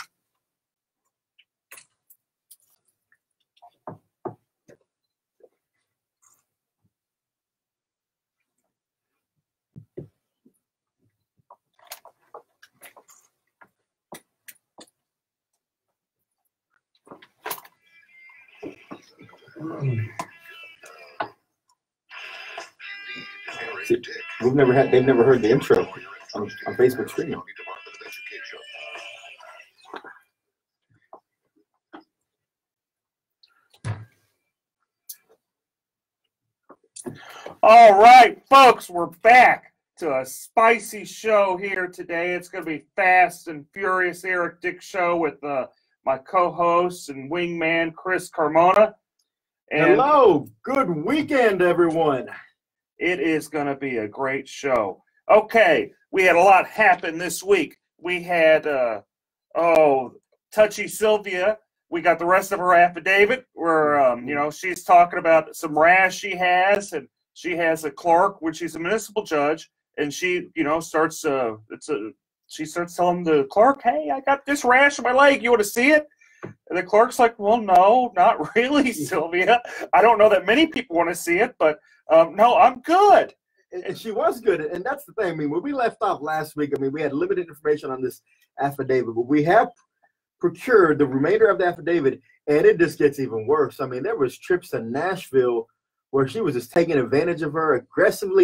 See, they've never heard the intro on Facebook streaming. All right, folks, we're back to a spicy show here today. It's going to be Fast and Furious Eric Dick Show with my co-host and wingman, Chris Carmona. And hello, good weekend, everyone. It is going to be a great show. Okay, we had a lot happen this week. We had, Touchy Sylvia. We got the rest of her affidavit where, she's talking about some rash she has, and she has a clerk, which she's a municipal judge, and she, starts telling the clerk, hey, I got this rash on my leg. You want to see it? And the clerk's like, well, no, not really, Sylvia. I don't know that many people want to see it, but no, I'm good. And she was good. And that's the thing. I mean, when we left off last week, we had limited information on this affidavit, but we have procured the remainder of the affidavit, and it just gets even worse. I mean, there was trips to Nashville where she was just taking advantage of her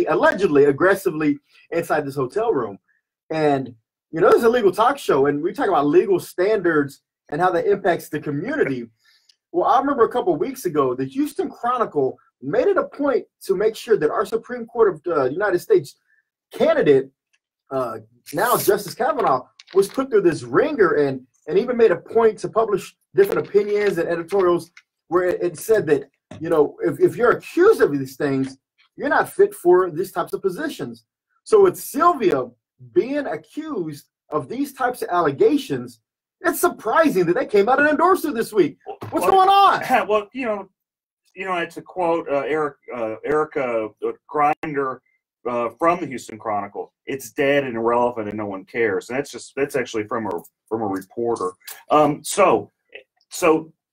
allegedly aggressively inside this hotel room. And, this is a legal talk show, and we talk about legal standards and how that impacts the community. Well, I remember a couple of weeks ago, the Houston Chronicle made it a point to make sure that our Supreme Court of the United States candidate, now Justice Kavanaugh, was put through this ringer and even made a point to publish different opinions and editorials where it said that, if you're accused of these things, you're not fit for these types of positions. So with Sylvia being accused of these types of allegations, it's surprising that they came out and endorsed her this week. What's going on? Well, to quote Erica Grinder from the Houston Chronicle, it's dead and irrelevant and no one cares. And that's actually from a reporter. So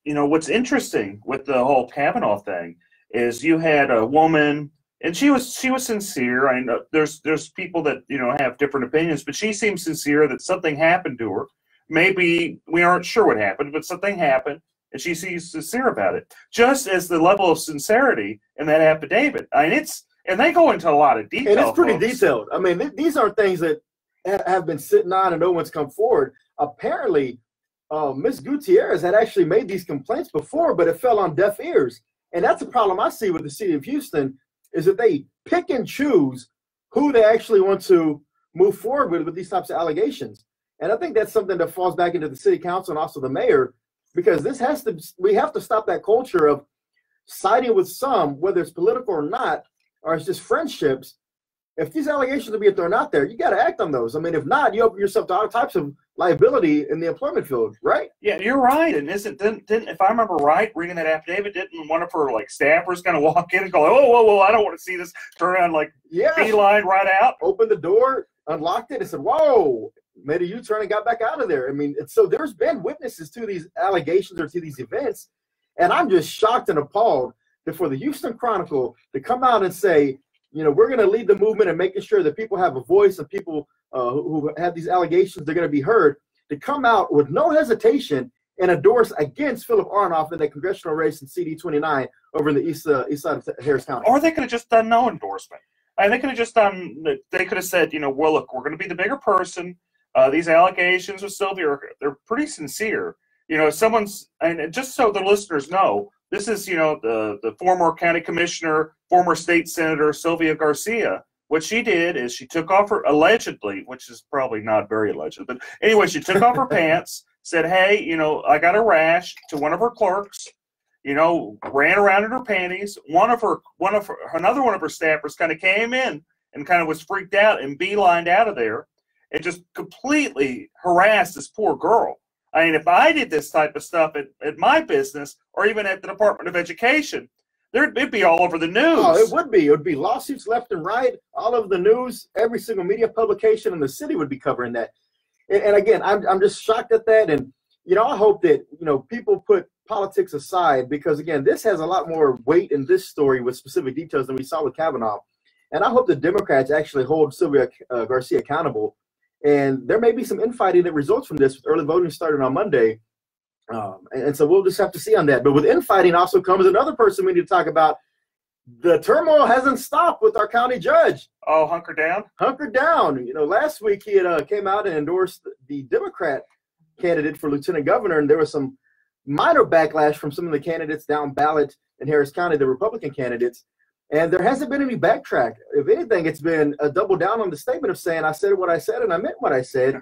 what's interesting with the whole Kavanaugh thing is you had a woman, and she was sincere. I know there's people that have different opinions, but she seemed sincere that something happened to her. Maybe we aren't sure what happened, but something happened. and she seems sincere about it. Just as the level of sincerity in that affidavit. I mean, and they go into a lot of detail. And it's pretty folks. detailed. I mean, these aren't things that have been sitting on and no one's come forward. Apparently, Ms. Gutierrez had actually made these complaints before, but it fell on deaf ears. And that's the problem I see with the city of Houston, is that they pick and choose who they actually want to move forward with these types of allegations. And I think that's something that falls back into the city council and also the mayor, because we have to stop that culture of siding with some, whether it's political or not, or it's just friendships. If these allegations are being thrown out there, you got to act on those. I mean, if not, you open yourself to all types of liability in the employment field, right? Yeah, you're right. And didn't if I remember right, reading that affidavit, didn't one of her staffers kind of walk in and go, "Oh, whoa, I don't want to see this," turn around beeline right out, opened the door, unlocked it, and said, "Whoa," made a U-turn and got back out of there. I mean, so there's been witnesses to these allegations or to these events, and I'm just shocked and appalled that for the Houston Chronicle to come out and say, we're going to lead the movement and making sure that people have a voice and people who have these allegations, they're going to be heard, to come out with no hesitation and endorse against Philip Arnoff in the congressional race in CD29 over in the east side of Harris County. Or they could have just done no endorsement. They could have just they could have said, well, look, we're going to be the bigger person. These allegations with Sylvia, they're pretty sincere. And just so the listeners know, this is, the former county commissioner, former state senator, Sylvia Garcia. What she did is she took off her, allegedly, which is probably not very alleged, but anyway, she took off her pants, said, "Hey, I got a rash," to one of her clerks, ran around in her panties. Another one of her staffers kind of came in and kind of was freaked out and beelined out of there and just completely harassed this poor girl. I mean, if I did this type of stuff at my business or even at the Department of Education, it'd be all over the news. Oh, it would be. It would be lawsuits left and right, all over the news. Every single media publication in the city would be covering that. And again, I'm just shocked at that. And, I hope that, people put politics aside, because, again, this has a lot more weight in this story with specific details than we saw with Kavanaugh. And I hope the Democrats actually hold Sylvia Garcia accountable. And there may be some infighting that results from this, with early voting starting on Monday. And so we'll just have to see on that. But with infighting also comes another person we need to talk about. The turmoil hasn't stopped with our county judge. Oh, hunker down? Hunker down. Last week he had came out and endorsed the Democrat candidate for lieutenant governor, and there was some minor backlash from some of the candidates down ballot in Harris County, the Republican candidates. And there hasn't been any backtrack. If anything, it's been a double down on the statement of saying, I said what I said and I meant what I said.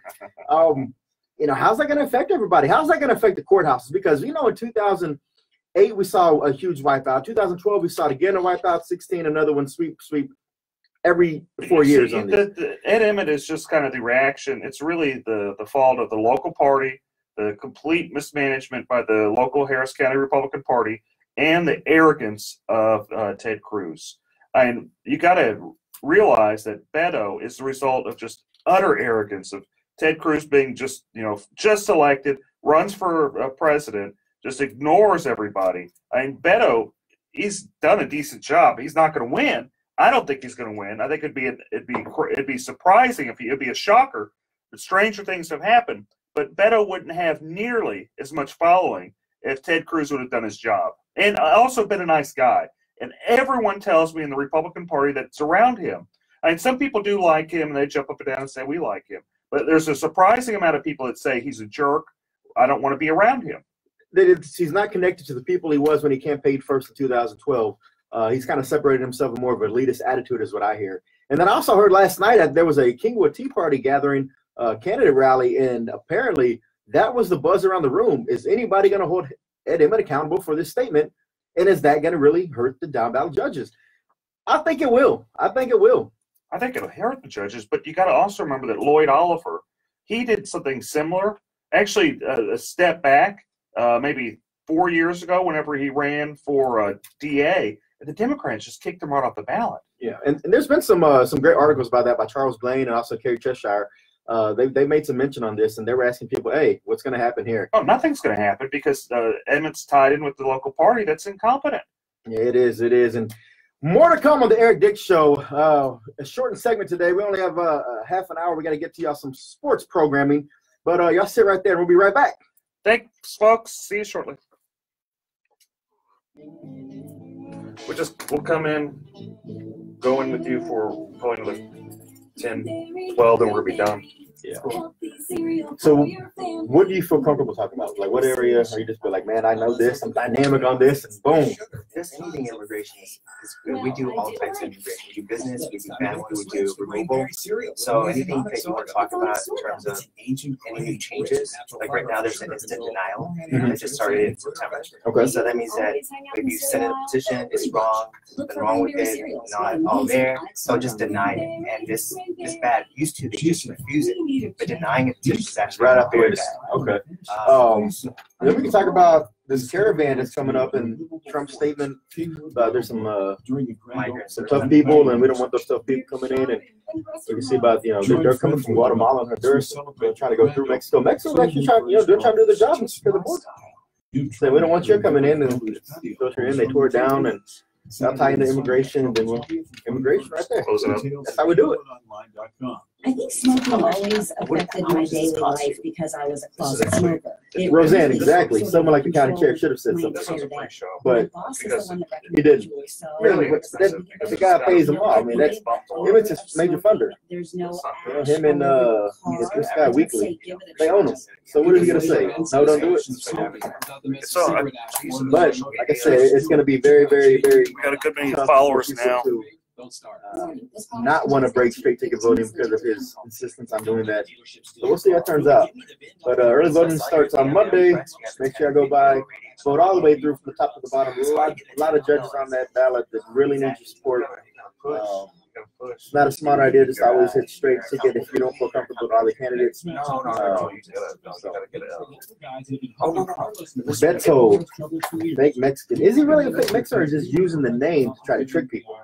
How's that going to affect everybody? How's that going to affect the courthouses? Because, in 2008, we saw a huge wipeout. 2012, we saw it again, a wipeout. 16, another one, sweep every 4 years on this. Ed Emmett is just kind of the reaction. It's really the fault of the local party, the complete mismanagement by the local Harris County Republican Party, and the arrogance of Ted Cruz. And you got to realize that Beto is the result of just utter arrogance of Ted Cruz being just elected, runs for president, just ignores everybody. I mean, Beto, he's done a decent job. He's not going to win. I don't think he's going to win. I think it'd be surprising it'd be a shocker. But stranger things have happened. But Beto wouldn't have nearly as much following if Ted Cruz would have done his job. And also been a nice guy. And everyone tells me in the Republican Party that's around him. I mean, some people do like him, and they jump up and down and say, we like him. But there's a surprising amount of people that say he's a jerk. I don't want to be around him. He's not connected to the people he was when he campaigned first in 2012. He's kind of separated himself with more of an elitist attitude is what I hear. And then I also heard last night that there was a Kingwood Tea Party gathering, candidate rally, and apparently that was the buzz around the room. Is anybody going to hold Ed Emmett accountable for this statement? And is that going to really hurt the down ballot judges? I think it will. I think it'll hurt the judges, but you got to also remember that Lloyd Oliver, he did something similar, actually a step back, maybe 4 years ago whenever he ran for DA, and the Democrats just kicked him right off the ballot. Yeah, and there's been some great articles about that by Charles Blaine and also Kerry Cheshire. They made some mention on this, and they were asking people, hey, what's going to happen here? Oh, nothing's going to happen because Emmett's tied in with the local party that's incompetent. Yeah, it is. And more to come on the Eric Dick Show. A shortened segment today. We only have half an hour. We got to get to y'all some sports programming. But y'all sit right there, and we'll be right back. Thanks, folks. See you shortly. We'll come in, go in with you for probably another 10, 12, then we're gonna be done. Yeah. So, what do you feel comfortable talking about? Like, what area are you just be like, man, I know this, I'm dynamic on this, and boom. Just anything immigration is good. We do all types of immigration. We do business, we do family, we do removal. So anything that you want to talk about in terms of any new changes, like right now there's an instant denial that just started in September. Okay. So that means that if you send a petition, it's wrong, something wrong with it, not all there, so just deny it. And this is bad. Used to, they just refuse it, but denying a petition is actually Right up here. bad. Okay. Then we can talk about this caravan that's coming up and Trump's statement. There's some tough people, and we don't want those tough people coming in. And you can see about, they're coming from Guatemala and Honduras. They're trying to go through Mexico. Mexico's actually trying, they're trying to do their job and secure the border. So we don't want you coming in and filter in. They tore it down and I'll tie into immigration, and then immigration right there. That's how we do it. I think smoking always affected my daily life because I was a closet smoker. Roseanne, exactly. Someone like the county chair should have said something, but he didn't. Really, the guy pays them all. I mean, that's him. It's his major funder. There's no him and this guy Weekly, they own him. So what are you gonna say? No, don't do it. So, but like I said, it's gonna be very, very, very. We got a good many followers now. Not want to break straight ticket voting because of his insistence on doing that. So we'll see how it turns out. But early voting starts on Monday. Make sure I go by, vote all the way through from the top to the bottom. There's a lot of judges on that ballot that really need your support. It's not a smart idea just to always hit straight ticket if you don't feel comfortable with all the candidates. Beto, fake Mexican. Is he really a fake Mexican, or is he just using the name to try to trick people?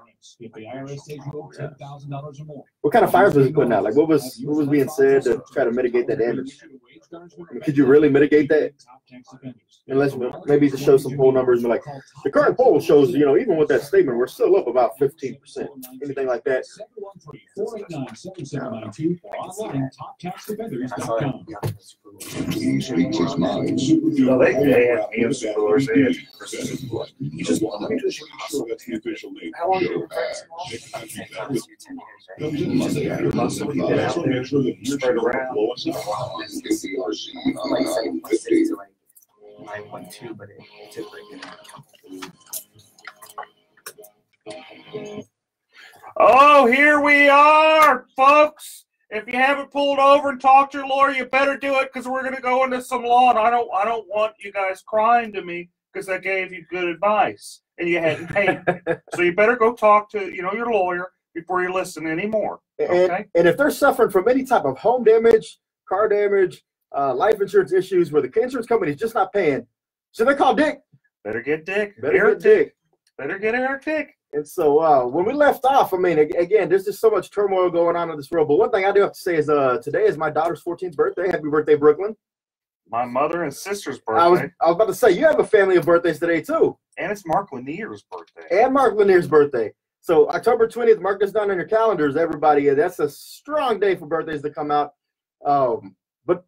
What kind of fires was he putting out? Like, what was being said to try to mitigate that damage? I mean, could you really mitigate that? Unless maybe just show some poll numbers and be like, the current poll shows, even with that statement, we're still up about 15%. Anything like that. He speaks his mind. No, they had news scores. They had You just want to the official name. How long did it spread around? 9.2, but it took Oh, here we are, folks. If you haven't pulled over and talked to your lawyer, you better do it because we're going to go into some law, and I don't want you guys crying to me because I gave you good advice and you hadn't paid me. So you better go talk to your lawyer before you listen anymore. Okay? And if they're suffering from any type of home damage, car damage, life insurance issues where the insurance company is just not paying, so they call Dick. Better get Dick. Better get Dick. Better get Eric Dick. And so when we left off, I mean, again, there's just so much turmoil going on in this world. But one thing I do have to say is today is my daughter's 14th birthday. Happy birthday, Brooklyn. My mother and sister's birthday. I was about to say, you have a family of birthdays today, too. And it's Mark Lanier's birthday. And Mark Lanier's birthday. So October 20th, mark this down on your calendars, everybody. That's a strong day for birthdays to come out. But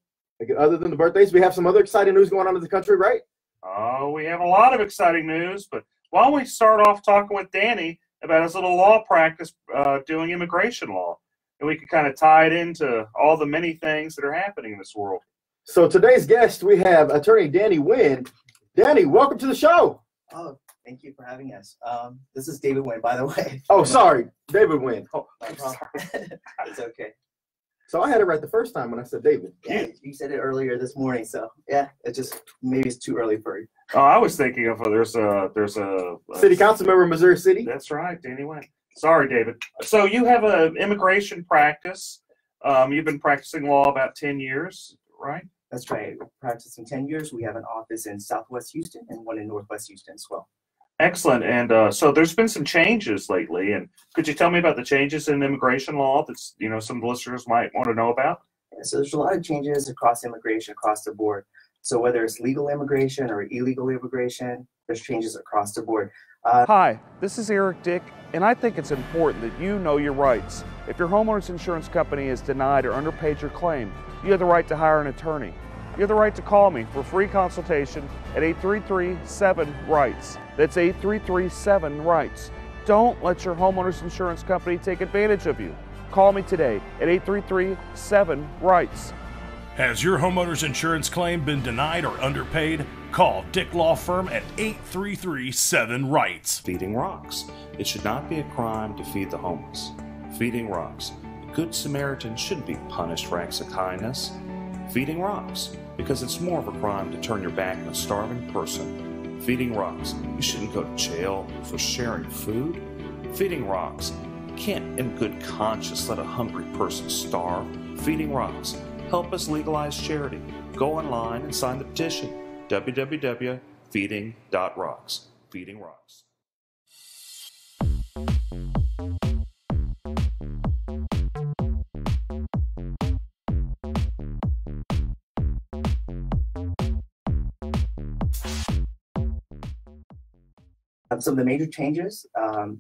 other than the birthdays, we have some other exciting news going on in the country, right? Oh, we have a lot of exciting news, but why don't we start off talking with Danny about his little law practice doing immigration law, and we can kind of tie it into all the many things that are happening in this world. So today's guest, we have attorney Danny Wynn. Danny, welcome to the show. Oh, thank you for having us. This is David Wynn, by the way. Oh, sorry, David Wynn. Oh, it's okay. So I had it right the first time when I said David. Yeah, you said it earlier this morning, so yeah, maybe it's too early for you. Oh, I was thinking of there's a city council member in Missouri City. That's right, Danny Wynn. Sorry, David. So you have an immigration practice. You've been practicing law about 10 years, right? That's right. We're practicing 10 years. We have an office in Southwest Houston and one in Northwest Houston as well. Excellent. And so there's been some changes lately. And could you tell me about the changes in immigration law that's, some listeners might want to know about? Yeah, so there's a lot of changes across immigration, across the board. So whether it's legal immigration or illegal immigration, there's changes across the board. Hi, this is Eric Dick, and I think it's important that you know your rights. If your homeowner's insurance company has denied or underpaid your claim, you have the right to hire an attorney. you have the right to call me for free consultation at 833-7-RIGHTS. That's 833-7-RIGHTS. Don't let your homeowner's insurance company take advantage of you. Call me today at 833-7-RIGHTS. Has your homeowner's insurance claim been denied or underpaid? Call Dick Law Firm at 833-7-RIGHTS. Feeding rocks. It should not be a crime to feed the homeless. Feeding rocks. A good Samaritan shouldn't be punished for acts of kindness. Feeding rocks. Because it's more of a crime to turn your back on a starving person. Feeding rocks. You shouldn't go to jail for sharing food. Feeding rocks. You can't in good conscience let a hungry person starve. Feeding rocks. Help us legalize charity. Go online and sign the petition. www.feeding.rocks. Feeding Rocks. Some of the major changes,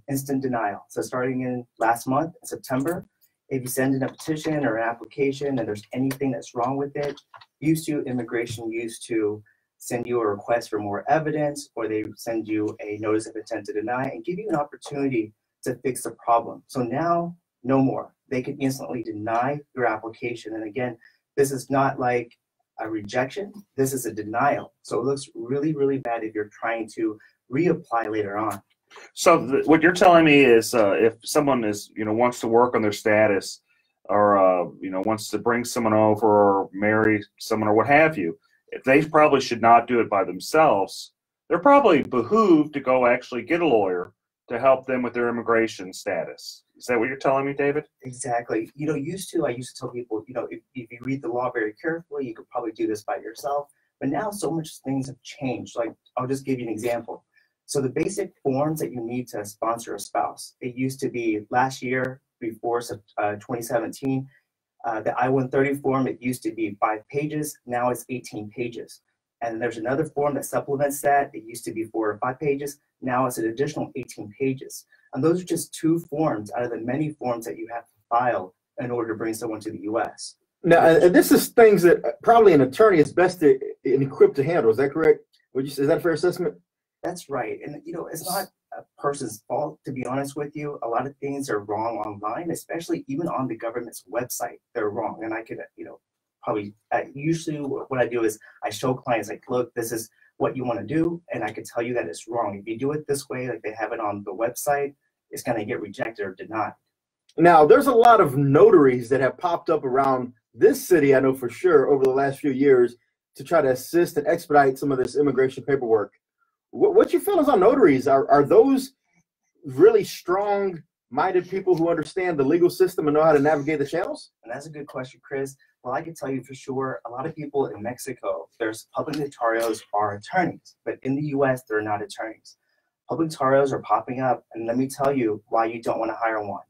instant denial. So starting in last month, in September, if you send in a petition or an application and there's anything that's wrong with it, immigration used to send you a request for more evidence, or they send you a notice of intent to deny and give you an opportunity to fix the problem. So now, no more. They can instantly deny your application. And again, this is not like a rejection. This is a denial. So it looks really, really bad if you're trying to reapply later on. So what you're telling me is if someone is, wants to work on their status or, wants to bring someone over or marry someone or what have you, they probably should not do it by themselves. They're probably behooved to go actually get a lawyer to help them with their immigration status. Is that what you're telling me, David? Exactly. I used to tell people, if you read the law very carefully, you could probably do this by yourself. But now so much things have changed. Like, I'll just give you an example. So the basic forms that you need to sponsor a spouse, it used to be last year, before 2017, the I-130 form, it used to be 5 pages. Now it's 18 pages. And there's another form that supplements that. It used to be 4 or 5 pages. Now it's an additional 18 pages. And those are just 2 forms out of the many forms that you have to file in order to bring someone to the U.S. Now, and this is things that probably an attorney is best equipped to handle. Is that correct? Is that a fair assessment? That's right. And, it's not a person's fault, to be honest with you. A lot of things are wrong online, especially even on the government's website. They're wrong. And I could, probably, usually what I do is I show clients, like, look, this is what you want to do. And I can tell you that it's wrong. If you do it this way, like they have it on the website, it's going to get rejected or denied. Now, there's a lot of notaries that have popped up around this city, I know for sure, over the last few years to try to assist and expedite some of this immigration paperwork. What's your feelings on notaries? Are those really strong-minded people who understand the legal system and know how to navigate the channels? And that's a good question, Chris. Well, I can tell you for sure, a lot of people in Mexico, there's public notarios are attorneys, but in the U.S., they're not attorneys. Public notarios are popping up, and let me tell you why you don't want to hire one.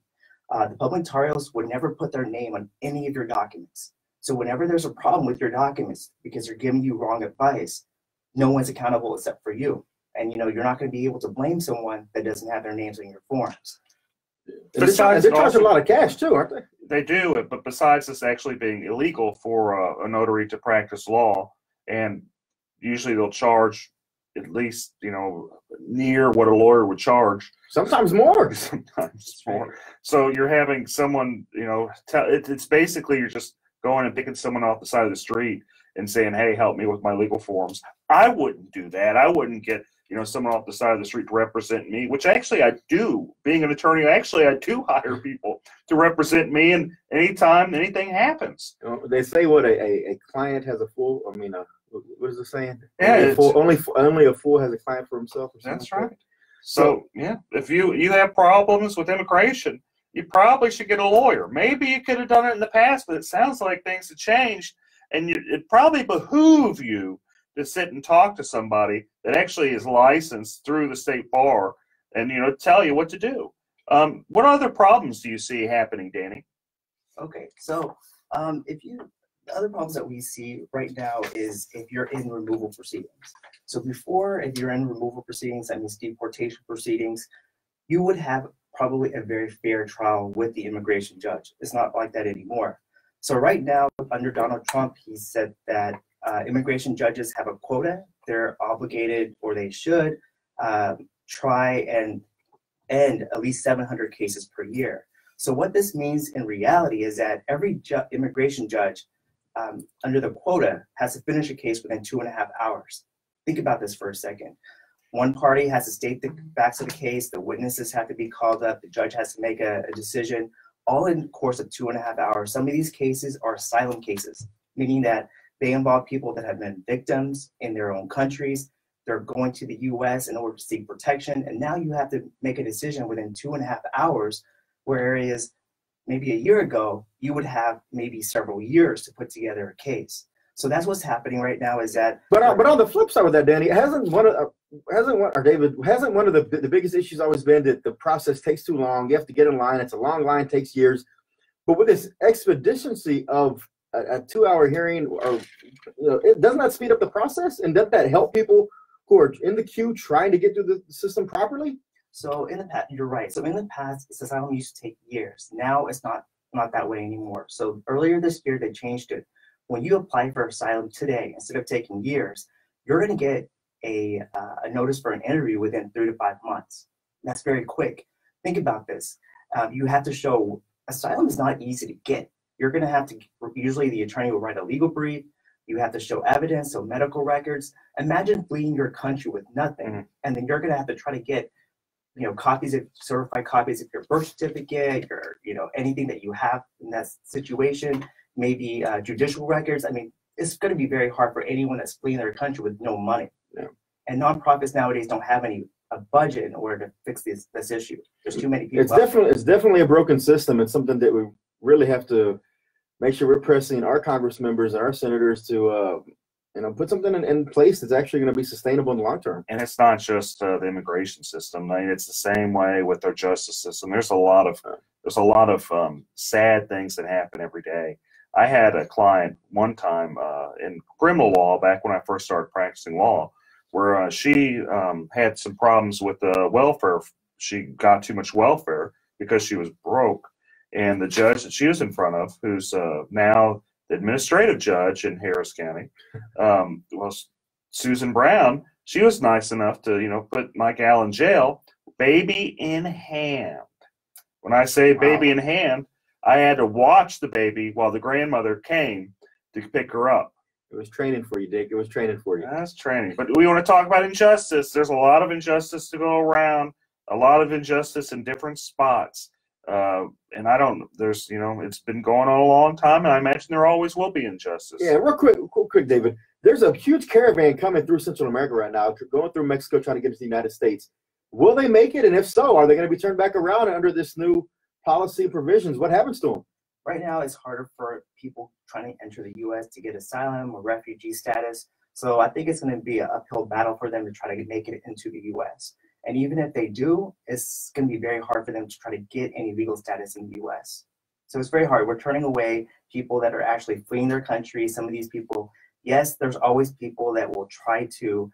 The public notarios would never put their name on any of your documents. So whenever there's a problem with your documents because they're giving you wrong advice, no one's accountable except for you. And you're not going to be able to blame someone that doesn't have their names on your forms. They're charging a lot of cash too, aren't they? They do, but besides this actually being illegal for a notary to practice law, and usually they'll charge at least near what a lawyer would charge. Sometimes more. Sometimes more. So you're having someone, it's basically you're just going and picking someone off the side of the street and saying, hey, help me with my legal forms. I wouldn't do that. I wouldn't get someone off the side of the street to represent me, which actually I do. Being an attorney, actually I do hire people to represent me, and anytime anything happens. They say what a client has a fool. What is the saying? Yeah, only a fool has a client for himself. Or something. That's right. So yeah, if you have problems with immigration, you probably should get a lawyer. Maybe you could have done it in the past, but it sounds like things have changed, and it probably behoove you to sit and talk to somebody that actually is licensed through the state bar and, tell you what to do. What other problems do you see happening, Danny? Okay, so the other problems that we see right now is if you're in removal proceedings. So before, if you're in removal proceedings, that means deportation proceedings, you would have probably a very fair trial with the immigration judge. It's not like that anymore. So right now, under Donald Trump, he said that immigration judges have a quota. They're obligated, or they should, try and end at least 700 cases per year. So what this means in reality is that every immigration judge under the quota has to finish a case within 2.5 hours. Think about this for a second. One party has to state the facts of the case, the witnesses have to be called up, the judge has to make a decision, all in the course of 2.5 hours. Some of these cases are asylum cases, meaning that they involve people that have been victims in their own countries. They're going to the US in order to seek protection, and now you have to make a decision within 2.5 hours, whereas maybe a year ago, you would have maybe several years to put together a case. So that's what's happening right now is that. But on the flip side with that, Danny, hasn't one of the biggest issues always been that the process takes too long? You have to get in line. It's a long line, takes years. But with this expediency of a 2-hour hearing, or it doesn't that speed up the process, and doesn't that help people who are in the queue trying to get through the system properly? So in the past, you're right. So in the past, asylum used to take years. Now it's not that way anymore. So earlier this year, they changed it. When you apply for asylum today, instead of taking years, you're going to get a notice for an interview within 3 to 5 months. That's very quick. Think about this. You have to show asylum is not easy to get. You're going to have to, usually the attorney will write a legal brief. You have to show evidence, so medical records. Imagine fleeing your country with nothing, and then you're going to have to try to get, certified copies of your birth certificate, your, anything that you have in that situation, maybe judicial records. I mean, it's going to be very hard for anyone that's fleeing their country with no money. Yeah. And nonprofits nowadays don't have a budget in order to fix this issue. There's too many people. It's definitely a broken system. It's something that we really have to make sure we're pressing our Congress members and our senators to put something in place that's actually going to be sustainable in the long term. And it's not just the immigration system. I mean, it's the same way with their justice system. There's a lot of sad things that happen every day. I had a client one time in criminal law back when I first started practicing law, where she had some problems with the welfare. She got too much welfare because she was broke. And the judge that she was in front of, who's now the administrative judge in Harris County, was Susan Brown. She was nice enough to, put Mike Al in jail, baby in hand. When I say baby in hand, I had to watch the baby while the grandmother came to pick her up. It was training for you, Dick. It was training for you. That's training. But we want to talk about injustice. There's a lot of injustice to go around, a lot of injustice in different spots. And it's been going on a long time, and I imagine there always will be injustice. Yeah, real quick, David. There's a huge caravan coming through Central America right now, going through Mexico, trying to get to the United States. Will they make it? And if so, are they going to be turned back around under this new policy provisions? What happens to them? Right now, it's harder for people trying to enter the U.S. to get asylum or refugee status. So I think it's going to be an uphill battle for them to try to make it into the U.S. And even if they do, it's going to be very hard for them to try to get any legal status in the U.S. So it's very hard. We're turning away people that are actually fleeing their country. Some of these people, yes, there's always people that will try to,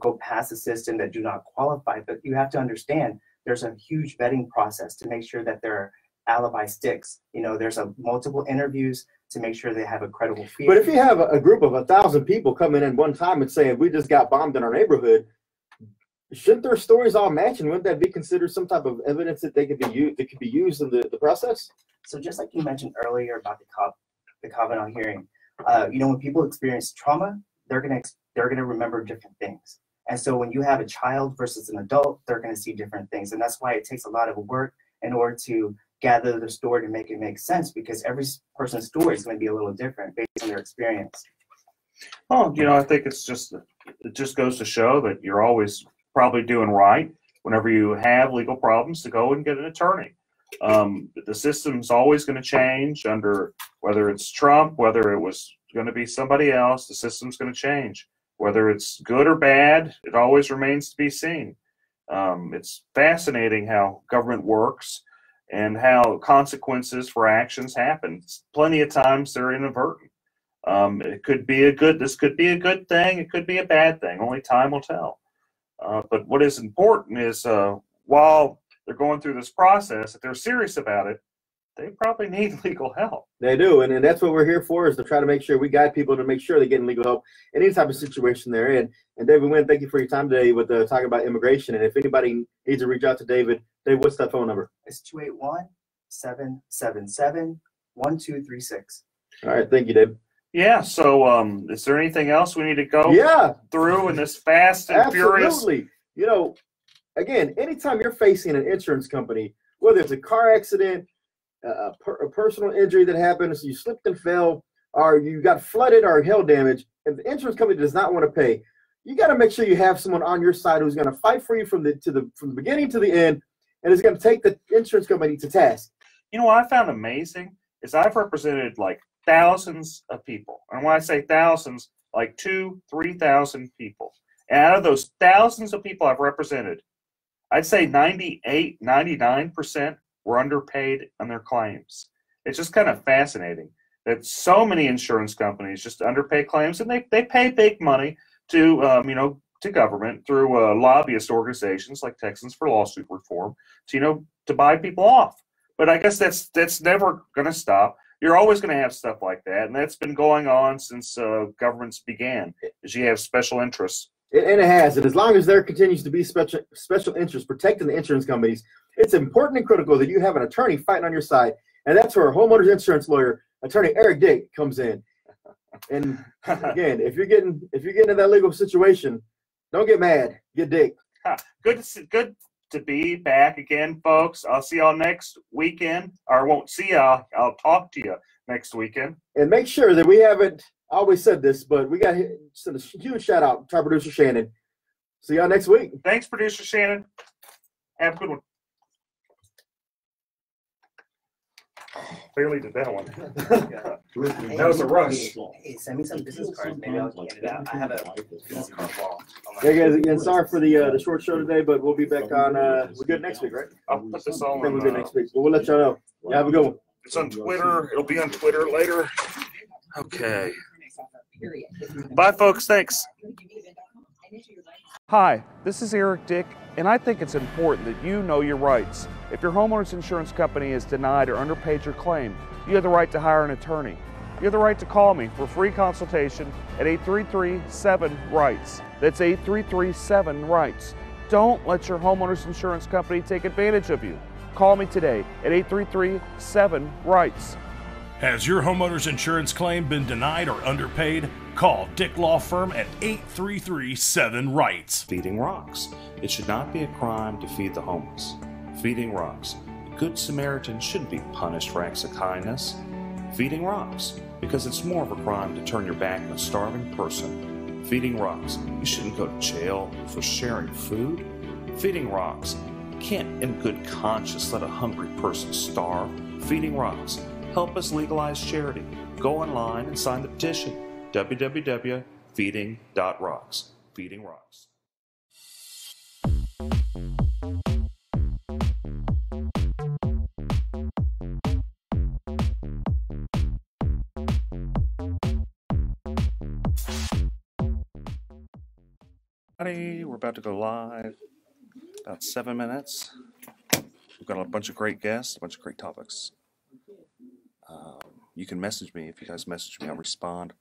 go past the system that do not qualify. But you have to understand there's a huge vetting process to make sure that their alibi sticks. There's multiple interviews to make sure they have a credible fear. But if you have a group of 1,000 people coming in one time and saying, we just got bombed in our neighborhood, shouldn't their stories all match, and wouldn't that be considered some type of evidence that they could be used in the process? So just like you mentioned earlier about the Kavanaugh hearing, when people experience trauma, they're gonna remember different things. And so when you have a child versus an adult, they're gonna see different things, and that's why it takes a lot of work in order to gather the story to make it make sense, because every person's story is going to be a little different based on their experience. Well, I think it just goes to show that you're always probably doing right whenever you have legal problems to go and get an attorney. The system's always going to change under whether it's Trump, whether it was going to be somebody else. The system's going to change. Whether it's good or bad, it always remains to be seen. It's fascinating how government works and how consequences for actions happen. Plenty of times they're inadvertent. This could be a good thing. It could be a bad thing. Only time will tell. But what is important is while they're going through this process, if they're serious about it, they probably need legal help. They do, and that's what we're here for, is to try to make sure we guide people to make sure they're getting legal help in any type of situation they're in. And David Wynn, thank you for your time today with talking about immigration. And if anybody needs to reach out to David, what's that phone number? It's 281-777-1236. All right, thank you, David. Yeah, so is there anything else we need to go through in this fast and furious? Absolutely. You know, again, anytime you're facing an insurance company, whether it's a car accident, a personal injury that happens, you slipped and fell, or you got flooded or hail damage, and the insurance company does not want to pay, you got to make sure you have someone on your side who's going to fight for you from the beginning to the end, and is going to take the insurance company to task. You know what I found amazing is I've represented like thousands of people, and when I say thousands, like 2,000-3,000 people. And out of those thousands of people I've represented, I'd say 98-99% were underpaid on their claims. It's just kind of fascinating that so many insurance companies just underpay claims, and they pay big money to to government through lobbyist organizations like Texans for Lawsuit Reform to buy people off. But I guess that's never going to stop. You're always going to have stuff like that, and that's been going on since governments began. Is you have special interests. And it has, and as long as there continues to be special interests protecting the insurance companies, it's important and critical that you have an attorney fighting on your side, and that's where homeowners insurance lawyer, attorney Eric Dick, comes in. And again, if you're getting in that legal situation, don't get mad, get Dick. Good to be back again, folks. I'll see y'all next weekend, or I won't see y'all. I'll talk to you next weekend. And make sure that we haven't always said this, but we got to send a huge shout out to our producer Shannon. See y'all next week. Thanks, producer Shannon. Have a good one. Barely did that one. That was a rush. Hey, send me some business cards. Maybe I'll get it out. I have a business card wall. Hey guys, again, sorry for the short show today, but we'll be back on. We're good next week, right? I'll put this all I think on. we're good next week, but we'll let y'all know. Yeah, have a good one. It's on Twitter. It'll be on Twitter later. Okay. Bye, folks. Thanks. Hi, this is Eric Dick, and I think it's important that you know your rights. If your homeowner's insurance company has denied or underpaid your claim, you have the right to hire an attorney. You have the right to call me for free consultation at 833-7-RIGHTS. That's 833-7-RIGHTS. Don't let your homeowner's insurance company take advantage of you. Call me today at 833-7-RIGHTS. Has your homeowner's insurance claim been denied or underpaid? Call Dick Law Firm at 833-7-RIGHTS. Feeding rocks. It should not be a crime to feed the homeless. Feeding rocks. A good Samaritan shouldn't be punished for acts of kindness. Feeding rocks. Because it's more of a crime to turn your back on a starving person. Feeding rocks. You shouldn't go to jail for sharing food. Feeding rocks. You can't in good conscience let a hungry person starve. Feeding rocks. Help us legalize charity. Go online and sign the petition. www.feeding.rocks. Feeding Rocks. We're about to go live. About 7 minutes. We've got a bunch of great guests, a bunch of great topics. You can message me. If you guys message me, I'll respond.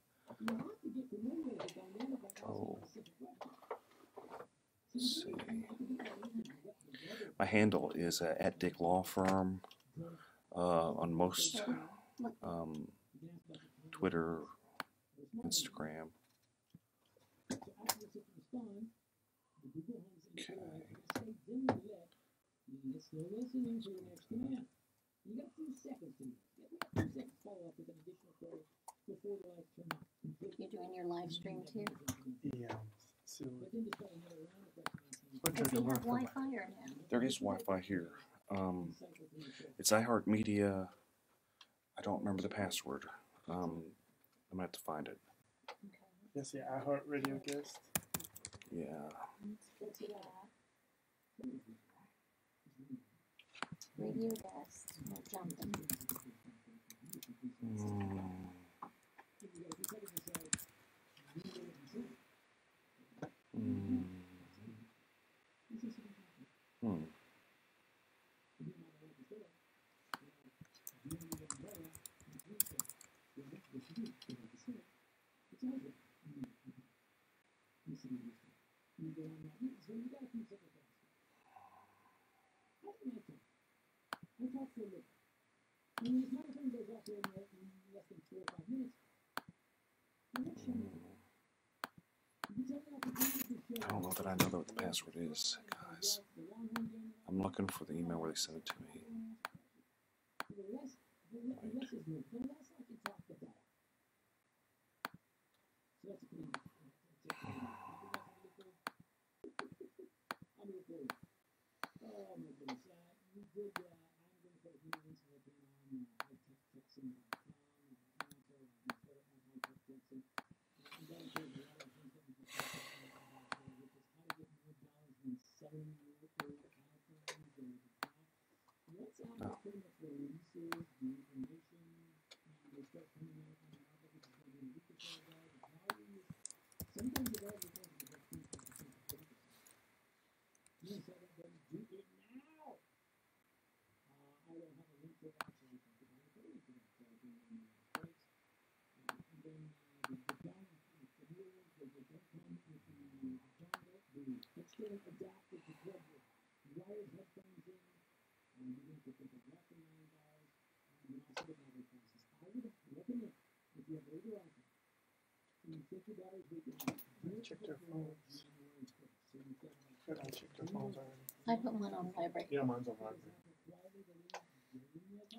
Oh. Let's see. My handle is at Dick Law Firm on most Twitter, Instagram. Okay. You're doing your live stream too? Yeah. So, Does he have Wi-Fi or no? There is Wi-Fi here. It's iHeartMedia. I don't remember the password. I'm gonna have to find it. yes, yeah, iHeartRadio guest. Yeah. Radio guest. We'll jump them. I don't know that I know what the password is, guys. I'm looking for the email where they sent it to me. Check their phones. Should I check their phones already? I put mine on vibrate. Yeah, mine's on vibrate.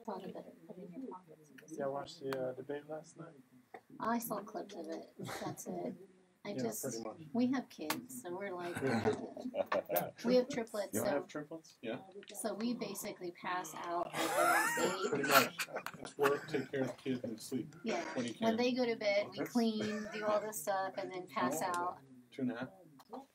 Thought it better put in your pockets. Yeah, I watched the debate last night. I saw clips of it. That's it. I Yeah, just, pretty much. we have kids, so we're like, we have triplets, You so, have triplets? Yeah. so we basically pass out like around 8. Pretty much. It's work, take care of the kids, and sleep. Yeah. When you When can. they go to bed, we clean, do all this stuff, and then pass out 2.5. All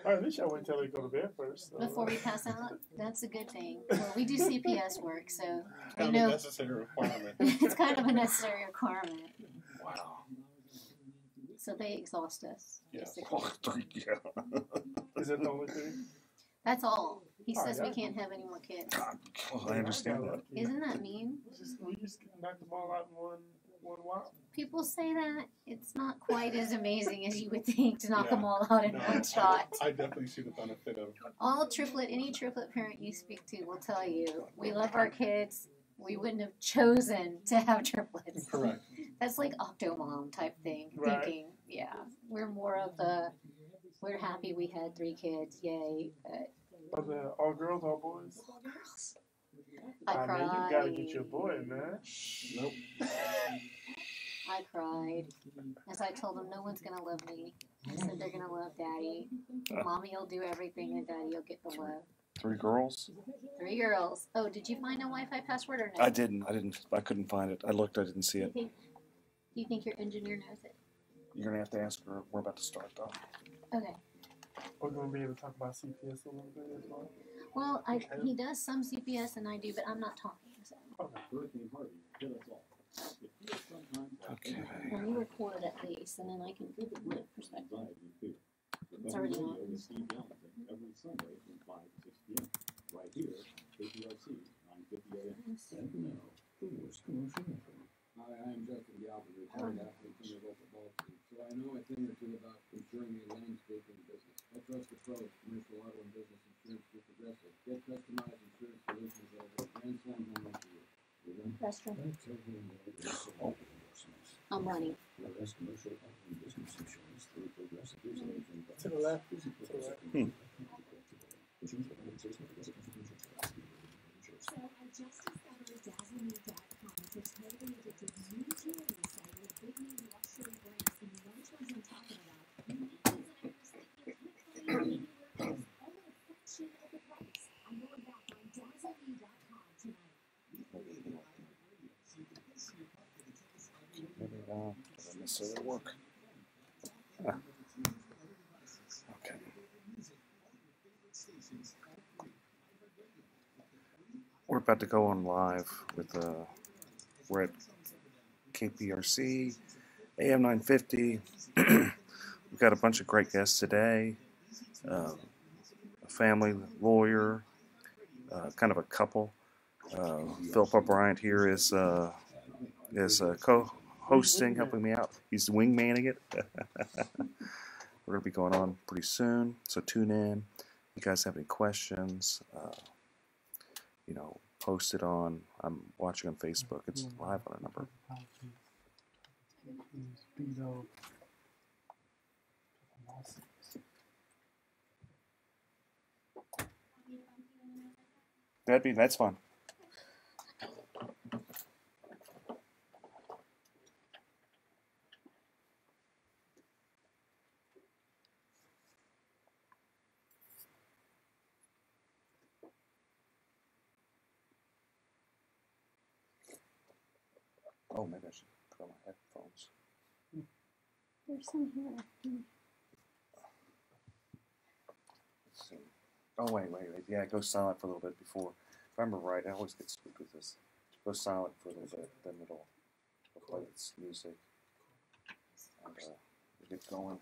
right, at least I wait until they go to bed first. So. before we pass out. That's a good thing. Well, we do CPS work, so It's we kind of know a necessary requirement. it's kind of a necessary requirement. Wow. So they exhaust us. Yeah. Basically. Is that the only thing? That's all. He Oh, says yeah. we can't have any more kids. Well, I understand that. Isn't that mean? We just knocked them all out in one while. People say that. It's not quite as amazing as you would think to knock Yeah. them all out in No, one shot. I definitely see the benefit of. Any triplet parent you speak to will tell you, we love our kids. We wouldn't have chosen to have triplets. Correct. That's like Octomom type thing, Right. thinking, yeah, we're more of the, we're happy we had 3 kids, yay. Are they all girls, all boys? I mean, cried. you gotta get your boy, man. Nope. I cried. As I told them, no one's gonna love me. I said they're gonna love daddy. Mommy will do everything and daddy will get the love. 3 girls? 3 girls. Oh, did you find a Wi-Fi password or no? I didn't. I couldn't find it. I looked. I didn't see it. Do you think your engineer knows it? You're gonna have to ask her. We're about to start though. Okay. We're gonna be able to talk about CPS a little bit as well. Well, he does some CPS and I do, but I'm not talking. So. Okay. Well, you record at least, and then I can give my perspective. It's already on. Every Sunday from 5 to 6 p.m. Right here, KPRC, 950 AM. Sacramento, the worst commercial ever. Hi, I'm Justin Galvin, retired athlete from the local ball team. So I know a thing or two about insuring a landscaping business. I trust the pros, commercial auto and business insurance through Progressive. Get customized insurance solutions at a Grand Slam home run for you. Restroom. I'm running. Commercial auto and business insurance through Progressive. To the left. To the left. So I just discovered DazzleMe.com. It's a totally addictive new jewelry site with big name luxury brands. And you know which ones I'm talking about. Unique designers that you can't find anywhere else. All at a fraction of the price. I'm going back on DazzleMe.com tonight. Maybe doesn't necessarily work. Okay. We're about to go on live with we're at KPRC, AM 950. We've got a bunch of great guests today. A family lawyer, kind of a couple. Philip Bryant here is co-hosting, helping me out. He's wingmanning it. We're going to be going on pretty soon, so tune in. You guys have any questions, you know, post it on, I'm watching on Facebook. It's live on a number. That's fine. Oh, maybe I should put on my headphones. There's some here. Let's see. Oh, wait. Yeah, go silent for a little bit before. If I remember right, I always get spooked with this. Go silent for a little bit, then it'll play its music. And we get going.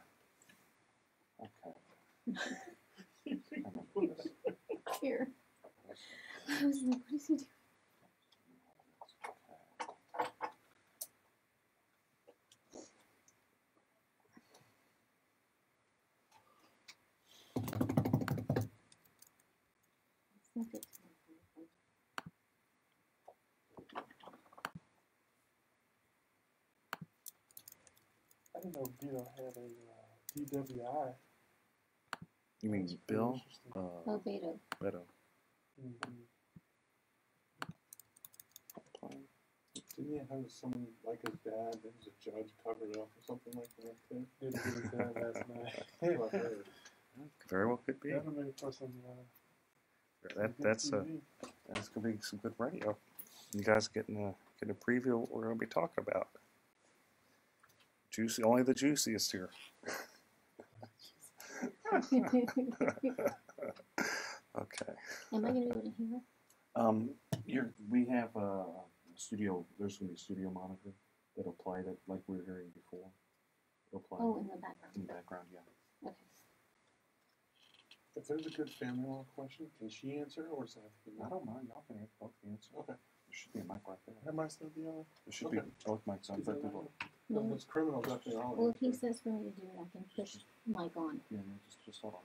Okay. Here. I was like, what is he doing? I didn't know Bill had a DWI. You mean Bill? Oh, Beto. Beto. Didn't he have someone like his dad that was a judge covered it up or something like that too? Didn't get his dad last night. Very well could be. That'll make for some, That's gonna be some good radio. You guys getting a preview of what we're gonna be talking about. Juicy, only the juiciest here. Okay. Am I gonna be able to hear? We have a studio. There's gonna be a studio monitor that'll play that like we were hearing before. It'll play. Oh, in the background. In the background, yeah. Okay. If there's a good family law question, can she answer or is that? I don't mind. Y'all can both answer. Okay. There should be a mic right there. That might still be on. There should be both mics on. But No, it's criminal definitely on. Well, if he says for me to do it, I can push mic on. Yeah, just hold on.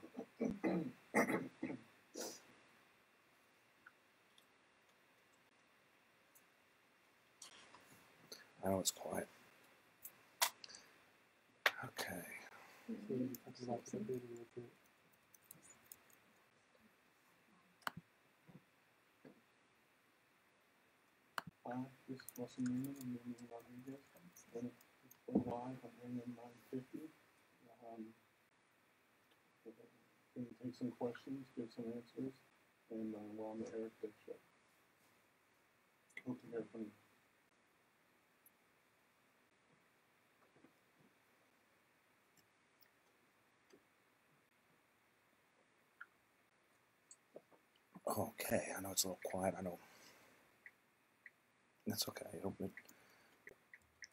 I know it's quiet. Okay. So you have to like the video too. This is Russell Newman and Newman Rodriguez. Then it's live on AM 950. Can take some questions, give some answers, and we're on the Eric Dick Show. Hope to hear from you. Okay, I know it's a little quiet. I know. That's okay.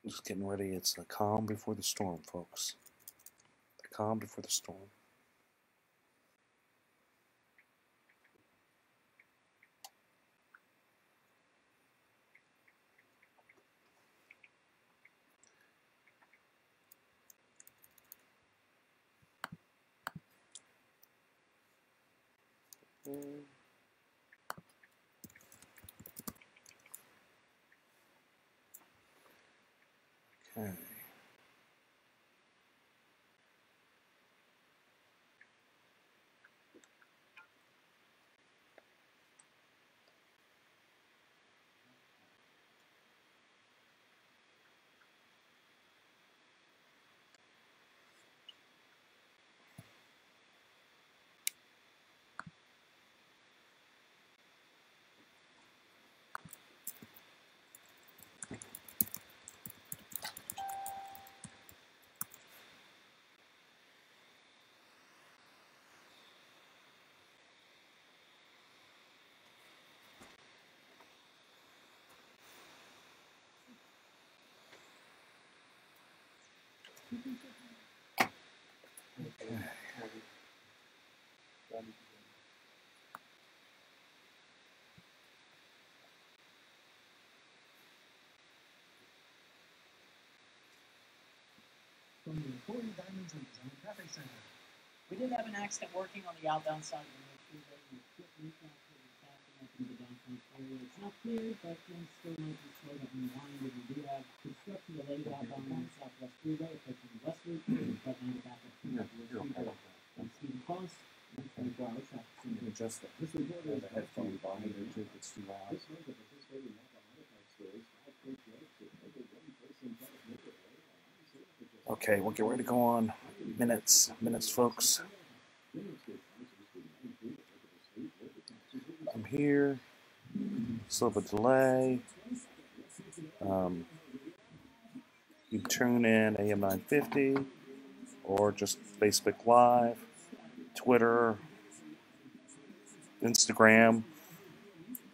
Just getting ready. It's the calm before the storm, folks. The calm before the storm. Okay. We did have an accident working on the outbound side of the freeway. We put recount backing up into the downtown area. It's not clear, but things still might be slowed up and winded. We do have construction delayed outbound on the Southwest Freeway affecting Westwood, but now the backup from Stephen Cross. 24 hours traffic. Adjust that. This report the headphone volume there too if it's too loud. Okay, we'll get ready to go on. Minutes, folks. I'm here. Still have a delay. You tune in AM 950 or just Facebook Live, Twitter, Instagram,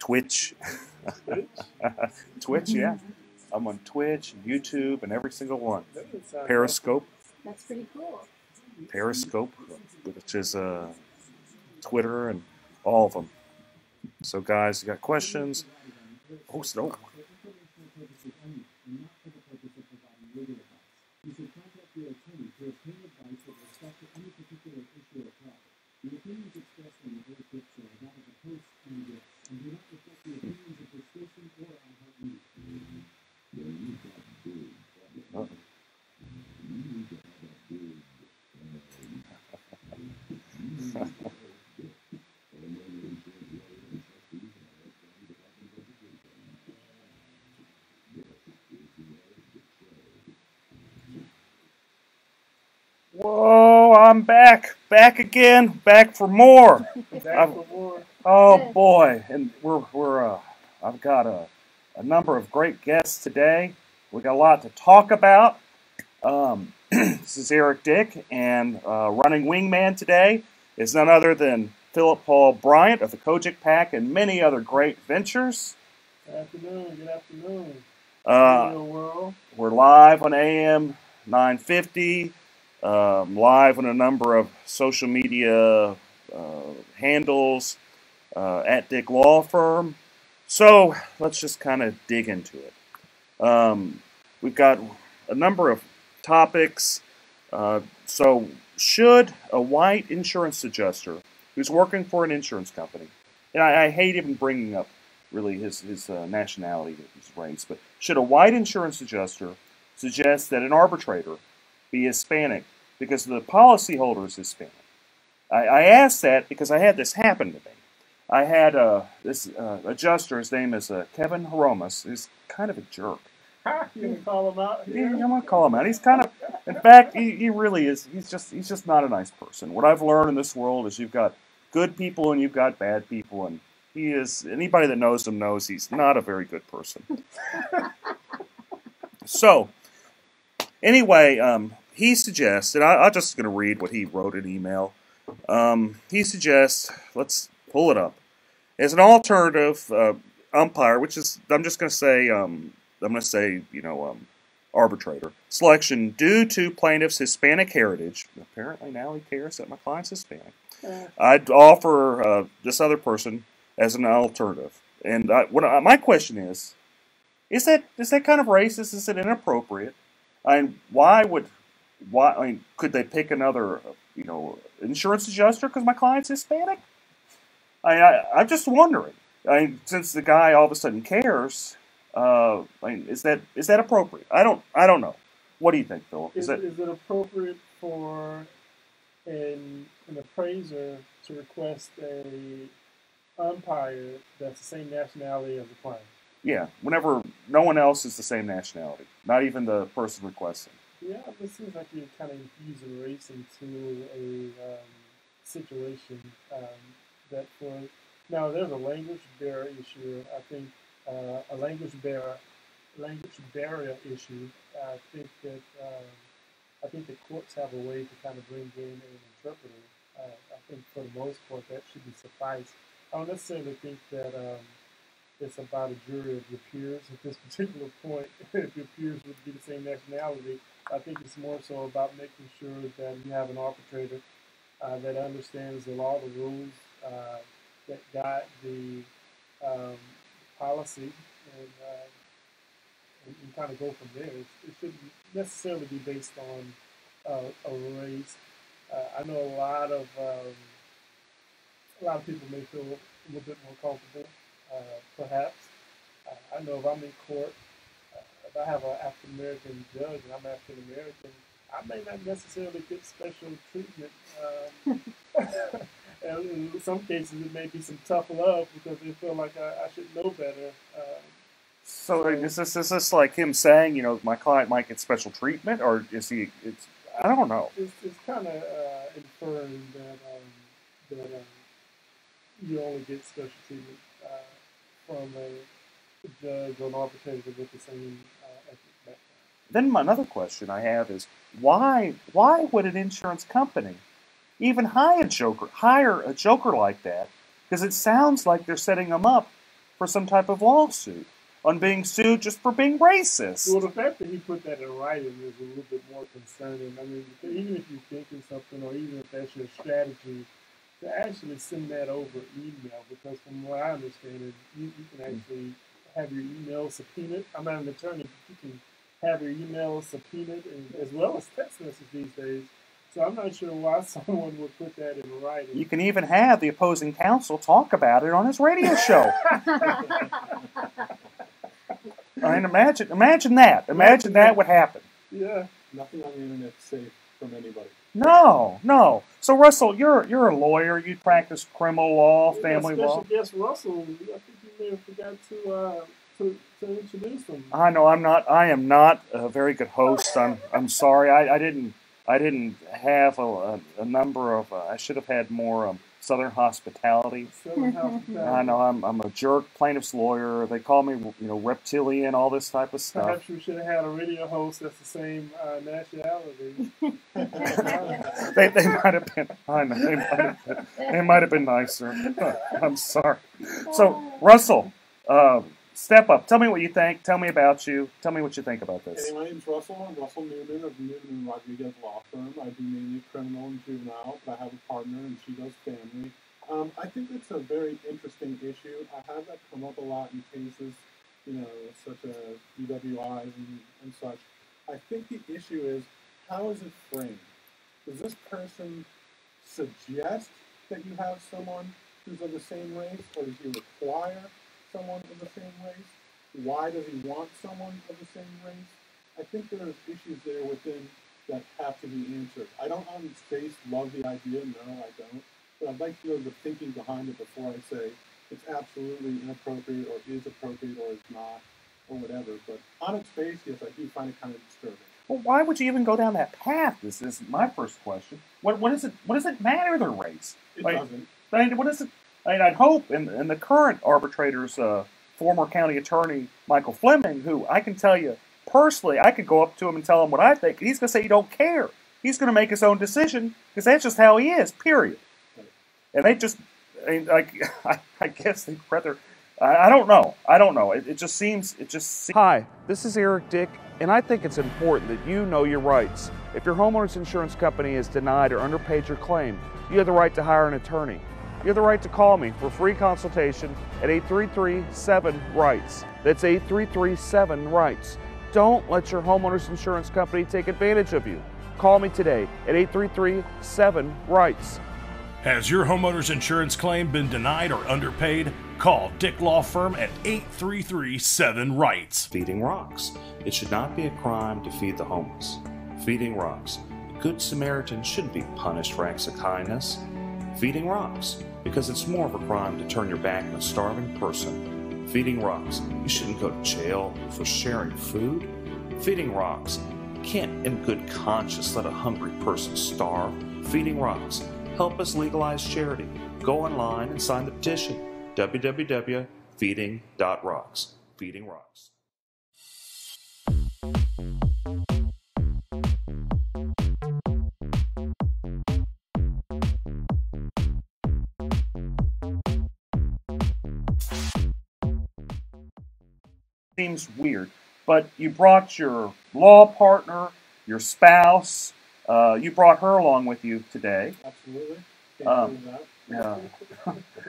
Twitch. Twitch, yeah. I'm on Twitch, YouTube, and every single one. Periscope. That's pretty cool. Periscope, which is Twitter and all of them. So, guys, you got questions? Oh, no. You should contact your attorney to obtain advice with respect to any particular issue or problem. The opinions expressed in the whole picture are that of the host and guests, and do not reflect the opinions of the station or iHeartMedia. Whoa, I'm back again, back for more. Oh boy, and I've got a number of great guests today. We got a lot to talk about. This is Eric Dick, and running wingman today is none other than Philip Paul Bryant of the Kojic Pack and many other great ventures. Good afternoon. We're live on AM 950. Live on a number of social media handles at Dick Law Firm. So let's just kind of dig into it. We've got a number of topics. So should a white insurance adjuster who's working for an insurance company, and I hate even bringing up really his nationality, his race, but should a white insurance adjuster suggest that an arbitrator be Hispanic because the policyholder is Hispanic? I asked that because I had this happen to me. I had this adjuster, his name is Kevin Horomas. He's kind of a jerk. You gonna call him out? Yeah, I'm gonna call him out. He's kind of, in fact, he really is. He's just not a nice person. What I've learned in this world is you've got good people and you've got bad people, and he is. Anybody that knows him knows he's not a very good person. So, anyway, he suggests, and I'm just going to read what he wrote in email. He suggests, let's pull it up, as an alternative umpire, which is, I'm just going to say, arbitrator selection due to plaintiff's Hispanic heritage. Apparently now he cares that my client's Hispanic. I'd offer this other person as an alternative. And my question is that kind of racist? Is it inappropriate? I mean, could they pick another, insurance adjuster because my client's Hispanic? I'm just wondering. Since the guy all of a sudden cares, is that appropriate? I don't know. What do you think, Philip? Is it appropriate for an appraiser to request a umpire that's the same nationality as the client? Yeah, whenever no one else is the same nationality, not even the person requesting. Yeah, it seems like you're kind of infusing race into a situation that now there's a language barrier issue. I think a language barrier issue. I think the courts have a way to kind of bring in an interpreter. I think for the most part that should be suffice. I don't necessarily think that it's about a jury of your peers at this particular point. If your peers would be the same nationality, I think it's more so about making sure that you have an arbitrator that understands the law, the rules, that guide the policy, and kind of go from there. It shouldn't necessarily be based on a race. I know a lot of people may feel a little bit more comfortable, perhaps. I know if I'm in court, if I have an African American judge and I'm African American, I may not necessarily get special treatment. And in some cases, it may be some tough love because they feel like I should know better. So is this like him saying, my client might get special treatment, or is he? I don't know. It's kind of inferring that you only get special treatment from a judge or an arbitrator with the same ethnic background. Then another question I have is why would an insurance company even hire a joker like that? Because it sounds like they're setting him up for some type of lawsuit on being sued just for being racist. Well, the fact that he put that in writing is a little bit more concerning. I mean, even if you're thinking something, or even if that's your strategy, to actually send that over email, because from what I understand, you can actually have your email subpoenaed. I'm not an attorney, but you can have your email subpoenaed, as well as text messages these days. So I'm not sure why someone would put that in writing. You can even have the opposing counsel talk about it on his radio show. I mean, imagine that. Imagine that would happen. Yeah. Nothing on the internet is safe from anybody. No. So Russell, you're a lawyer. You practice criminal law, family law. Special guest Russell. I think you may have forgot to introduce him. I know I am not a very good host. I'm sorry. I didn't have a number of. I should have had more Southern hospitality. I know I'm a jerk plaintiff's lawyer. They call me reptilian, all this type of stuff. Perhaps you should have had a radio host that's the same nationality. they might have been. I know they might have been nicer. I'm sorry. So Russell, step up. Tell me what you think. Tell me about you. Tell me what you think about this. Hey, my name's Russell. I'm Russell Newman of Newman & Rodriguez Law Firm. I do mainly criminal and juvenile, but I have a partner and she does family. I think it's a very interesting issue. I have that come up a lot in cases, such as DWIs and such. I think the issue is, how is it framed? Does this person suggest that you have someone who's of the same race, or does he require someone of the same race? Why does he want someone of the same race? I think there are issues there within that have to be answered. I don't on its face love the idea, no, I don't. But I'd like to know the thinking behind it before I say it's absolutely inappropriate or is appropriate or is not or whatever. But on its face, yes, I do find it kind of disturbing. Well, why would you even go down that path? This is my first question. What does it matter their race? It doesn't. What is it? I'd hope in the current arbitrator's former county attorney, Michael Fleming, who I can tell you personally, I could go up to him and tell him what I think, and he's going to say he don't care. He's going to make his own decision because that's just how he is, period. And they just, I guess they'd rather, I don't know. It just seems. Hi, this is Eric Dick, and I think it's important that you know your rights. If your homeowner's insurance company has denied or underpaid your claim, you have the right to hire an attorney. You have the right to call me for a free consultation at 833-7-RIGHTS. That's 833-7-RIGHTS. Don't let your homeowner's insurance company take advantage of you. Call me today at 833-7-RIGHTS. Has your homeowner's insurance claim been denied or underpaid? Call Dick Law Firm at 833-7-RIGHTS. Feeding rocks. It should not be a crime to feed the homeless. Feeding rocks. A good Samaritan shouldn't be punished for acts of kindness. Feeding rocks. Because it's more of a crime to turn your back on a starving person. Feeding rocks. You shouldn't go to jail for sharing food. Feeding rocks. You can't in good conscience let a hungry person starve. Feeding rocks. Help us legalize charity. Go online and sign the petition. www.feeding.rocks. Feeding Rocks. Seems weird, but you brought your law partner, your spouse, you brought her along with you today. Absolutely. Can't do that. Yeah.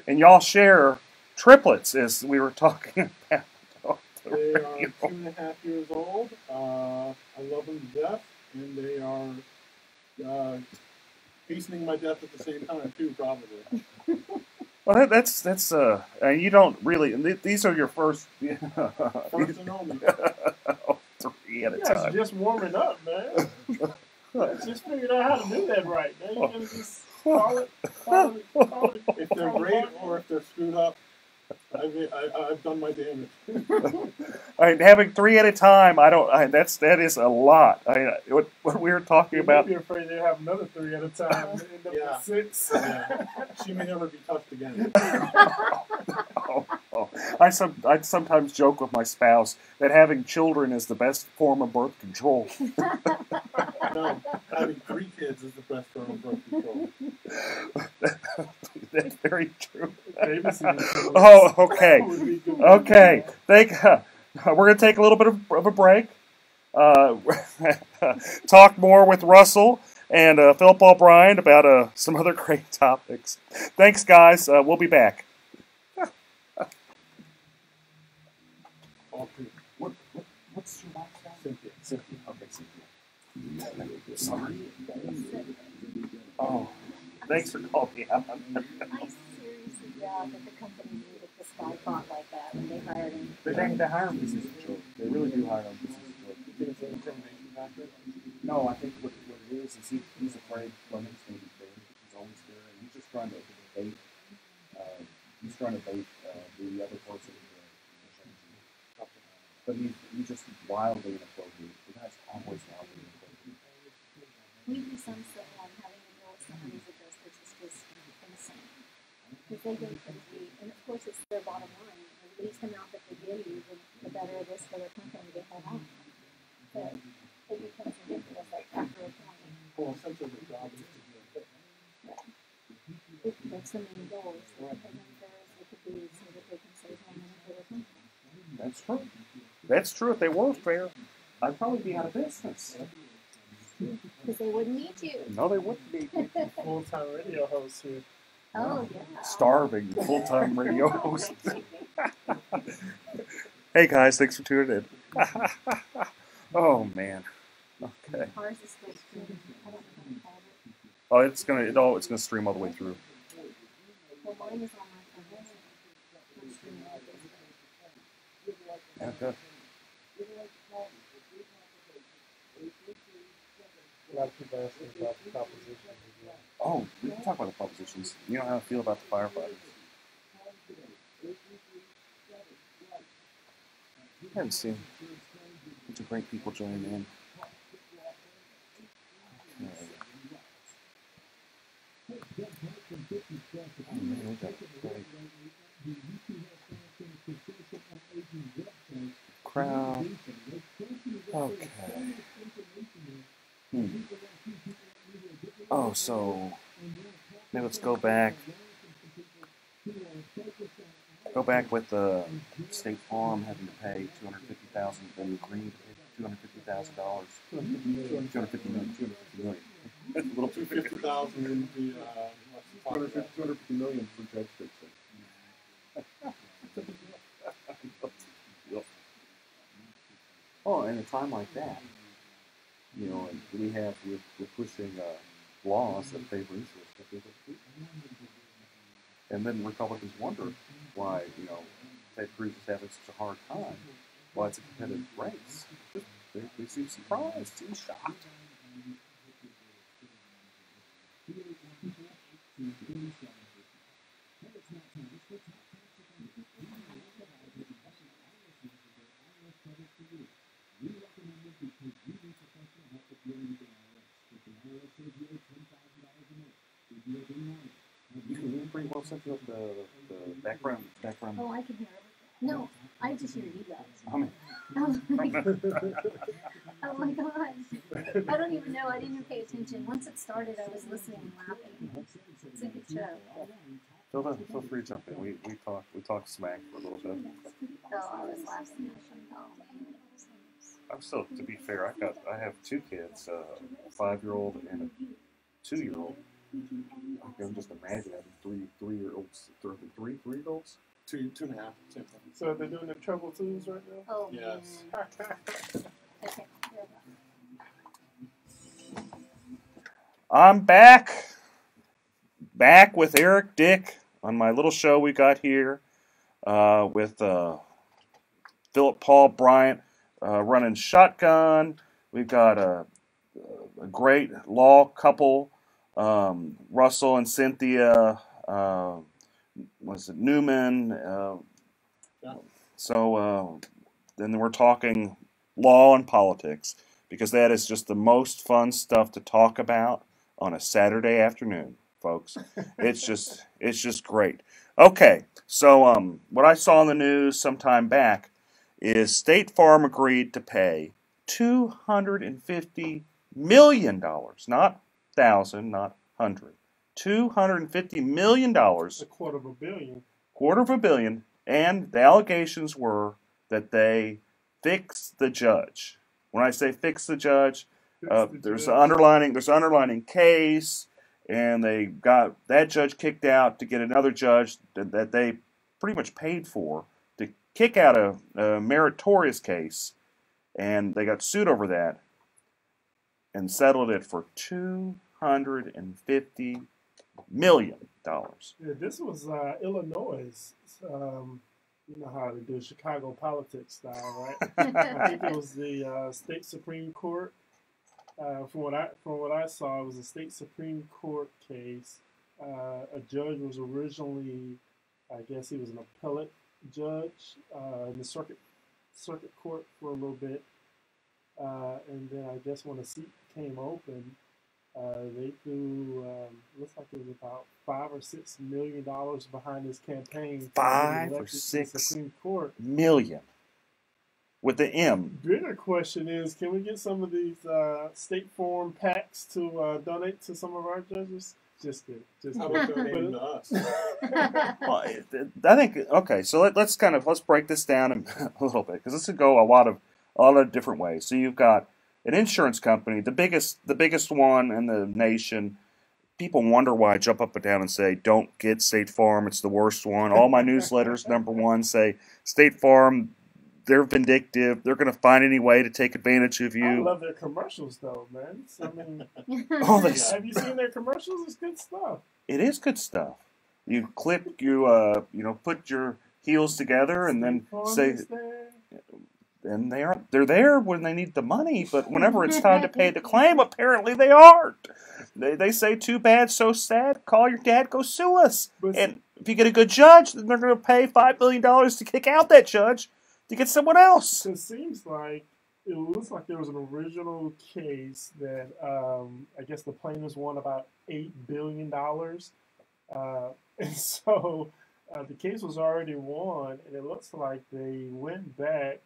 And y'all share triplets, as we were talking about. They are 2.5 years old. I love them to death, and they are hastening my death at the same time too, probably. Well, that's and you don't really. And these are your first. First and only. 3 at a You guys are time. just warming up, man. Let's just figured out how to do that right, man. You gotta just call it. If they're great or if they're screwed up, I've done my damage. I mean, having 3 at a time, that is a lot. What we were talking about. You're afraid they have another 3 at a time and end up Yeah. with 6. Yeah. She may never be touched again. I sometimes joke with my spouse that having children is the best form of birth control. No, having 3 kids is the best form of birth control. That's very true. Oh, okay. Okay. We're going to take a little bit of a break. Talk more with Russell and Philip O'Brien about some other great topics. Thanks, guys. We'll be back. What's your last name? Cynthia. Okay, Cynthia. Sorry. Oh, thanks for calling me out. I seriously doubt that the company knew that this guy fought like that when they hired him. They hire him business children. They really do hire him business children. You think it's an intimidation factor? No, I think what it is he's afraid Fleming's going to be there. He's always there, and he's just trying to bait. He's trying to bait the other person. But he's just wildly inappropriate. The guy's always wildly inappropriate. We do some stuff on having to deal with some of these adjusters is just insane. Because they go crazy, and of course it's their bottom line. The least amount that they give you, the better it is for their company to get that out. But it becomes ridiculous, like after a point. Well, essentially the job is to do it. It makes them in goals. They're as unfair as they could be so that they can save more money for their company. That's true. That's true. If they were fair, I'd probably be out of business. Because they wouldn't need you. No, they wouldn't be. Full-time radio host here. Oh, yeah. Starving full-time radio host. Hey guys, thanks for tuning in. Oh man. Okay. Ours is still streaming. I don't know how to call it. Oh, it's gonna stream all the way through. Well, mine is on my phone. I'm streaming all this. Okay. A lot of people asking about the propositions. Oh, we can talk about the propositions. You know how I feel about the firefighters. I haven't seen a bunch of great people joining in. Okay. Oh, man, we got a great crowd. Okay. Oh, so maybe let's go back. Go back with the State Farm having to pay $250,000 and Green $250,000. $250 million. A little too $250,000 in the 250 million for Judge Dixon. Oh, in a time like that, you know, we're pushing laws that favor interests. And then Republicans wonder why, you know, Ted Cruz is having such a hard time. Why it's a competitive race. They seem surprised, seem shocked. You can hear pretty well something of the background. Oh, I can hear it. No, I just hear you guys. I mean, Oh my god. Oh my gosh. I don't even know. I didn't even pay attention. Once it started, I was listening and laughing. It's a good show. feel free to jump in. We talk smack for a little bit. Oh, I was laughing. Oh, man. I'm still, to be fair, I have 2 kids, a 5-year-old and a 2-year-old. I can just imagine having 3-year-olds, 3-year-olds. 2.5. So they're doing the Trouble Twos right now? Oh, yes. Okay. I'm back with Eric Dick on my little show we got here with Philip Paul Bryant running shotgun. We've got a great law couple, Russell and Cynthia. Was it Newman? So then we're talking law and politics, because that is just the most fun stuff to talk about on a Saturday afternoon, folks. It's just great. Okay, so what I saw in the news some time back is State Farm agreed to pay $250 million, not thousand, not hundred, $250 million. A quarter of a billion. Quarter of a billion, and the allegations were that they fixed the judge. When I say fix the judge, there's an underlining case, and they got that judge kicked out to get another judge that they pretty much paid for to kick out a meritorious case, and they got sued over that and settled it for $250 million. Yeah, this was Illinois. You know how to do Chicago politics style, right? I think it was the state Supreme Court. From what I saw, it was a state Supreme Court case. A judge was originally, I guess he was an appellate judge in the circuit court for a little bit, and then I guess when the seat came open, they threw looks like it was about $5 or $6 million behind this campaign. $5 or $6 Supreme Court million with the M. Bigger question is, can we get some of these State Farm PACs to donate to some of our judges? Just kidding. How about donating to us? Well, I think okay. So let's break this down a little bit, because this could go a lot of different ways. So you've got an insurance company, the biggest one in the nation. People wonder why I jump up and down and say, don't get State Farm, it's the worst one. All my newsletters, number one, say, State Farm, they're vindictive. They're going to find any way to take advantage of you. I love their commercials, though, man. I mean, have you seen their commercials? It's good stuff. It is good stuff. You click, you put your heels together and then say... And they're there when they need the money, but whenever it's time to pay the claim, apparently they aren't. They say, too bad, so sad, call your dad, go sue us. And if you get a good judge, then they're going to pay $5 billion to kick out that judge to get someone else. It looks like there was an original case that I guess the plaintiffs won about $8 billion. And so the case was already won, and it looks like they went back,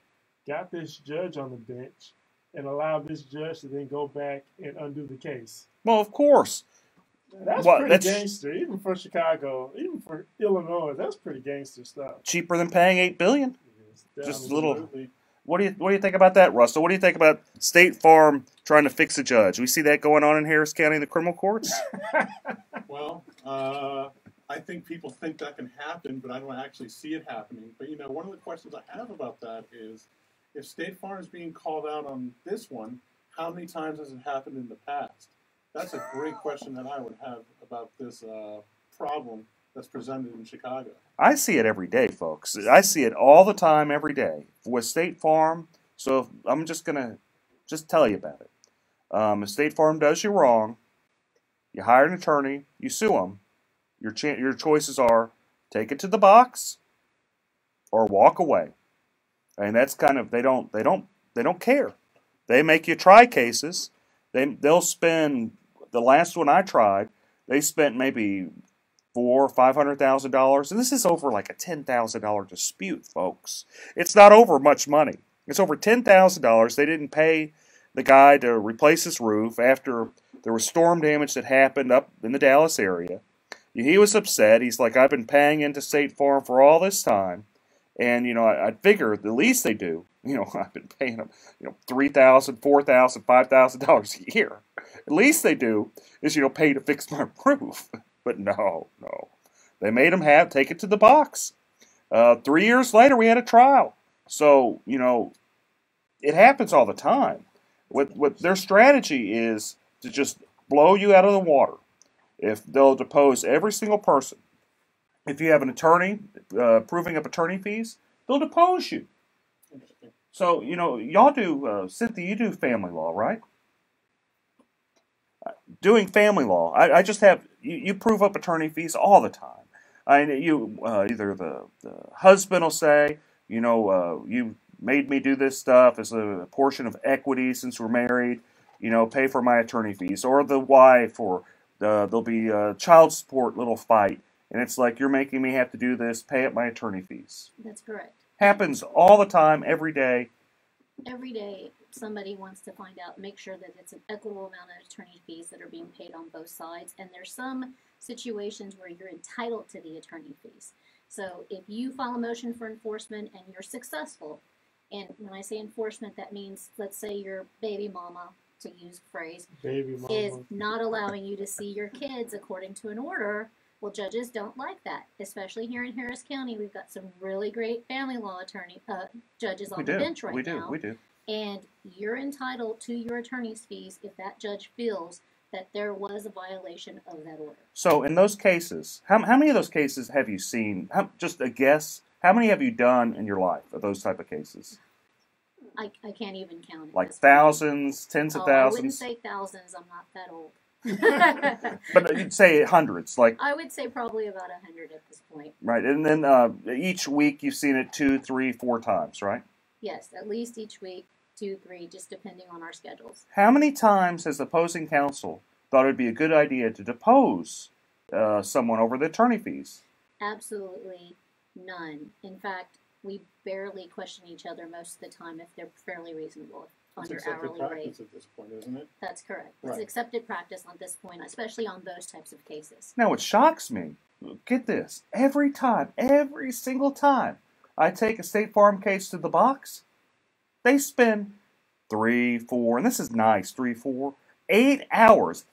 got this judge on the bench, and allowed this judge to then go back and undo the case. Well, of course. That's pretty gangster, even for Chicago, even for Illinois. That's pretty gangster stuff. Cheaper than paying $8 billion. Yes, just a little. What do you think about that, Russell? What do you think about State Farm trying to fix a judge? We see that going on in Harris County in the criminal courts. Well, I think people think that can happen, but I don't actually see it happening. But one of the questions I have about that is, if State Farm is being called out on this one, how many times has it happened in the past? That's a great question that I would have about this problem that's presented in Chicago. I see it every day, folks. I see it all the time, every day with State Farm. So I'm just gonna tell you about it. If State Farm does you wrong, you hire an attorney, you sue them. Your choices are take it to the box or walk away. And that's kind of they don't care. They make you try cases. They'll spend, the last one I tried, they spent maybe $400,000 or $500,000, and this is over like a $10,000 dispute, folks. It's not over much money. It's over $10,000. They didn't pay the guy to replace his roof after there was storm damage that happened up in the Dallas area. He was upset. He's like, I've been paying into State Farm for all this time, and I figure the least they do. I've been paying them, $3,000, $4,000, $5,000 a year. At least they do is, pay to fix my roof. But no. They made him take it to the box. 3 years later, we had a trial. So, it happens all the time. What their strategy is to just blow you out of the water if they'll depose every single person. If you have an attorney proving up attorney fees, they'll depose you. So, y'all do, Cynthia, you do family law, right? Doing family law, I just have, you prove up attorney fees all the time. Either the husband will say, you made me do this stuff as a portion of equity since we're married, pay for my attorney fees. Or the wife, or there'll be a child support little fight. And it's like, you're making me have to do this, pay up my attorney fees. That's correct. Happens all the time, every day. Every day, somebody wants to find out, make sure that it's an equitable amount of attorney fees that are being paid on both sides. And there's some situations where you're entitled to the attorney fees. So if you file a motion for enforcement and you're successful, and when I say enforcement, that means, let's say your baby mama, to use a phrase, is not allowing you to see your kids according to an order. Well, judges don't like that, especially here in Harris County. We've got some really great family law judges on the bench right now. We do. And you're entitled to your attorney's fees if that judge feels that there was a violation of that order. So in those cases, how many of those cases have you seen? Just a guess. How many have you done in your life of those type of cases? I can't even count it. Like thousands, tens of thousands? I wouldn't say thousands. I'm not that old. But you'd say hundreds, like I would say probably about 100 at this point. Right, and then each week you've seen it 2, 3, 4 times, right? Yes, at least each week, 2, 3, just depending on our schedules. How many times has the opposing counsel thought it'd be a good idea to depose someone over the attorney fees? Absolutely none. In fact, we barely question each other most of the time if they're fairly reasonable. It's Under accepted hourly practice rate. at this point, isn't it? That's correct. Right. It's accepted practice on this point, especially on those types of cases. Now, what shocks me, get this, every single time I take a State Farm case to the box, they spend 3, 4, and this is nice, 3, 4, 8 hours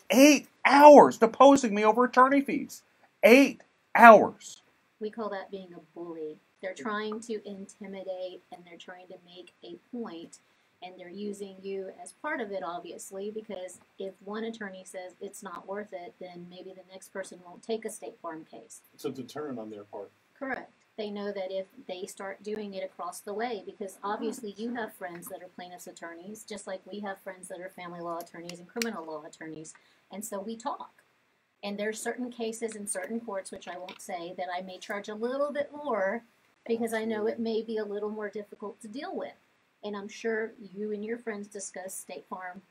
deposing me over attorney fees. 8 hours. We call that being a bully. They're trying to intimidate and they're trying to make a point, and they're using you as part of it, obviously, because if one attorney says it's not worth it, then maybe the next person won't take a State Farm case. It's a deterrent on their part. Correct. They know that if they start doing it across the way, because obviously you have friends that are plaintiffs' attorneys, just like we have friends that are family law attorneys and criminal law attorneys, and so we talk. And there's certain cases in certain courts, which I won't say, that I may charge a little bit more because I know it may be a little more difficult to deal with. And I'm sure you and your friends discuss State Farm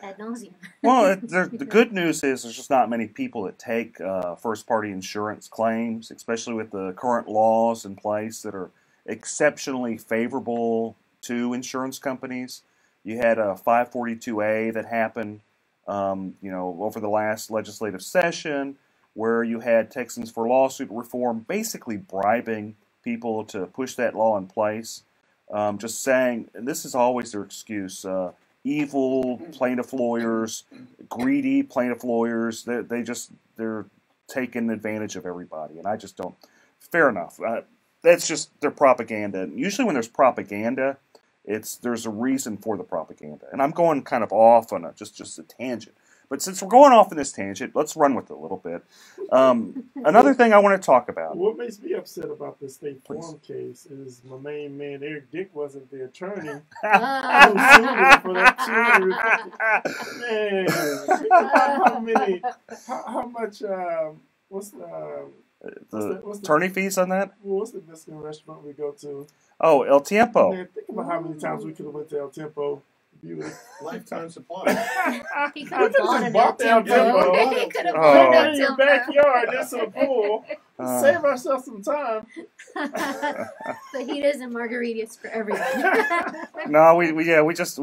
ad nauseum. Well, the good news is there's just not many people that take first-party insurance claims, especially with the current laws in place that are exceptionally favorable to insurance companies. You had a 542A that happened, over the last legislative session, where you had Texans for Lawsuit Reform basically bribing people to push that law in place. Just saying, and this is always their excuse, evil plaintiff lawyers, greedy plaintiff lawyers, they're taking advantage of everybody, and I just don't. Fair enough. That's just their propaganda. And usually when there's propaganda, there's a reason for the propaganda. And I'm going kind of off on just a tangent. But since we're going off in this tangent, let's run with it a little bit. Another thing I want to talk about. What makes me upset about the State Farm case is my main man, Eric Dick, wasn't the attorney. Man, how much, what's the attorney fees on that? What's the Mexican restaurant we go to? Oh, El Tiempo. Man, think about how many times we could have went to El Tiempo. Lifetime supply. He could have bought an El Tiempo. He could have Put bought it an in El your Tiempo. backyard next to the pool. Save ourselves some time. Fajitas and margaritas for everyone. No, we just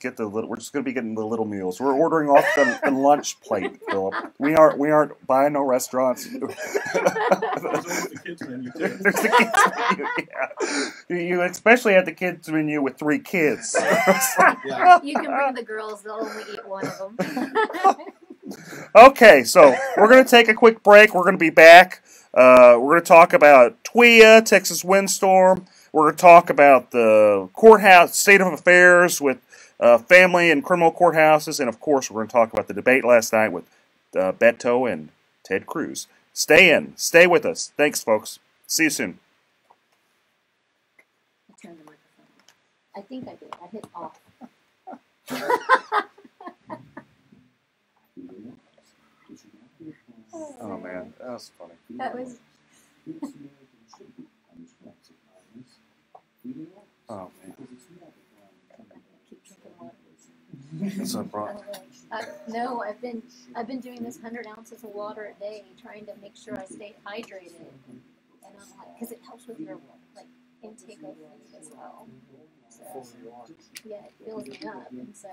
get the little. We're just going to be getting the little meals. We're ordering off the lunch plate, Philip. We aren't buying no restaurants. There's the kids menu. There's the kids menu. Yeah. You especially had the kids menu with 3 kids. You can bring the girls; they'll only eat one of them. Okay, so we're going to take a quick break. We're going to be back. We're going to talk about TWIA, Texas windstorm. We're going to talk about the courthouse state of affairs with family and criminal courthouses, and of course, we're going to talk about the debate last night with Beto and Ted Cruz. Stay with us. Thanks, folks. See you soon. I turned the microphone off. I think I did. I hit off. Oh man, that was funny. That was. Oh man. That's what I brought. No, I've been doing this 100 ounces of water a day, trying to make sure I stay hydrated, and I'm like, because it helps with your like intake of food as well. So yeah, it fills me up, and so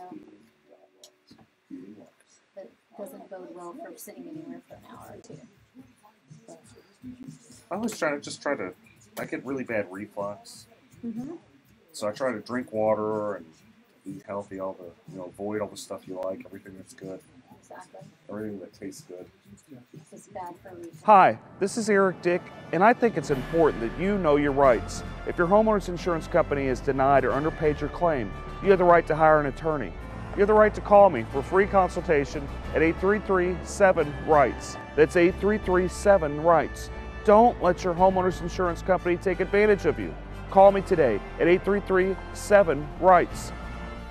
it doesn't bode well for sitting anywhere for an hour or two. But. I always try to. I get really bad reflux, so I try to drink water and eat healthy. All the avoid all the stuff you like. Everything that's good. Exactly. Everything that tastes good. It's bad for reflux. Hi, this is Eric Dick, and I think it's important that you know your rights. If your homeowner's insurance company has denied or underpaid your claim, you have the right to hire an attorney. You have the right to call me for free consultation at 833-7-RIGHTS. That's 833-7-RIGHTS. Don't let your homeowner's insurance company take advantage of you. Call me today at 833-7-RIGHTS.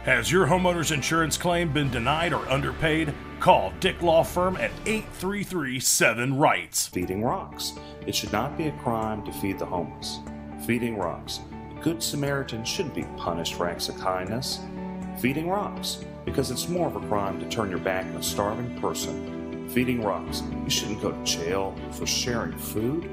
Has your homeowner's insurance claim been denied or underpaid? Call Dick Law Firm at 833-7-RIGHTS. Feeding rocks. It should not be a crime to feed the homeless. Feeding rocks. A good Samaritan shouldn't be punished for acts of kindness. Feeding rocks. Because it's more of a crime to turn your back on a starving person. Feeding rocks. You shouldn't go to jail for sharing food.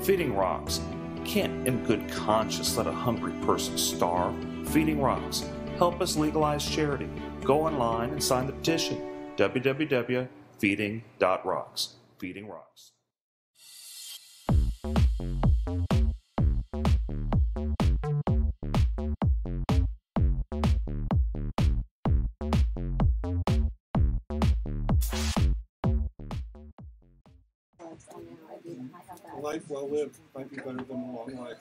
Feeding rocks. You can't in good conscience let a hungry person starve. Feeding rocks. Help us legalize charity. Go online and sign the petition. www.feeding.rocks. Feeding Rocks. Life well lived might be better than a long life.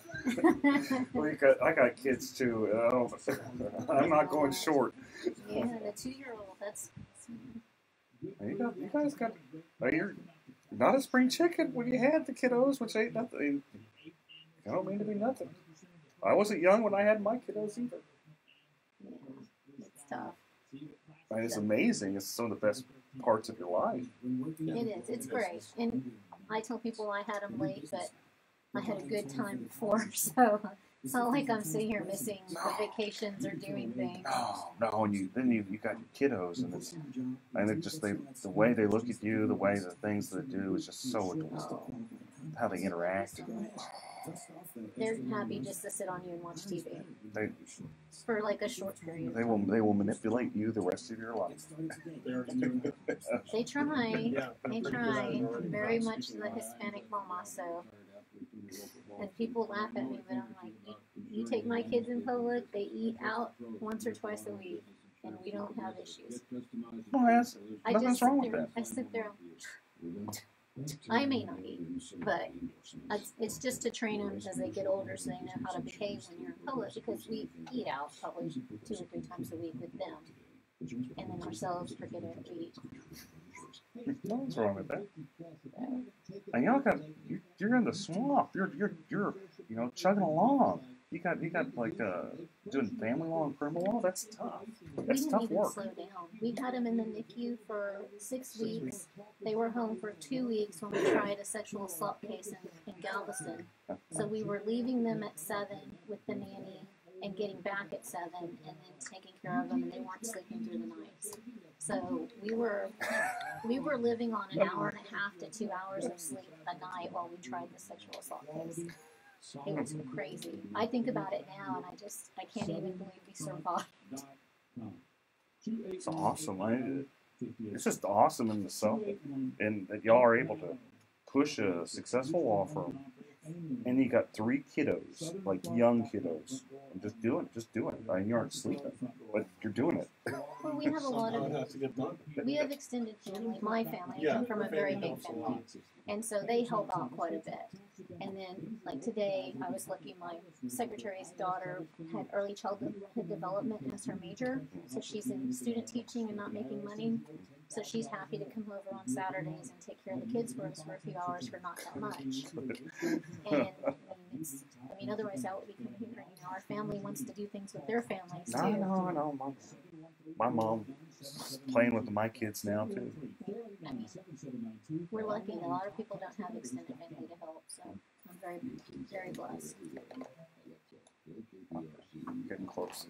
Well, I got kids too. I'm not going short. Yeah, the 2-year-old. That's. You guys got. You're not a spring chicken when you had the kiddos, which ain't nothing. I don't mean to be nothing. I wasn't young when I had my kiddos either. It's tough. And it's amazing. It's some of the best parts of your life. It is. It's great. And I tell people I had them late, but I had a good time before, so it's not like I'm sitting here missing the vacations or doing things. No, and then you got your kiddos, and it just the way they look at you, the way the things they do is just so adorable. How they interact. They're happy just to sit on you and watch TV. For like a short period. They will manipulate you the rest of your life. They try. They try. Very much the Hispanic mama, so. And people laugh at me, but I'm like, you take my kids in public, they eat out once or twice a week, and we don't have issues. Well, nothing's wrong with that. I sit there. I may not eat, but it's just to train them as they get older so they know how to behave when you're in public, because we eat out probably 2 or 3 times a week with them, and then ourselves forget it to eat. Nothing's wrong with that. And y'all you're in the swamp. You're chugging along. You got like doing family law and criminal law. That's tough. That's tough work. Slow down. We had them in the NICU for 6 weeks. They were home for 2 weeks when we tried a sexual assault case in Galveston. So we were leaving them at 7 with the nanny and getting back at 7 and then taking care of them, and they weren't sleeping through the nights. So we were living on an hour and a half to 2 hours of sleep a night while we tried the sexual assault case. It was crazy. I think about it now, and I can't even believe we survived. It's awesome. It's just awesome in itself, and that y'all are able to push a successful law firm. And you got 3 kiddos, like young kiddos, and just doing it. I mean, you aren't sleeping, but you're doing it. Well, we have a lot of, we have extended family. My family, I come from a very big family, and so they help out quite a bit. And then, like today, I was lucky my secretary's daughter had early childhood development as her major. So she's in student teaching and not making money. So she's happy to come over on Saturdays and take care of the kids for us for a few hours for not that much. And I mean, otherwise that would be kind of hindering. You know, our family wants to do things with their families too. I know. My mom's playing with my kids now too. I mean, we're lucky. A lot of people don't have extended family to help, so I'm very, very blessed. Getting close.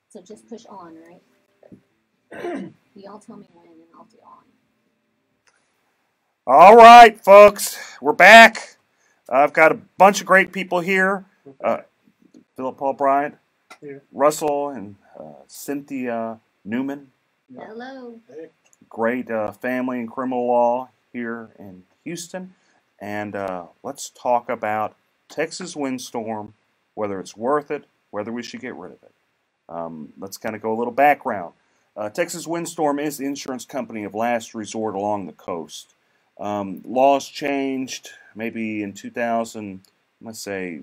So just push on, right? Y'all tell me when, and I'll do on. All right, folks, we're back. I've got a bunch of great people here. Philip Paul Bryant, Here. Russell, and Cynthia Newman. Hello. Great family and criminal law here in Houston. And let's talk about Texas windstorm, whether it's worth it, whether we should get rid of it. Let's kind of go a little background. Texas Windstorm is the insurance company of last resort along the coast. Laws changed maybe in 2000, let's say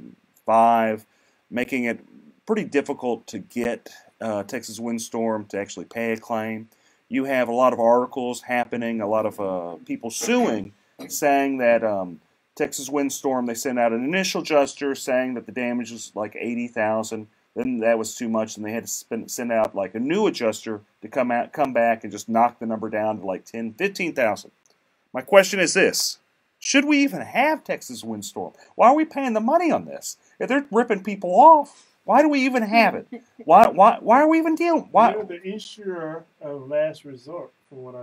5, making it pretty difficult to get Texas Windstorm to actually pay a claim. You have a lot of articles happening, a lot of people suing, saying that Texas Windstorm, they sent out an initial adjuster saying that the damage was like $80,000. Then that was too much, and they had to send out like a new adjuster to come back and just knock the number down to like $15,000. My question is this: should we even have Texas Windstorm? Why are we paying the money on this? If they're ripping people off, why do we even have it? Why are we even dealing? Why? You're the insurer of last resort, from what I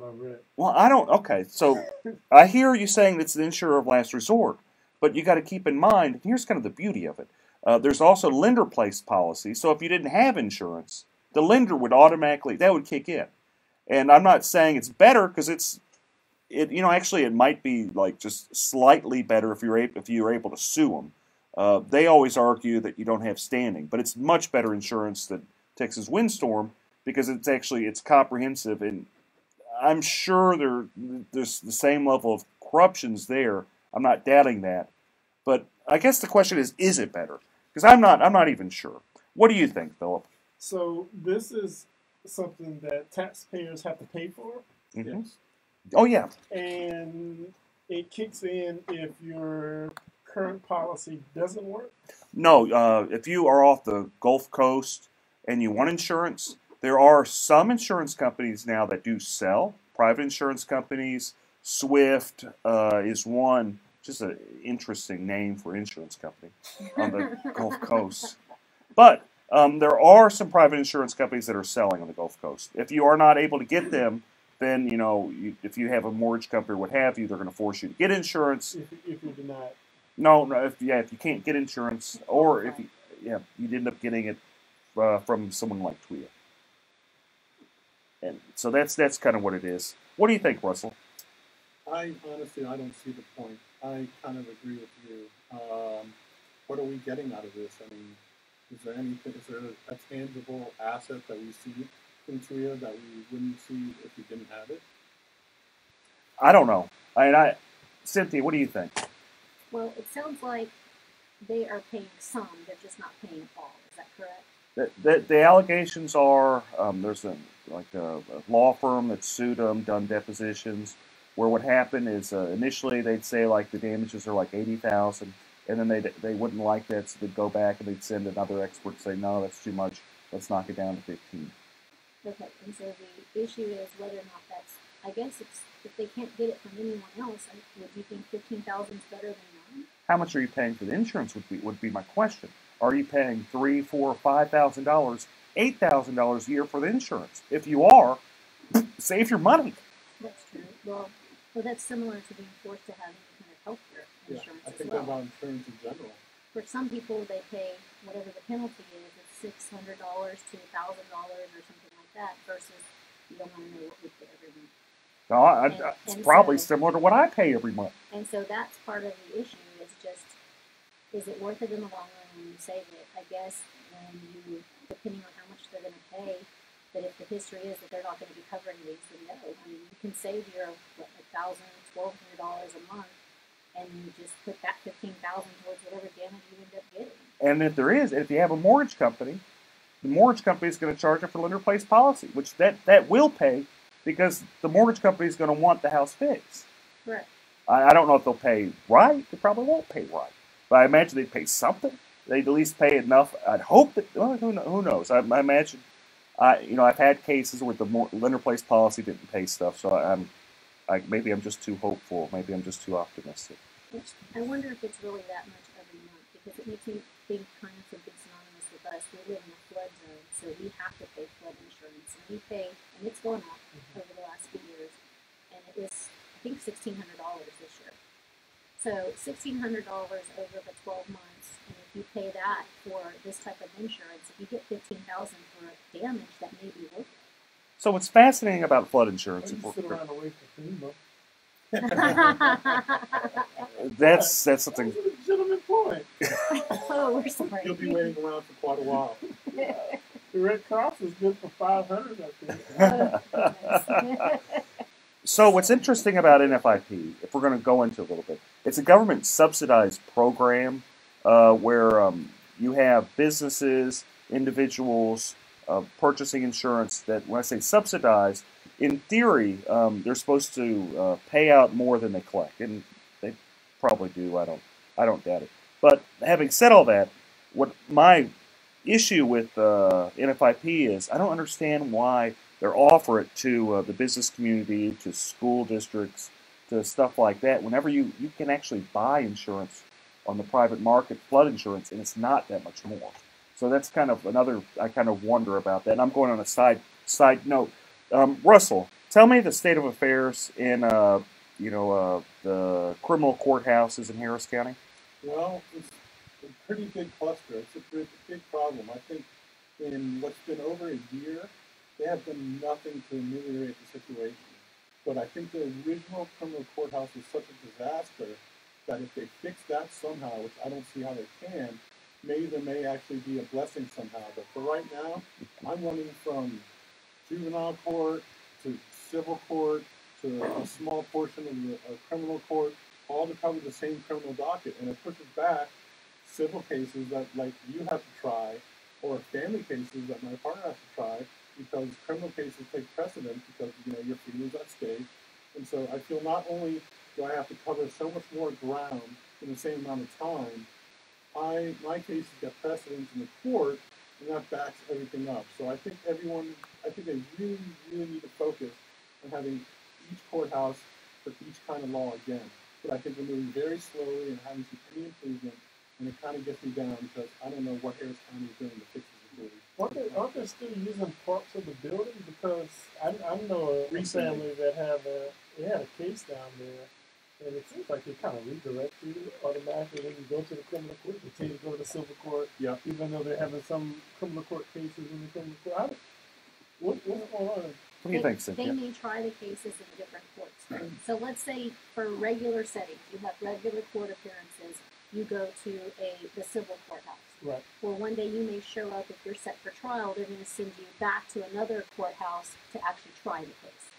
read. Well, I don't. Okay, so I hear you saying it's the insurer of last resort, but you got to keep in mind. Here's kind of the beauty of it. There's also lender-placed policy. So if you didn't have insurance, the lender would automatically kick in. And I'm not saying it's better because actually it might be like just slightly better if you're able to sue them. They always argue that you don't have standing, but it's much better insurance than Texas Windstorm because it's comprehensive, and I'm sure there's the same level of corruptions there. I'm not doubting that, but I guess the question is it better? Because I'm not even sure. What do you think, Philip? So this is something that taxpayers have to pay for. Mm-hmm. Yes. Oh yeah. And it kicks in if your current policy doesn't work. No, if you are off the Gulf Coast and you want insurance, there are some insurance companies now that do sell. Private insurance companies. Swift is one. Just an interesting name for insurance company on the Gulf Coast. But there are some private insurance companies that are selling on the Gulf Coast. If you are not able to get them, then if you have a mortgage company or what have you, they're going to force you to get insurance. If you're denied. No. If you can't get insurance, or if you'd end up getting it from someone like TWIA. And so that's kind of what it is. What do you think, Russell? I honestly don't see the point. I kind of agree with you. What are we getting out of this? I mean, is there a tangible asset that we see in TWIA that we wouldn't see if we didn't have it? I don't know. Cynthia, what do you think? Well, it sounds like they are paying some, they're just not paying all. Is that correct? The allegations are there's a law firm that sued them, done depositions, where what happened is initially they'd say like the damages are like $80,000, and then they wouldn't like that, so they'd go back and they'd send another expert to say no, that's too much, let's knock it down to 15. Okay, and so the issue is whether or not that's, I guess it's, if they can't get it from anyone else, would you think 15,000 is better than none? How much are you paying for the insurance would be my question. Are you paying $3,000, $4,000, $5,000, $8,000 a year for the insurance? If you are, save your money. That's true. Well, that's similar to being forced to have any kind of health care insurance I think about insurance in general. For some people, they pay whatever the penalty is. It's $600 to $1,000 or something like that, versus you don't want to know what we pay every month. No, it's probably similar to what I pay every month. And so that's part of the issue, is just, is it worth it in the long run when you save it? I guess when you, depending on how much they're going to pay, that if the history is that they're not going to be covering these, then no. I mean, you can save your $1,000, $1,200 a month and you just put that $15,000 towards whatever damage you end up getting. And if you have a mortgage company, the mortgage company is going to charge you for lender-placed policy, which that will pay because the mortgage company is going to want the house fixed. Correct. I don't know if they'll pay right. They probably won't pay right. But I imagine they'd pay something. They'd at least pay enough. I'd hope that, well, who knows? I imagine, I've had cases where the lender-placed policy didn't pay stuff, so maybe I'm just too hopeful. Maybe I'm just too optimistic. I wonder if it's really that much every month, because it makes me think kind of something synonymous with us. We live in a flood zone, so we have to pay flood insurance, and we pay, and it's gone up over the last few years, and it is, I think, $1,600 this year. So $1,600 over the 12 months, and if you pay that for this type of insurance, if you get $15,000 for damage, that may be worth it. So what's fascinating about flood insurance? Sit around and wait for FEMA. That's something. That's a legitimate point. Oh, we're sorry. You'll be waiting around for quite a while. The Red Cross is good for 500, I think. So what's interesting about NFIP, if we're going to go into a little bit, it's a government subsidized program where you have businesses, individuals purchasing insurance that, when I say subsidized, in theory, they're supposed to pay out more than they collect, and they probably do. I don't doubt it. But having said all that, what my issue with NFIP is, I don't understand why they offer it to the business community, to school districts, to stuff like that. Whenever you can actually buy insurance on the private market, flood insurance, and it's not that much more. So that's kind of another. I kind of wonder about that. And I'm going on a side note. Russell, tell me the state of affairs in the criminal courthouses in Harris County. Well, it's a pretty big cluster. It's a big problem. I think in what's been over a year, they have done nothing to ameliorate the situation. But I think the original criminal courthouse was such a disaster that if they fix that somehow, which I don't see how they can, maybe there may actually be a blessing somehow. But for right now, I'm running from juvenile court to civil court to a small portion of the criminal court, all to cover the same criminal docket. And it pushes back civil cases that, like, you have to try, or family cases that my partner has to try, because criminal cases take precedence because, your freedom's at stake. And so I feel not only do I have to cover so much more ground in the same amount of time, my cases get precedence in the court, and that backs everything up. So I think they really, really need to focus on having each courthouse for each kind of law again. But I think we're moving very slowly and haven't seen any improvement, and it kind of gets me down because I don't know what Harris County is doing to fix the security. Aren't they still using parts of the building? Because I know a family that had a case down there, and it seems like they kind of redirect you automatically when you go to the criminal court. They tell you to go to the civil court, even though they're having some criminal court cases in the criminal court. What's going on? What do you think, Cynthia? They may try the cases in different courts. So let's say for regular settings, you have regular court appearances, you go to the civil courthouse. Right. Well, one day you may show up, if you're set for trial, they're going to send you back to another courthouse to actually try the case.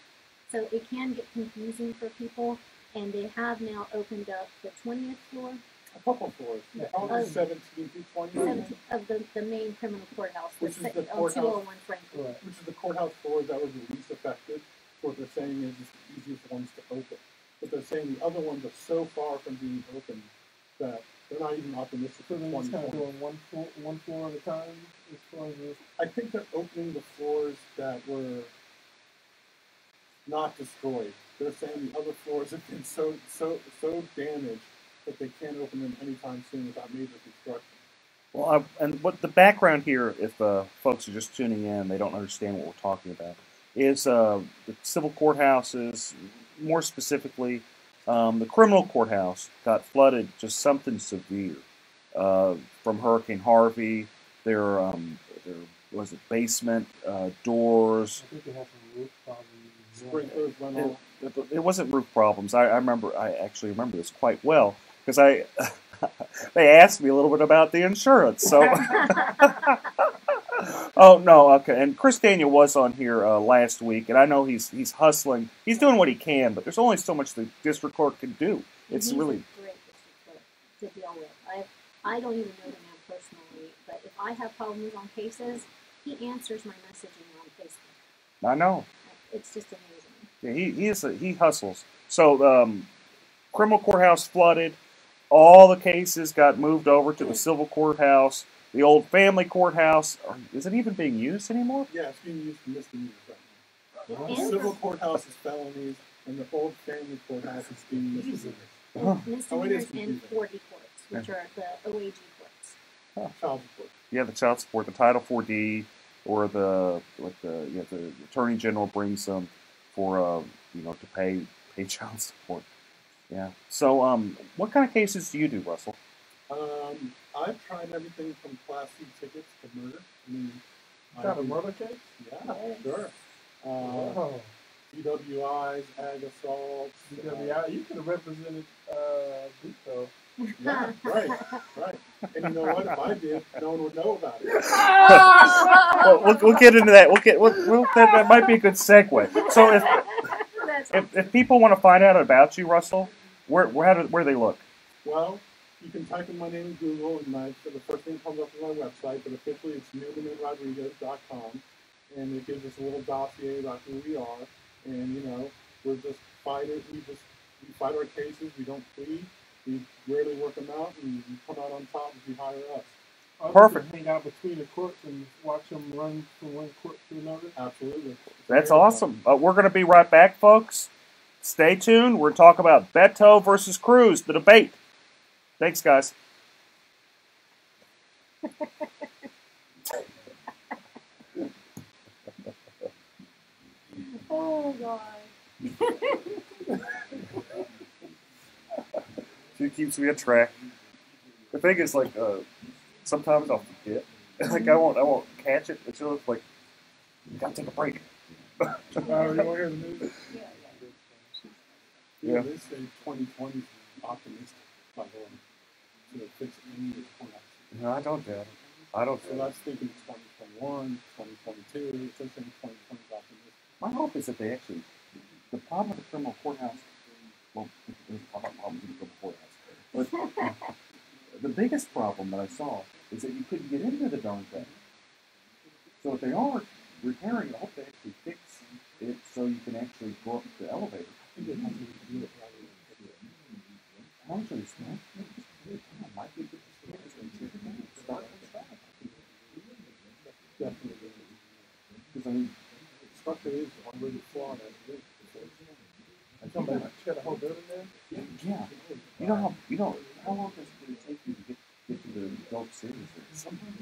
So it can get confusing for people, and they have now opened up the 20th floor. A couple floors. Of 17 through 20. Of the main criminal courthouse, Which is the on courthouse, 201 Franklin. Which is the courthouse floors that were the least affected. What they're saying is it's the easiest ones to open. But they're saying the other ones are so far from being open that they're not even optimistic for So they're just kind of doing one floor at a time as far as this? I think they're opening the floors that were not destroyed. They're saying the other floors have been so damaged that they can't open them anytime soon without major construction. Well, and what the background here, if folks are just tuning in, they don't understand what we're talking about, is the civil courthouses, more specifically, the criminal courthouse got flooded, just something severe from Hurricane Harvey. There was a basement, doors. I think they had some roof problems. Sprinklers went off. It wasn't roof problems. I actually remember this quite well because they asked me a little bit about the insurance. So, oh no, okay. And Chris Daniel was on here last week, and I know he's hustling. He's doing what he can, but there's only so much the district court can do. It's He's really a great to deal with. I don't even know the man personally, but if I have problems on cases, he answers my messaging on Facebook. I know. It's just amazing. Yeah, he hustles. So criminal courthouse flooded. All the cases got moved over to the civil courthouse. The old family courthouse, is it even being used anymore? Yeah, it's being used for misdemeanors right now. The civil courthouse is felonies, and the old family courthouse is being misdemeanors. Misdemeanors and 40 courts, which are the OAG courts. Child support. Yeah, the child support, the Title 4D, or the Attorney General brings them for to pay child support. Yeah. So what kind of cases do you do, Russell? I've tried everything from Class C tickets to murder. I mean, Got a murder case? Yeah, sure. DWIs, ag assaults. DWI, you could have represented Vito. Yeah, right. And you know what? If I did, no one would know about it. Well, we'll get into that. That might be a good segue. So if people want to find out about you, Russell, where they look? Well, you can type in my name in Google, and the first thing comes up is my website, but officially it's NewmanandRodriguez.com, and it gives us a little dossier about who we are, and we're just fighters. We fight our cases. We don't plead. We rarely work them out, and we come out on top if you hire us. Perfect. Hang out between the courts and watch them run from one court to another. Absolutely. That's awesome. We're going to be right back, folks. Stay tuned. We're talking about Beto versus Cruz, the debate. Thanks, guys. Oh, God. She keeps me on track. The thing is, sometimes I'll forget. I won't catch it until it's like, you gotta take a break. You want to hear the news? Yeah. They say 2020 is optimistic, by the way. To fix any of the points. No, I don't doubt it. I don't. So that's thinking 2021, 2022. It's just saying 2020 is optimistic. My hope is that they actually. The problem with the criminal courthouse. Well, there's a lot of problems with the criminal courthouse. But the biggest problem that I saw is that you couldn't get into the darn thing. So if they are repairing it, I hope they actually fix it so you can actually go up the elevator. I think they have to do it right. How much are they spent? Might be good to start from scratch. Definitely. Because the structure is already flawed as it is. Somebody shut a whole building there? Yeah. You know how long does it take you to get to the Gulf Cities? Sometimes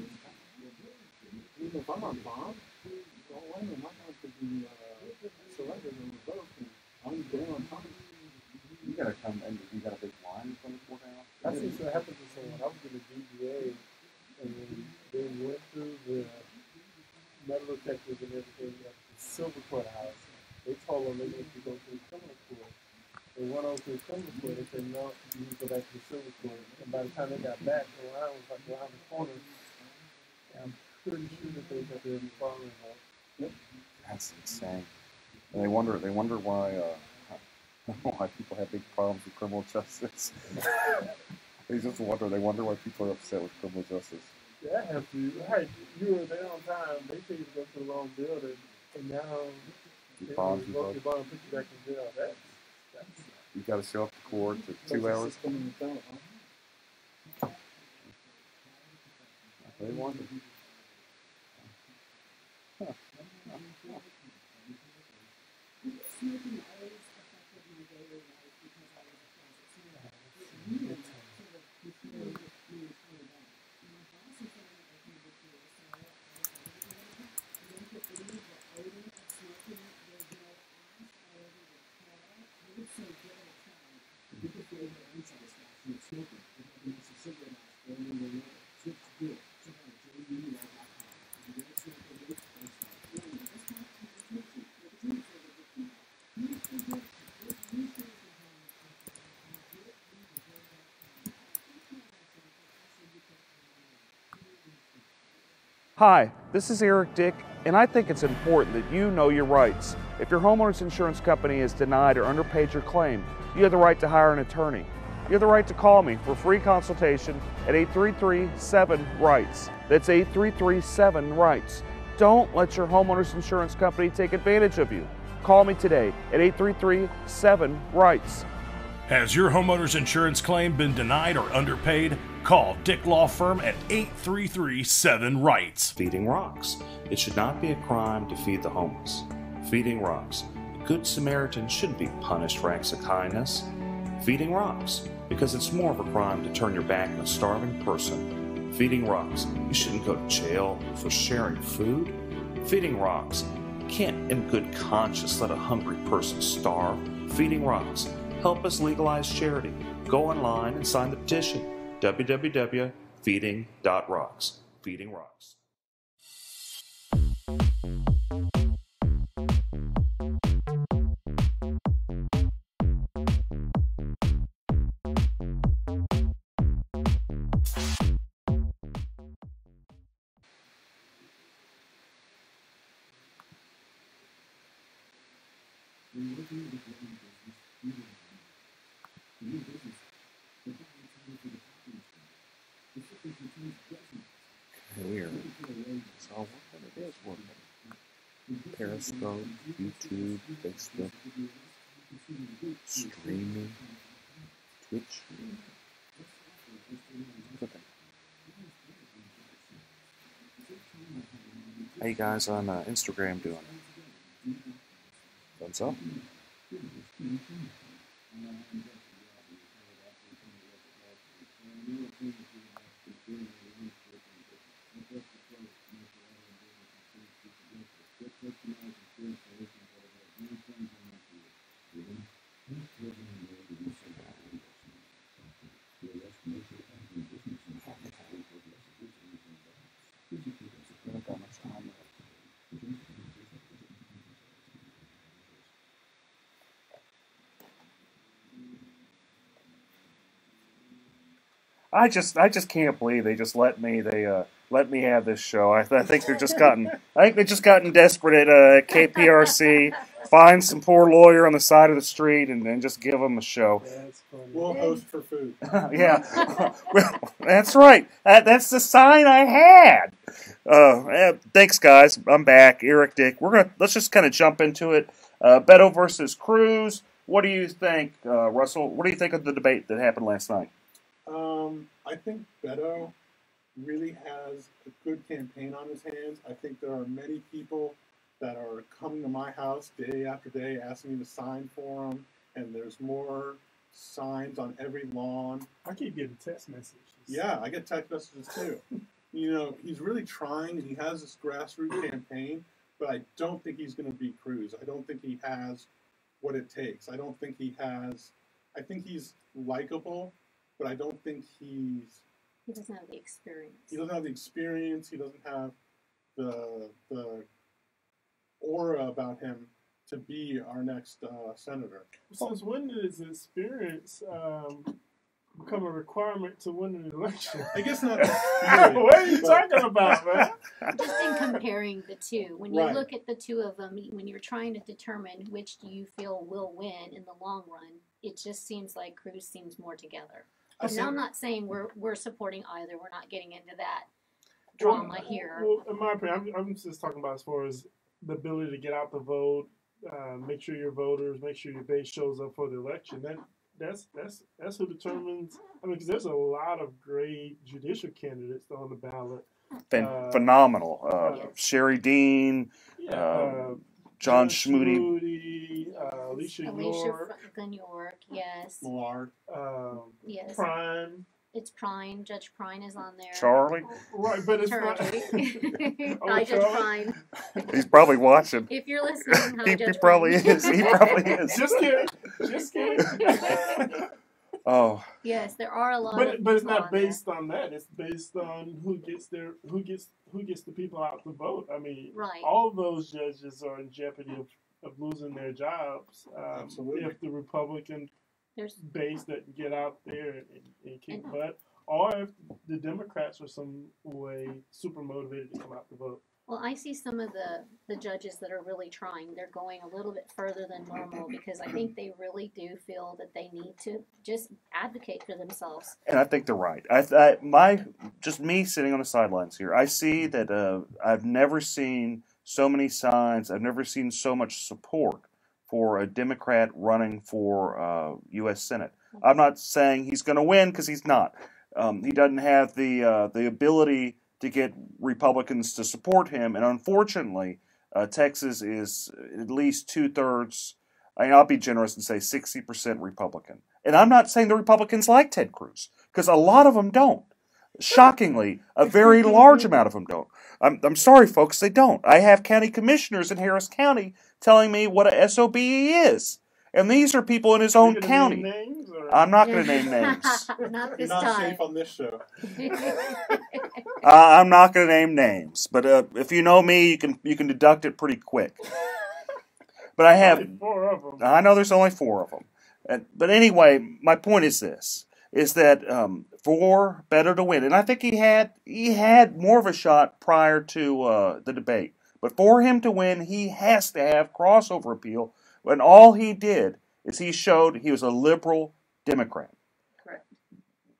even if I'm on bond, my house could be surrendered and revoked, and I'm there on time. You gotta come and you got a big line in front of the courthouse. That's what happened to someone. I was in the DBA, and they went through the metal detectors and everything at the Silver Courthouse. They told them they needed to go to the criminal court. They went over to the criminal court. They said, no, you need to go back to the Silver Court. And by the time they got back, the line was like around the corner. And I'm pretty sure that they got their father involved. Yep. That's insane. And they wonder why people have big problems with criminal justice. They wonder why people are upset with criminal justice. Yeah, I have to. Right, you were there on time. They told you to go to the wrong building, and now they revoke your bond and put you back in jail. That's you got to show up to court for 2 hours. They wonder. Huh. Smoking always affected my daily life because I was a closet smoker. It really sort of controlled me kind of bad. And my boss is saying that I can do it, so I don't believe the odor of smoking. There's no ash all over the car. I would say give it a try. Because there is no unsatisfaction of smoking. It makes a cigarette ash burning your nose. Switch to good. Check out JUL.com. If you don't smoke a vape, don't start. This time, it's smoking. Hi, this is Eric Dick, and I think it's important that you know your rights. If your homeowner's insurance company has denied or underpaid your claim, you have the right to hire an attorney. you have the right to call me for free consultation at 833-7-RIGHTS. That's 833-7-RIGHTS. Don't let your homeowner's insurance company take advantage of you. Call me today at 833-7-RIGHTS. Has your homeowner's insurance claim been denied or underpaid? Call Dick Law Firm at 833-7-RIGHTS. Feeding rocks. It should not be a crime to feed the homeless. Feeding rocks. A good Samaritan shouldn't be punished for acts of kindness. Feeding rocks. Because it's more of a crime to turn your back on a starving person. Feeding rocks. You shouldn't go to jail for sharing food. Feeding rocks. You can't in good conscience let a hungry person starve. Feeding rocks. Help us legalize charity. Go online and sign the petition. www.feeding.rocks. Feeding Rocks. Weird. So what it is working. Periscope, YouTube, Facebook, streaming, Twitch. Okay. How you guys on Instagram doing? Thumbs up? I just can't believe they just let me let me have this show. I think they're just gotten desperate at KPRC. Find some poor lawyer on the side of the street and then just give them a show. We'll host for food. Yeah, well, that's right. That's the sign I had. Thanks, guys. I'm back. Eric Dick. Let's just kind of jump into it. Beto versus Cruz. What do you think, Russell? What do you think of the debate that happened last night? I think Beto really has a good campaign on his hands. I think there are many people that are coming to my house day after day asking me to sign for them, and there's more signs on every lawn. I keep getting text messages. Yeah, I get text messages too. You know, he's really trying, and he has this grassroots campaign, but I don't think he's going to beat Cruz. I don't think he has what it takes. I think he's likable, but I don't think he doesn't have the experience. He doesn't have the experience. He doesn't have the aura about him to be our next senator. Since when did his experience become a requirement to win an election? I guess not. What are you talking about, man? Just in comparing the two, when you Right. look at the two of them, when you're trying to determine which do you feel will win in the long run, it just seems like Cruz seems more together. Now, I'm not saying we're supporting either. We're not getting into that drama here. Well, in my opinion, I'm just talking about as far as the ability to get out the vote, make sure your voters, make sure your base shows up for the election. That's who determines. I mean, because there's a lot of great judicial candidates on the ballot. Phenomenal. Sherry Dean, John Schmoody, Alicia York, yes. Millard. Yes. Prime. It's Prine. Judge Prine is on there. Charlie. Right, but it's Charlie. not. Hi, Judge Prine. He's probably watching. If you're listening, hi, he Judge probably Prine. is. He probably is. Just kidding. Just kidding. Oh. Yes, there are a lot. But it's not based on that. It's based on who gets the people out to vote. I mean, right. All of those judges are in jeopardy of losing their jobs if the Republican base doesn't get out there and kick butt, or if the Democrats are some way super motivated to come out to vote. Well, I see some of the judges that are really trying. They're going a little bit further than normal because I think they really do feel that they need to just advocate for themselves. And I think they're right. Just me sitting on the sidelines here, I see that I've never seen so many signs. I've never seen so much support for a Democrat running for U.S. Senate. I'm not saying he's going to win because he's not. He doesn't have the ability to get Republicans to support him, and unfortunately, Texas is at least 2/3. I'll be generous and say 60% Republican. And I'm not saying the Republicans like Ted Cruz, because a lot of them don't. Shockingly, a very large amount of them don't. I'm sorry, folks, they don't. I have county commissioners in Harris County telling me what a SOB he is. And these are people in his own county. I'm not going to name names. Not You're this not time. safe on this show. I'm not going to name names, but if you know me, you can deduct it pretty quick. But I have, Only 4 of them. I know there's only 4 of them. But anyway, my point is this: is that for Beto to win, and I think he had more of a shot prior to the debate. But for him to win, he has to have crossover appeal. And all he did is he showed he was a liberal Democrat. Correct.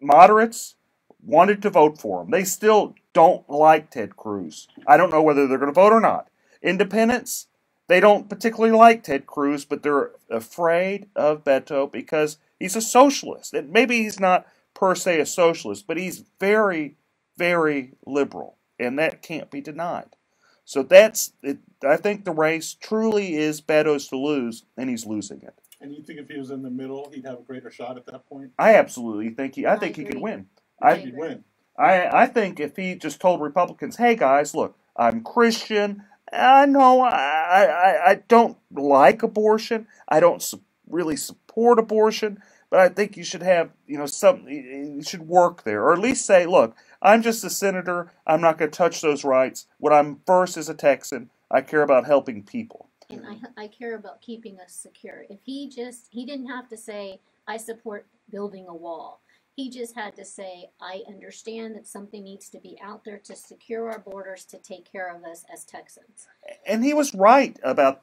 Moderates wanted to vote for him. They still don't like Ted Cruz. I don't know whether they're going to vote or not. Independents, they don't particularly like Ted Cruz, but they're afraid of Beto because he's a socialist. And maybe he's not per se a socialist, but he's very, very liberal, and that can't be denied. So that's it. I think the race truly is Beto's to lose, and he's losing it. And you think if he was in the middle, he'd have a greater shot at that point? I absolutely think he could win. He'd win. I think if he just told Republicans, "Hey guys, look, I'm Christian. I know I don't like abortion. I don't really support abortion, but I think you should have you should work there, or at least say, look, I'm just a senator. I'm not going to touch those rights. What I'm first as a Texan, I care about helping people." And I care about keeping us secure. If he didn't have to say, I support building a wall. He just had to say, I understand that something needs to be out there to secure our borders, to take care of us as Texans. And he was right about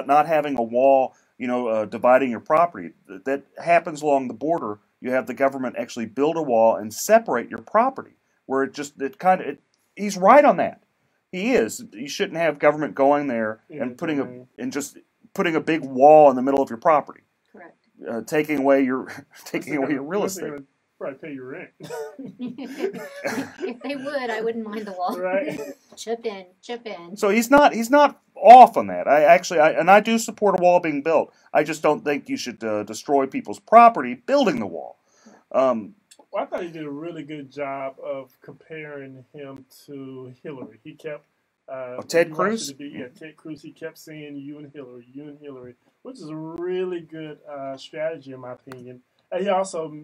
not having a wall, dividing your property. That happens along the border. You have the government actually build a wall and separate your property, where he's right on that. He is. You shouldn't have government going there and putting a big wall in the middle of your property. Correct. Taking away your real estate. Probably pay your rent. If they would, I wouldn't mind the wall. Right. Chip in. So he's not off on that. I do support a wall being built. I just don't think you should destroy people's property building the wall. Well, I thought he did a really good job of comparing him to Hillary. He kept Ted Cruz? Ted Cruz. He kept saying you and Hillary, which is a really good strategy in my opinion. And he also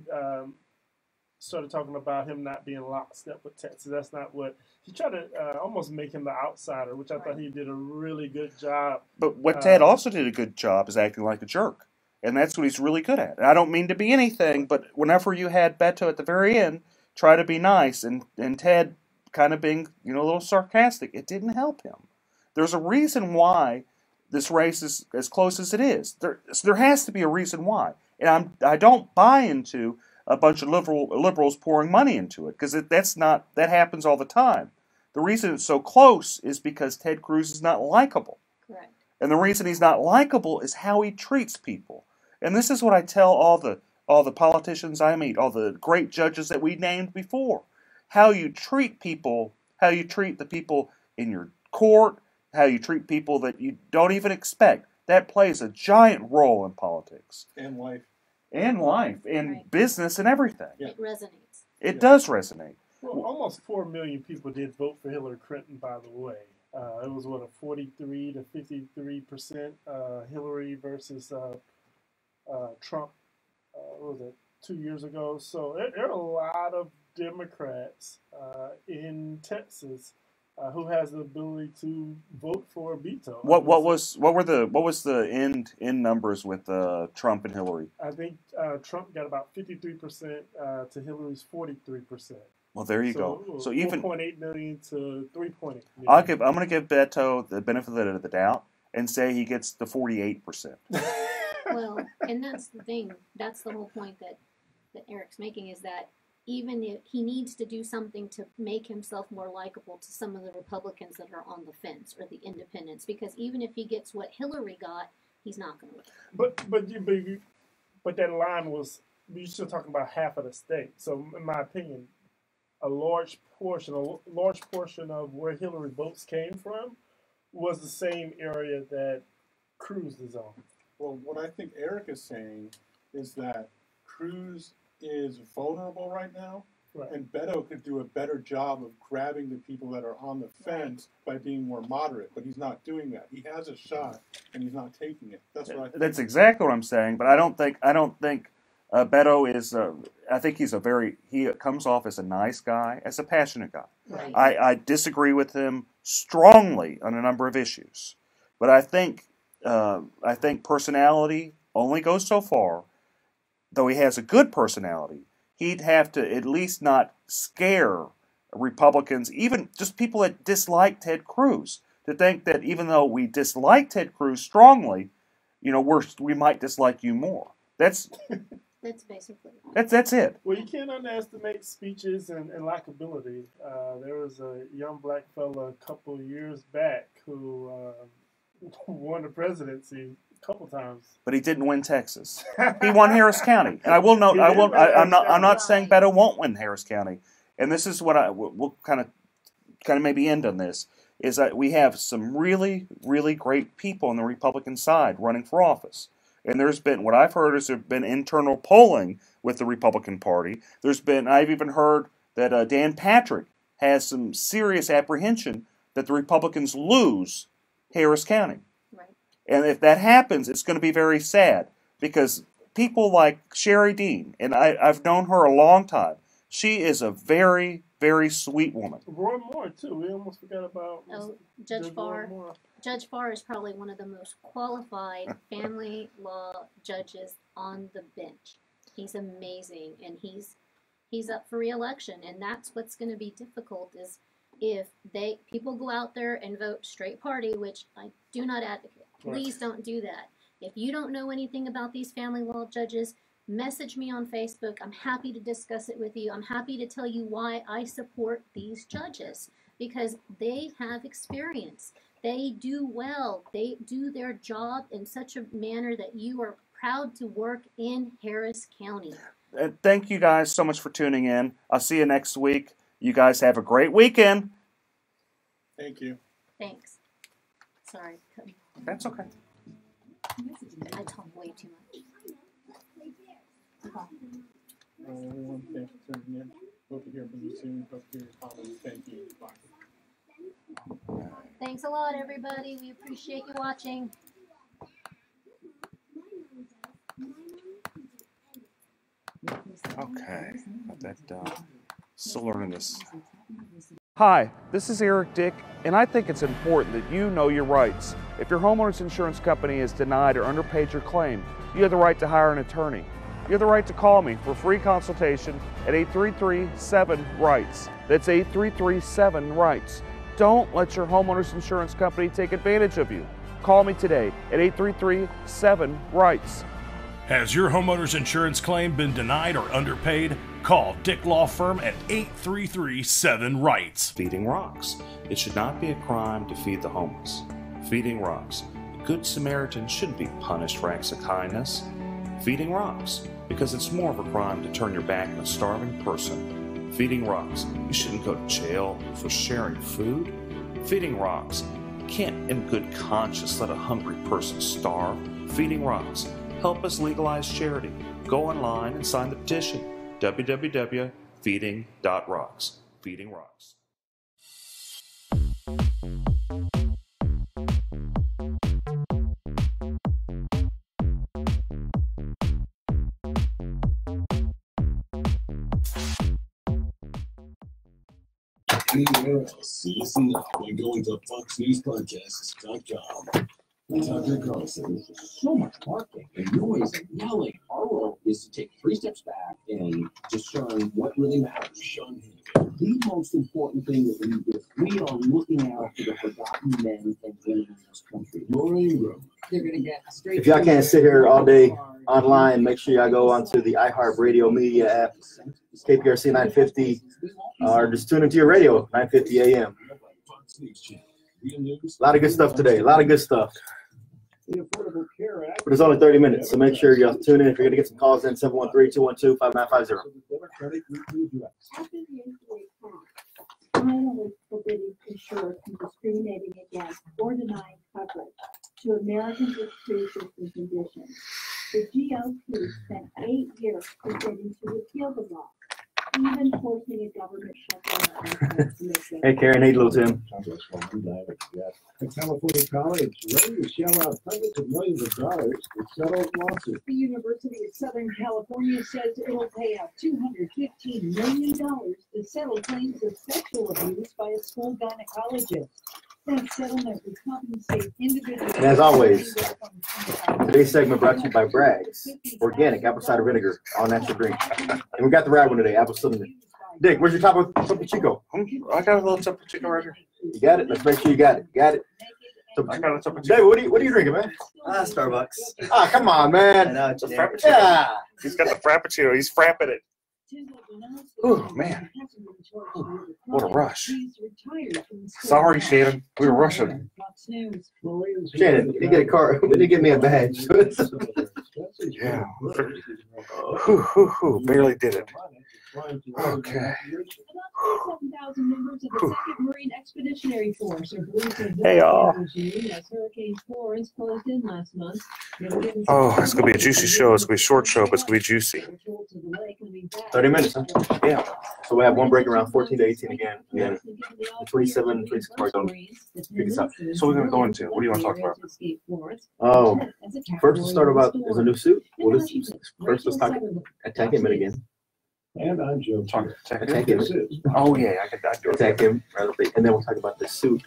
started talking about him not being lockstep with Texas. That's not what he tried to almost make him the outsider, which I thought he did a really good job. But what Ted also did a good job is acting like a jerk. And that's what he's really good at. And I don't mean to be anything, but whenever you had Beto at the very end try to be nice and Ted kind of being, a little sarcastic, it didn't help him. There's a reason why this race is as close as it is. There has to be a reason why. And I don't buy into a bunch of liberals pouring money into it, because that happens all the time. The reason it's so close is because Ted Cruz is not likable. Correct. And the reason he's not likable is how he treats people. And this is what I tell all the politicians I meet, all the great judges that we named before. How you treat people, how you treat the people in your court, how you treat people that you don't even expect. That plays a giant role in politics. And life. And life, and right. Business, and everything. Yeah. It resonates. It does resonate. Well, almost 4 million people did vote for Hillary Clinton, by the way. It was, a 43 to 53% Hillary versus Trump, what was it, 2 years ago? So there are a lot of Democrats in Texas who has the ability to vote for Beto. What was the end numbers with Trump and Hillary? I think Trump got about 53% to Hillary's 43%. Well, there you go. So even 4.8 million to 3.8 million. I'm going to give Beto the benefit of the doubt and say he gets the 48%. Well, and that's the thing. That's the whole point that Eric's making, is that even if he needs to do something to make himself more likable to some of the Republicans that are on the fence or the independents, because even if he gets what Hillary got, he's not going to win. But that line was, you're still talking about half of the state. So in my opinion, a large portion of where Hillary votes came from was the same area that Cruz is on. Well, what I think Eric is saying is that Cruz is vulnerable right now, and Beto could do a better job of grabbing the people that are on the fence by being more moderate, but he's not doing that. He has a shot, and he's not taking it. That's what I think. That's exactly what I'm saying, but I don't think Beto is. I think he comes off as a nice guy, as a passionate guy. Right. I disagree with him strongly on a number of issues, but I think personality only goes so far. Though he has a good personality, he'd have to at least not scare Republicans, even just people that dislike Ted Cruz, to think that even though we dislike Ted Cruz strongly, we might dislike you more. That's basically that's it. Well, you can't underestimate speeches and likability. There was a young black fella a couple years back who won the presidency a couple times, but he didn't win Texas. He won Harris County, and I will note. I'm not saying Beto won't win Harris County, and this is what we'll kind of maybe end on this. Is that we have some really, really great people on the Republican side running for office. And what I've heard is there's been internal polling with the Republican Party. I've even heard that Dan Patrick has some serious apprehension that the Republicans lose Harris County. Right. And if that happens, it's going to be very sad, because people like Sherry Dean, and I've known her a long time, she is a very, very sweet woman. Roy Moore, too. We almost forgot about Judge Farr. Judge Farr is probably one of the most qualified family law judges on the bench. He's amazing, and he's up for re-election, and that's what's going to be difficult, is if people go out there and vote straight party, which I do not advocate. Please don't do that. If you don't know anything about these family law judges, message me on Facebook. I'm happy to discuss it with you. I'm happy to tell you why I support these judges, because they have experience. They do well. They do their job in such a manner that you are proud to work in Harris County. Thank you guys so much for tuning in. I'll see you next week. You guys have a great weekend. Thank you. Thanks. Sorry. That's okay. I talk way too much. Everyone, thanks for tuning in. Hope to hear from you soon. Hope to hear your comments. Thank you. Bye. Thanks a lot, everybody. We appreciate you watching. Okay. Got that still learning this. Hi, this is Eric Dick, and I think it's important that you know your rights. If your homeowner's insurance company has denied or underpaid your claim, you have the right to hire an attorney. You have the right to call me for free consultation at 833-7-RIGHTS. That's 833-7-RIGHTS. Don't let your homeowner's insurance company take advantage of you. Call me today at 833-7-RIGHTS. Has your homeowner's insurance claim been denied or underpaid? Call Dick Law Firm at 833-7-RIGHTS. Feeding rocks. It should not be a crime to feed the homeless. Feeding rocks. A good Samaritan shouldn't be punished for acts of kindness. Feeding rocks. Because it's more of a crime to turn your back on a starving person. Feeding rocks. You shouldn't go to jail for sharing food. Feeding rocks. You can't in good conscience let a hungry person starve. Feeding rocks. Help us legalize charity. Go online and sign the petition. www.feeding.rocks. Feeding rocks. Anywhere else, listen now by going to FoxNewsPodcasts.com. Tucker Carlson, so much barking and noise and yelling. Our role is to take 3 steps back and discern what really matters. Sean Hannity. The most important thing is we are looking out for the forgotten men and women in this country. They're going to get straight. If y'all can't sit here all day online, make sure y'all go onto the iHeartRadio media app, KPRC 950, or just tune into your radio, 950 AM. A lot of good stuff today. A lot of good stuff. But it's only 30 minutes, so make sure y'all tune in. If you're going to get some calls in, 713-212-5950. Finally forbidding insurers from discriminating against or denying coverage to Americans with pre-existing conditions. The GOP spent 8 years presenting to repeal the law, even forcing a government shutdown. Hey, Karen. Hey, little Tim. A California college ready to shell out hundreds of millions of dollars to settle lawsuits. The University of Southern California says it'll pay out $215 million to settle claims of sexual abuse by a school gynecologist. That settlement would compensate individuals. And as always, today's segment brought to you by Bragg's Organic Apple Cider Vinegar, all natural drink. And we got the right one today, apple cinnamon. Dick, where's your Topo Chico? I got a little Topo Chico right here. You got it? Let's make sure you got it. Got it. I got a Topo Chico. David, what are you drinking, man? Starbucks. Ah, come on, man. I know, It's a Frappuccino. Yeah. He's got the Frappuccino. He's frapping it. Oh, man. What a rush. Sorry, Shannon. We were rushing. Shannon, you get a car. We didn't get me a badge. Yeah. Barely did it. Okay. 7,000 members of the 2nd Marine Expeditionary Force are believed to have Hey, y'all. regime as Hurricane Florence closed in last month. Oh, it's going to be a juicy show. It's going to be a short show, but it's going to be juicy. 30 minutes, huh? Yeah. So we have one break around 14 to 18 again. Yeah. 27, 26 parts on. Pick us up. So we're going to go into, what do you want to talk about? Oh, first let's start about, there's a new suit. Well, first let's talk attack him again. And I'm Joe. Attack him. Oh, yeah, I could do it. Attack him. And then we'll talk about the suit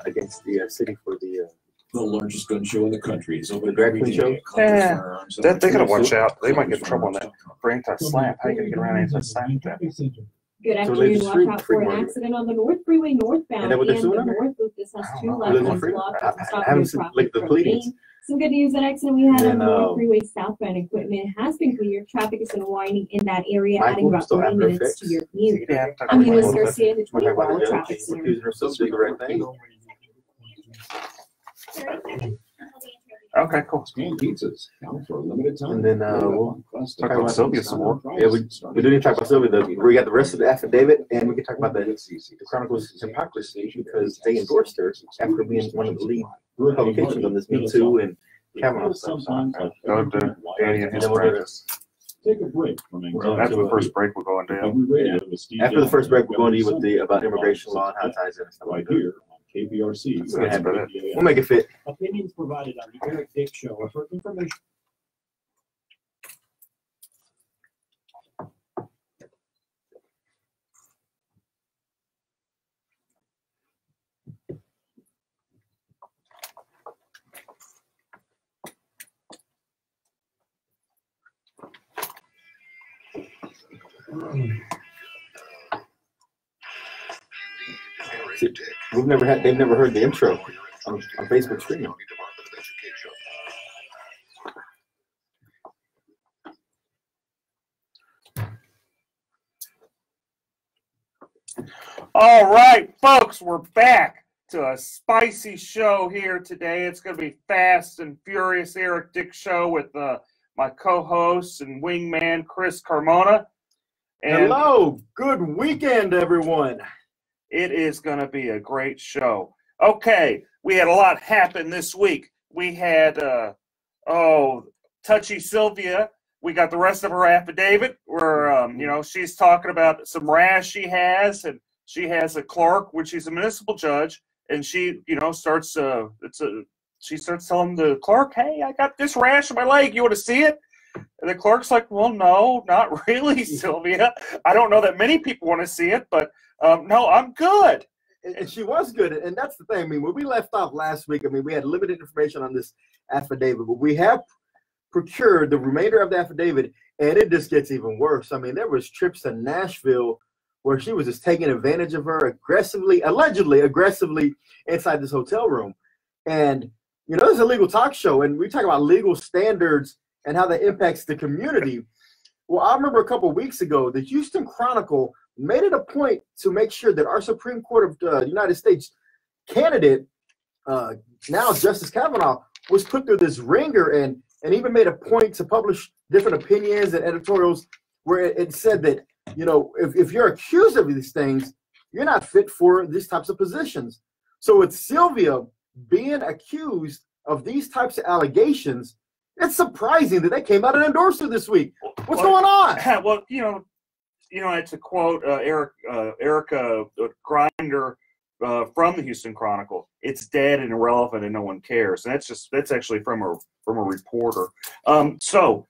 against the city for the largest gun show in the country. Is over the drag queen show. Yeah, they got to watch out. They might get in trouble on that. For anti-slant, how are you going to get around anti-slant with that? Good afternoon. Watch out for an accident on the North Freeway northbound and the North Loop. This has 2 left-lanes blocked. I haven't seen the pleadings. Some good news, that accident we had on the North Freeway southbound equipment has been cleared. Traffic is unwinding in that area, adding about 30 minutes to your commute. I'm Eunice Garcia, the 24-hour traffic center. Okay, cool. Scanned pizzas count for a limited time. And then we'll talk about Sylvia some more. Yeah, we do need to talk about Sylvia. We got the rest of the affidavit, and we can talk about the Chronicles hypocrisy because they endorsed her after being one of the lead publications on this Me Too and Kavanaugh stuff. Go to Danny and his friends. Take a break from After the first break, we're going down. After the first break, we're going to you with the about immigration law and how it ties in and stuff like that. KPRC. We'll make it fit. Opinions provided on the Eric Dick Show are for information. They've never heard the intro on Facebook streaming. All right, folks, we're back to a spicy show here today. It's going to be Fast and Furious Eric Dick Show with my co-host and wingman, Chris Carmona. And hello, good weekend, everyone. It is going to be a great show. Okay, we had a lot happen this week. We had, Touchy Sylvia. We got the rest of her affidavit where, she's talking about some rash she has, and she has a clerk, which she's a municipal judge, and she, starts telling the clerk, hey, I got this rash on my leg. You want to see it? And the clerk's like, well, no, not really, Sylvia. I don't know that many people want to see it, but no, I'm good. And she was good. And that's the thing. I mean, when we left off last week, we had limited information on this affidavit, but we have procured the remainder of the affidavit, and it just gets even worse. I mean, there was trips to Nashville where she was just taking advantage of her allegedly aggressively inside this hotel room. And, you know, this is a legal talk show, and we talk about legal standards and how that impacts the community. Well, I remember a couple of weeks ago, the Houston Chronicle made it a point to make sure that our Supreme Court of the United States candidate, now Justice Kavanaugh, was put through this ringer and even made a point to publish different opinions and editorials where it said that, you know, if you're accused of these things, you're not fit for these types of positions. So with Sylvia being accused of these types of allegations, it's surprising that they came out and endorsed her this week. What's going on? Well, you know, it's a quote, Erica Grinder from the Houston Chronicle. It's dead and irrelevant, and no one cares. And that's actually from a reporter. So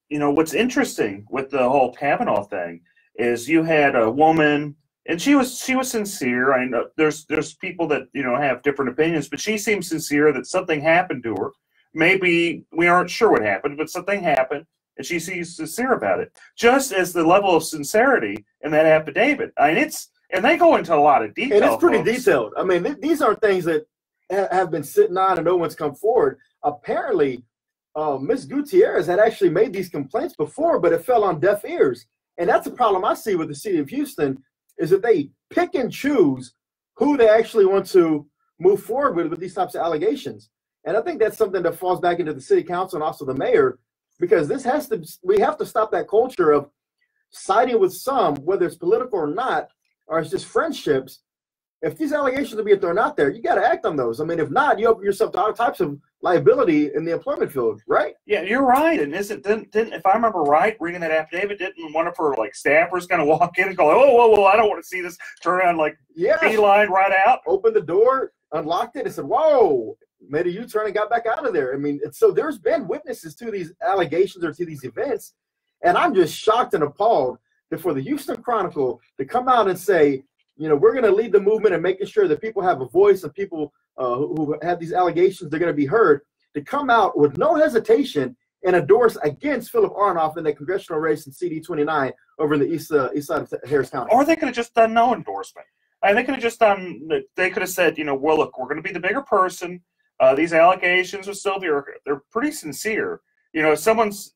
you know, what's interesting with the whole Kavanaugh thing is you had a woman, and she was sincere. I know there's people that, you know, have different opinions, but she seems sincere that something happened to her. Maybe we aren't sure what happened, but something happened, and she seems sincere about it. Just as the level of sincerity in that affidavit. I mean, and they go into a lot of detail. And it's pretty folks. detailed. I mean, these are things that have been sitting on and no one's come forward. Apparently, Ms. Gutierrez had actually made these complaints before, but it fell on deaf ears. And that's a problem I see with the city of Houston, is that they pick and choose who they actually want to move forward with these types of allegations. And I think that's something that falls back into the city council and also the mayor, because we have to stop that culture of siding with some, whether it's political or not, or it's just friendships. If these allegations are being thrown out there, you got to act on those. I mean, if not, you open yourself to all types of liability in the employment field, right? Yeah, you're right. And didn't if I remember right, reading that affidavit, didn't one of her like staffers kind of walk in and go, "Oh, whoa, I don't want to see this," turn around like beeline right out, opened the door, unlocked it, and said, "Whoa," made a U-turn and got back out of there. I mean, so there's been witnesses to these allegations or to these events, and I'm just shocked and appalled that for the Houston Chronicle to come out and say, you know, we're going to lead the movement and making sure that people have a voice and people who have these allegations, they're going to be heard, to come out with no hesitation and endorse against Philip Aronoff in the congressional race in CD 29 over in the east side of Harris County. Or they could have just done no endorsement. And they could have just done. They could have said, you know, well, look, we're going to be the bigger person. These allegations with Sylvia, they're pretty sincere. You know,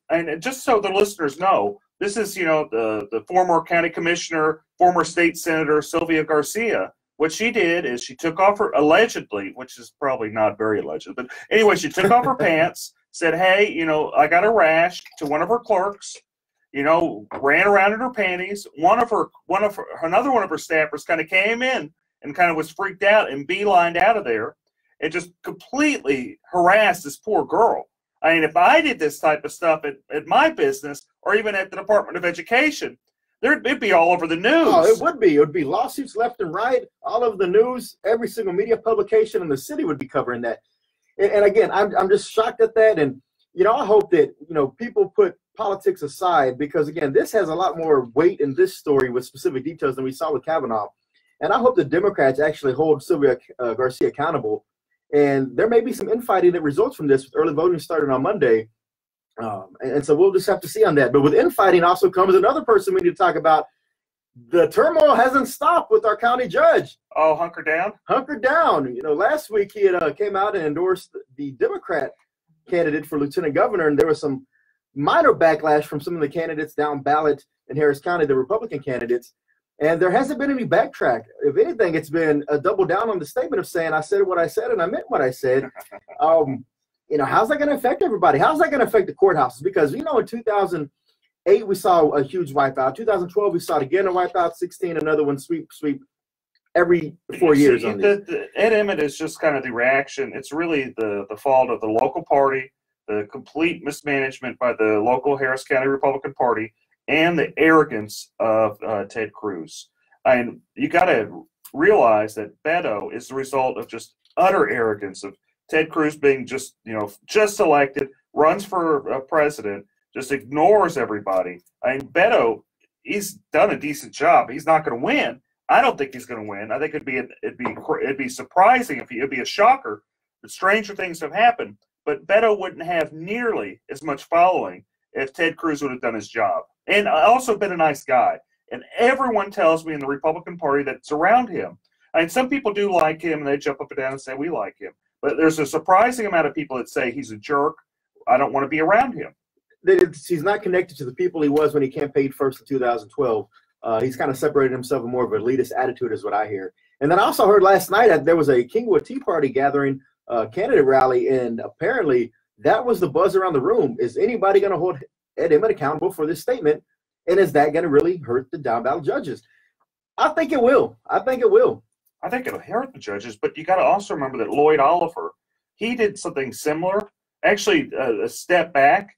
and just so the listeners know, this is, you know, the former county commissioner, former state senator Sylvia Garcia. What she did is she took off her, allegedly, which is probably not very alleged, but anyway, she took off her pants, said, "Hey, you know, I got a rash," to one of her clerks, you know, ran around in her panties. Another one of her staffers kind of came in and kind of was freaked out and beelined out of there and just completely harassed this poor girl. I mean, if I did this type of stuff at my business or even at the Department of Education, it'd be all over the news. Oh, it would be. It would be lawsuits left and right. All of the news, every single media publication in the city would be covering that. And again, I'm just shocked at that. And, you know, I hope that, you know, people put politics aside, because, again, this has a lot more weight in this story with specific details than we saw with Kavanaugh. And I hope the Democrats actually hold Sylvia Garcia accountable. And there may be some infighting that results from this, with early voting starting on Monday. And so we'll just have to see on that. But with infighting also comes another person we need to talk about. The turmoil hasn't stopped with our county judge. Oh, hunker down? Hunker down. You know, last week he had came out and endorsed the Democrat candidate for lieutenant governor, and there was some minor backlash from some of the candidates down ballot in Harris County, the Republican candidates. And there hasn't been any backtrack. If anything, it's been a double down on the statement of saying, I said what I said and I meant what I said. You know, how's that going to affect everybody? How's that going to affect the courthouses? Because, you know, in 2008, we saw a huge wipeout. 2012, we saw it again, a wipeout. 16, another one, sweep every 4 years. On Ed Emmett is just kind of the reaction. It's really the fault of the local party, the complete mismanagement by the local Harris County Republican Party, and the arrogance of Ted Cruz. And you got to realize that Beto is the result of just utter arrogance of Ted Cruz being just elected, runs for president, just ignores everybody. I mean, Beto, he's done a decent job. He's not going to win. I don't think he's going to win. I think it'd be surprising it'd be a shocker. But stranger things have happened. But Beto wouldn't have nearly as much following if Ted Cruz would have done his job, and also been a nice guy. And everyone tells me in the Republican Party that's around him. And some people do like him, and they jump up and down and say, we like him. But there's a surprising amount of people that say he's a jerk. I don't want to be around him. He's not connected to the people he was when he campaigned first in 2012. He's kind of separated himself in more of an elitist attitude is what I hear. And then I also heard last night that there was a Kingwood Tea Party gathering candidate rally, and apparently that was the buzz around the room. Is anybody going to hold Ed Emmett accountable for this statement? And is that going to really hurt the down ballot judges? I think it will. I think it will. I think it'll hurt the judges, but you got to also remember that Lloyd Oliver, he did something similar, actually a step back,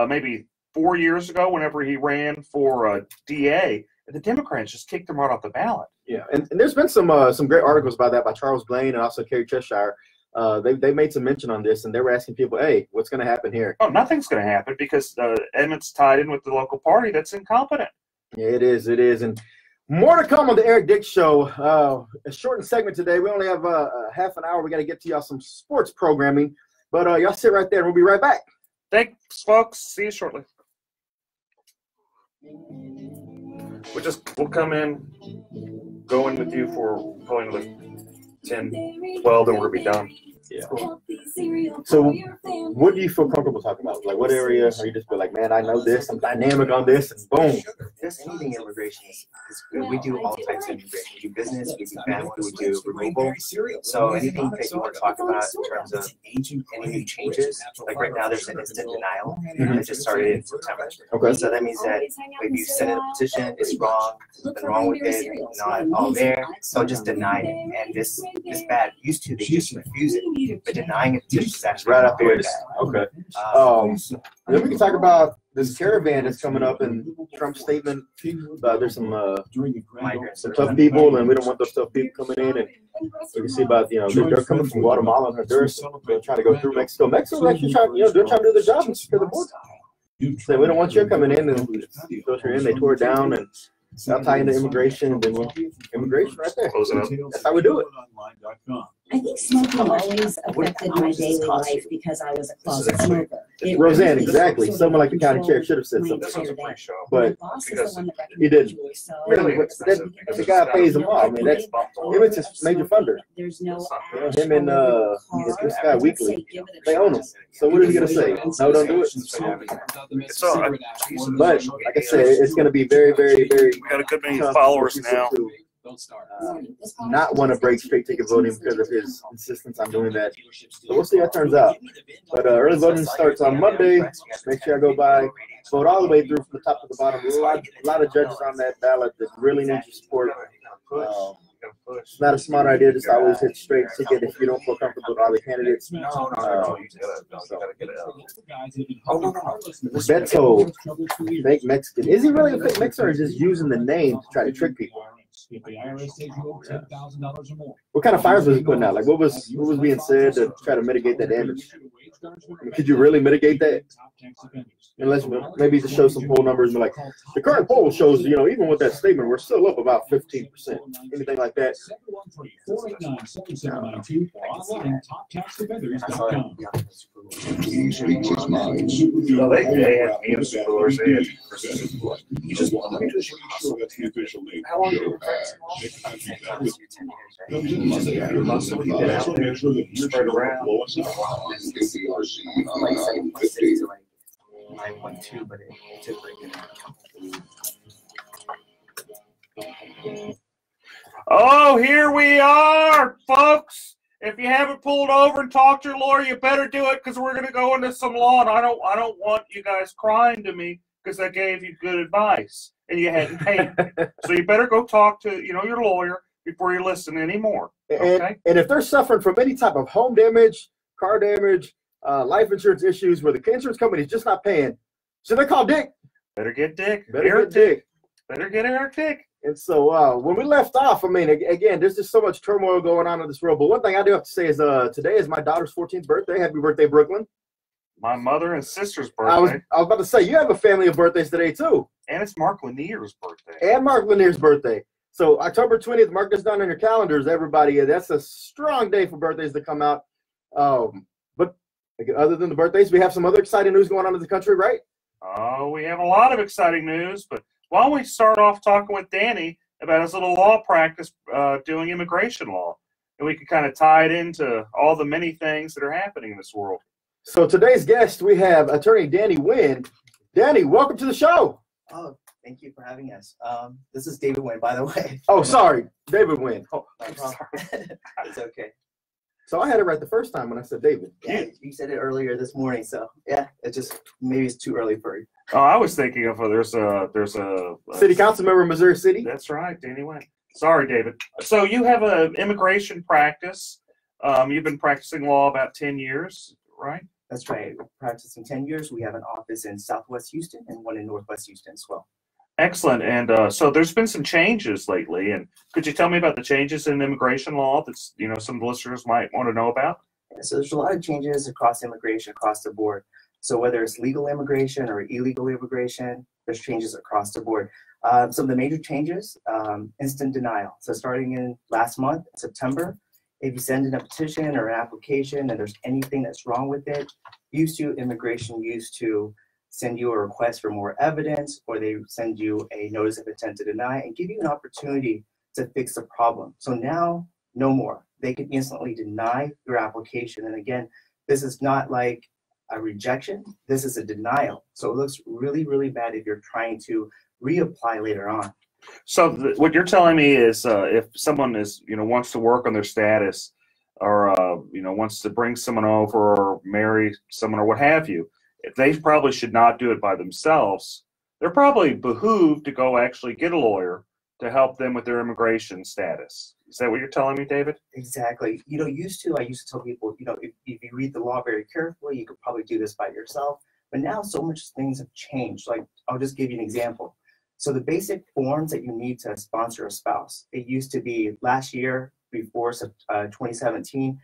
maybe 4 years ago whenever he ran for DA, and the Democrats just kicked him right off the ballot. Yeah, and there's been some great articles about that by Charles Blaine and also Kerry Cheshire. They made some mention on this, and they were asking people, hey, what's going to happen here? Oh, nothing's going to happen because Emmett's tied in with the local party that's incompetent. Yeah, it is. It is. And more to come on the Eric Dick Show. A shortened segment today. We only have half an hour. We got to get to y'all some sports programming. But y'all sit right there, and we'll be right back. Thanks, folks. See you shortly. We'll come in, go in with you for probably another 10, 12, then we're going to be done. Yeah. So what do you feel comfortable talking about? Like what area are you just be like, man, I know this, I'm dynamic on this, and boom. Just anything immigration is good. We do all types of immigration. We do business, we do family, we do removal. So anything that you want to talk about in terms of any new changes, like right now there's an instant denial that just started in September. Okay. So that means that if you send a petition, it's wrong, something wrong with it, not all there, so just deny it. And this bad used to, they just refuse it. But denying it is actually right up here. bad. Okay. Then we can talk about this caravan that's coming up in Trump's statement. There's some tough people, and we don't want those tough people coming in. And you can see about, they're coming from Guatemala and Honduras. They're trying to go through Mexico. Mexico's actually trying to do their job and secure the border. So we don't want you coming in and filter in. They tore it down, and I'll tie into immigration, and then we'll immigration right there. That's how we do it. I think smoking always affected my daily life because I was a closet smoker. Roseanne, exactly. Someone like the county chair should have said something, but he didn't. Really, the guy pays him off. I mean, that's Emmett's his major funder. There's no him and this guy Weekly, they own him. So what is he gonna say? No, don't do it. But like I said, it's gonna be very, very, very. We got a good many followers now. Not want to break straight ticket voting because of his insistence on doing that. So we'll see how it turns out. But early voting starts on Monday. Make sure I go by, vote all the way through from the top to the bottom. A lot of judges on that ballot that really need your support. It's not a smart idea just always hit straight ticket if you don't feel comfortable with all the candidates. Beto, fake Mexican. Is he really a fake Mexican or is he just using the name to try to trick people? If the IRS takes you over $10,000 or more. What kind of fires was he putting out? Like what was being said to try to mitigate that damage? I mean, could you really mitigate that? Unless maybe to show some poll numbers, like the current poll shows, even with that statement, we're still up about 15%. Anything like that. 713-489-7792 or online toptaxdefenders.com. He speaks his mind. No, they have answers. You just want to just hustle the official name. How long do you spread around? 9.2, but it took Oh, here we are, folks. If you haven't pulled over and talked to your lawyer, you better do it because we're going to go into some law, and I don't want you guys crying to me because I gave you good advice and you hadn't paid me. So you better go talk to your lawyer before you listen anymore. Okay? And if they're suffering from any type of home damage, car damage, life insurance issues where the insurance company is just not paying, so they call Dick. Better get Dick. Eric Dick. Better get Eric Dick. And so when we left off, I mean, again, there's just so much turmoil going on in this world. But one thing I do have to say is today is my daughter's 14th birthday. Happy birthday, Brooklyn. My mother and sister's birthday. I was about to say, you have a family of birthdays today, too. And it's Mark Lanier's birthday. And Mark Lanier's birthday. So October 20th, mark this down on your calendars, everybody. That's a strong day for birthdays to come out. But other than the birthdays, we have some other exciting news going on in the country, right? Oh, we have a lot of exciting news, but why don't we start off talking with Danny about his little law practice doing immigration law, and we can kind of tie it into all the many things that are happening in this world. So today's guest, we have attorney Danny Wynn. Danny, welcome to the show. Oh, thank you for having us. This is David Wynn, by the way. Oh, sorry, David Wynn. Oh, No problem. It's okay. so I had it right the first time when I said David. Yeah, you said it earlier this morning, so yeah, it just maybe it's too early for you. Oh, I was thinking of there's a City council member in Missouri City. That's right, Danny Wynn. Sorry, David. So you have an immigration practice. You've been practicing law about 10 years, right? That's right. We've practiced in 10 years. We have an office in Southwest Houston and one in Northwest Houston as well. Excellent. And so there's been some changes lately. And could you tell me about the changes in immigration law that's, some of the listeners might want to know about? Yeah, so there's a lot of changes across immigration, across the board. So whether it's legal immigration or illegal immigration, there's changes across the board. Some of the major changes, instant denial. So starting in last month, September, if you send in a petition or an application and there's anything that's wrong with it, immigration used to send you a request for more evidence, or they send you a notice of intent to deny and give you an opportunity to fix the problem. So now, no more. They can instantly deny your application. And again, this is not like a rejection. This is a denial. So it looks really, really bad if you're trying to reapply later on. So what you're telling me is if someone is, wants to work on their status or, wants to bring someone over or marry someone or what have you, they probably should not do it by themselves. They're probably behooved to go actually get a lawyer to help them with their immigration status. Is that what you're telling me, David? Exactly. I used to tell people, if you read the law very carefully, you could probably do this by yourself. But now so much things have changed. Like, I'll just give you an example. So the basic forms that you need to sponsor a spouse, it used to be last year before 2017,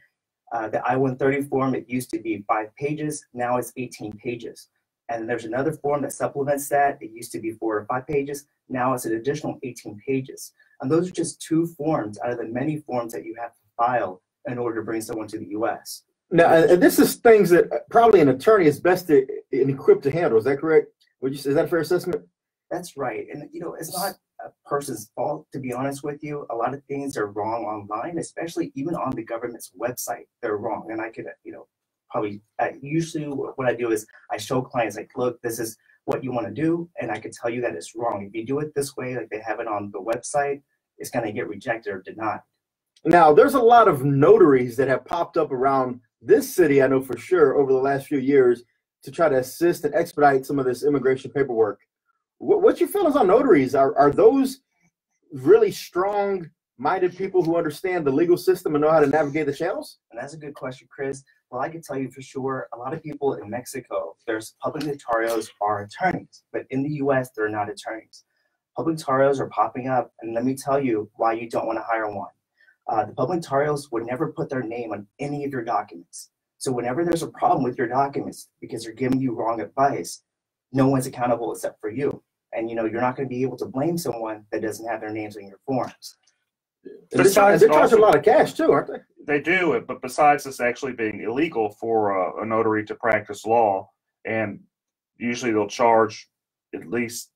the I-130 form, it used to be 5 pages. Now it's 18 pages. And there's another form that supplements that. It used to be 4 or 5 pages. Now it's an additional 18 pages. And those are just 2 forms out of the many forms that you have to file in order to bring someone to the U.S. Now, and this is things that probably an attorney is best equipped to handle. Is that correct? Is that a fair assessment? That's right. And, it's not a person's fault, to be honest with you. A lot of things are wrong online, especially even on the government's website. They're wrong. And I could, probably usually what I do is I show clients like, look, this is what you want to do. And I can tell you that it's wrong. If you do it this way, like they have it on the website, it's going to get rejected or denied. Now, there's a lot of notaries that have popped up around this city, I know for sure, over the last few years to try to assist and expedite some of this immigration paperwork. What's your feelings on notaries? Are those really strong-minded people who understand the legal system and know how to navigate the channels? And that's a good question, Chris. Well, I can tell you for sure, a lot of people in Mexico, there's public notarios are attorneys, but in the U.S., they're not attorneys. Public notarios are popping up, and let me tell you why you don't want to hire one. The public notarios would never put their name on any of your documents. So whenever there's a problem with your documents because they're giving you wrong advice, no one's accountable except for you. And you're not going to be able to blame someone that doesn't have their names on your forms. They're charging a lot of cash too, aren't they? They do, but besides this actually being illegal for a notary to practice law, and usually they'll charge at least,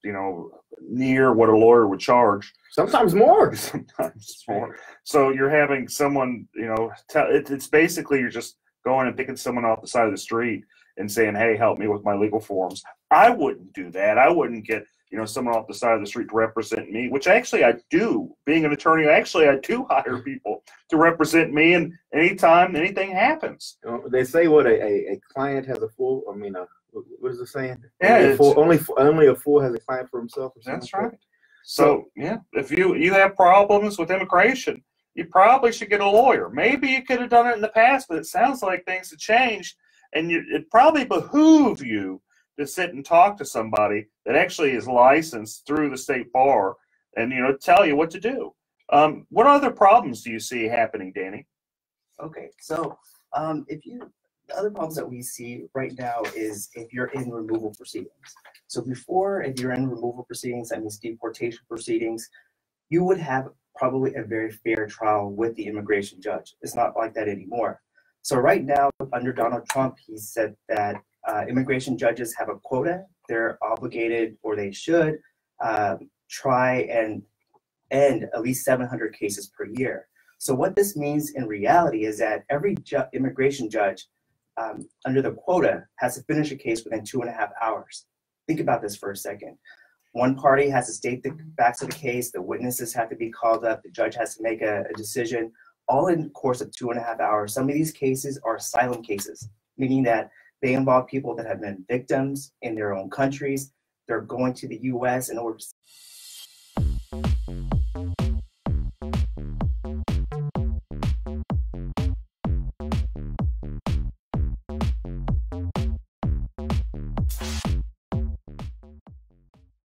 near what a lawyer would charge. Sometimes more. Sometimes more. So you're having someone, it's basically you're just going and picking someone off the side of the street and saying, hey, help me with my legal forms. I wouldn't do that. I wouldn't get, someone off the side of the street to represent me, which actually I do. Being an attorney, actually I do hire people to represent me, and anytime anything happens. They say what a client has a full, what is the saying? Yeah, only a fool has a client for himself. That's right. So yeah, if you have problems with immigration, you probably should get a lawyer. Maybe you could have done it in the past, but it sounds like things have changed, and it probably behoove you to sit and talk to somebody that actually is licensed through the state bar and tell you what to do. What other problems do you see happening, Danny? Okay, so the other problems that we see right now is if you're in removal proceedings. So before, if you're in removal proceedings, that means deportation proceedings, you would have probably a very fair trial with the immigration judge. It's not like that anymore. So right now, under Donald Trump, he said that immigration judges have a quota. They're obligated, or they should, try and end at least 700 cases per year. So what this means in reality is that every immigration judge under the quota has to finish a case within 2.5 hours. Think about this for a second. One party has to state the facts of the case, the witnesses have to be called up, the judge has to make a decision, all in the course of 2.5 hours. Some of these cases are asylum cases, meaning that they involve people that have been victims in their own countries. They're going to the US in order to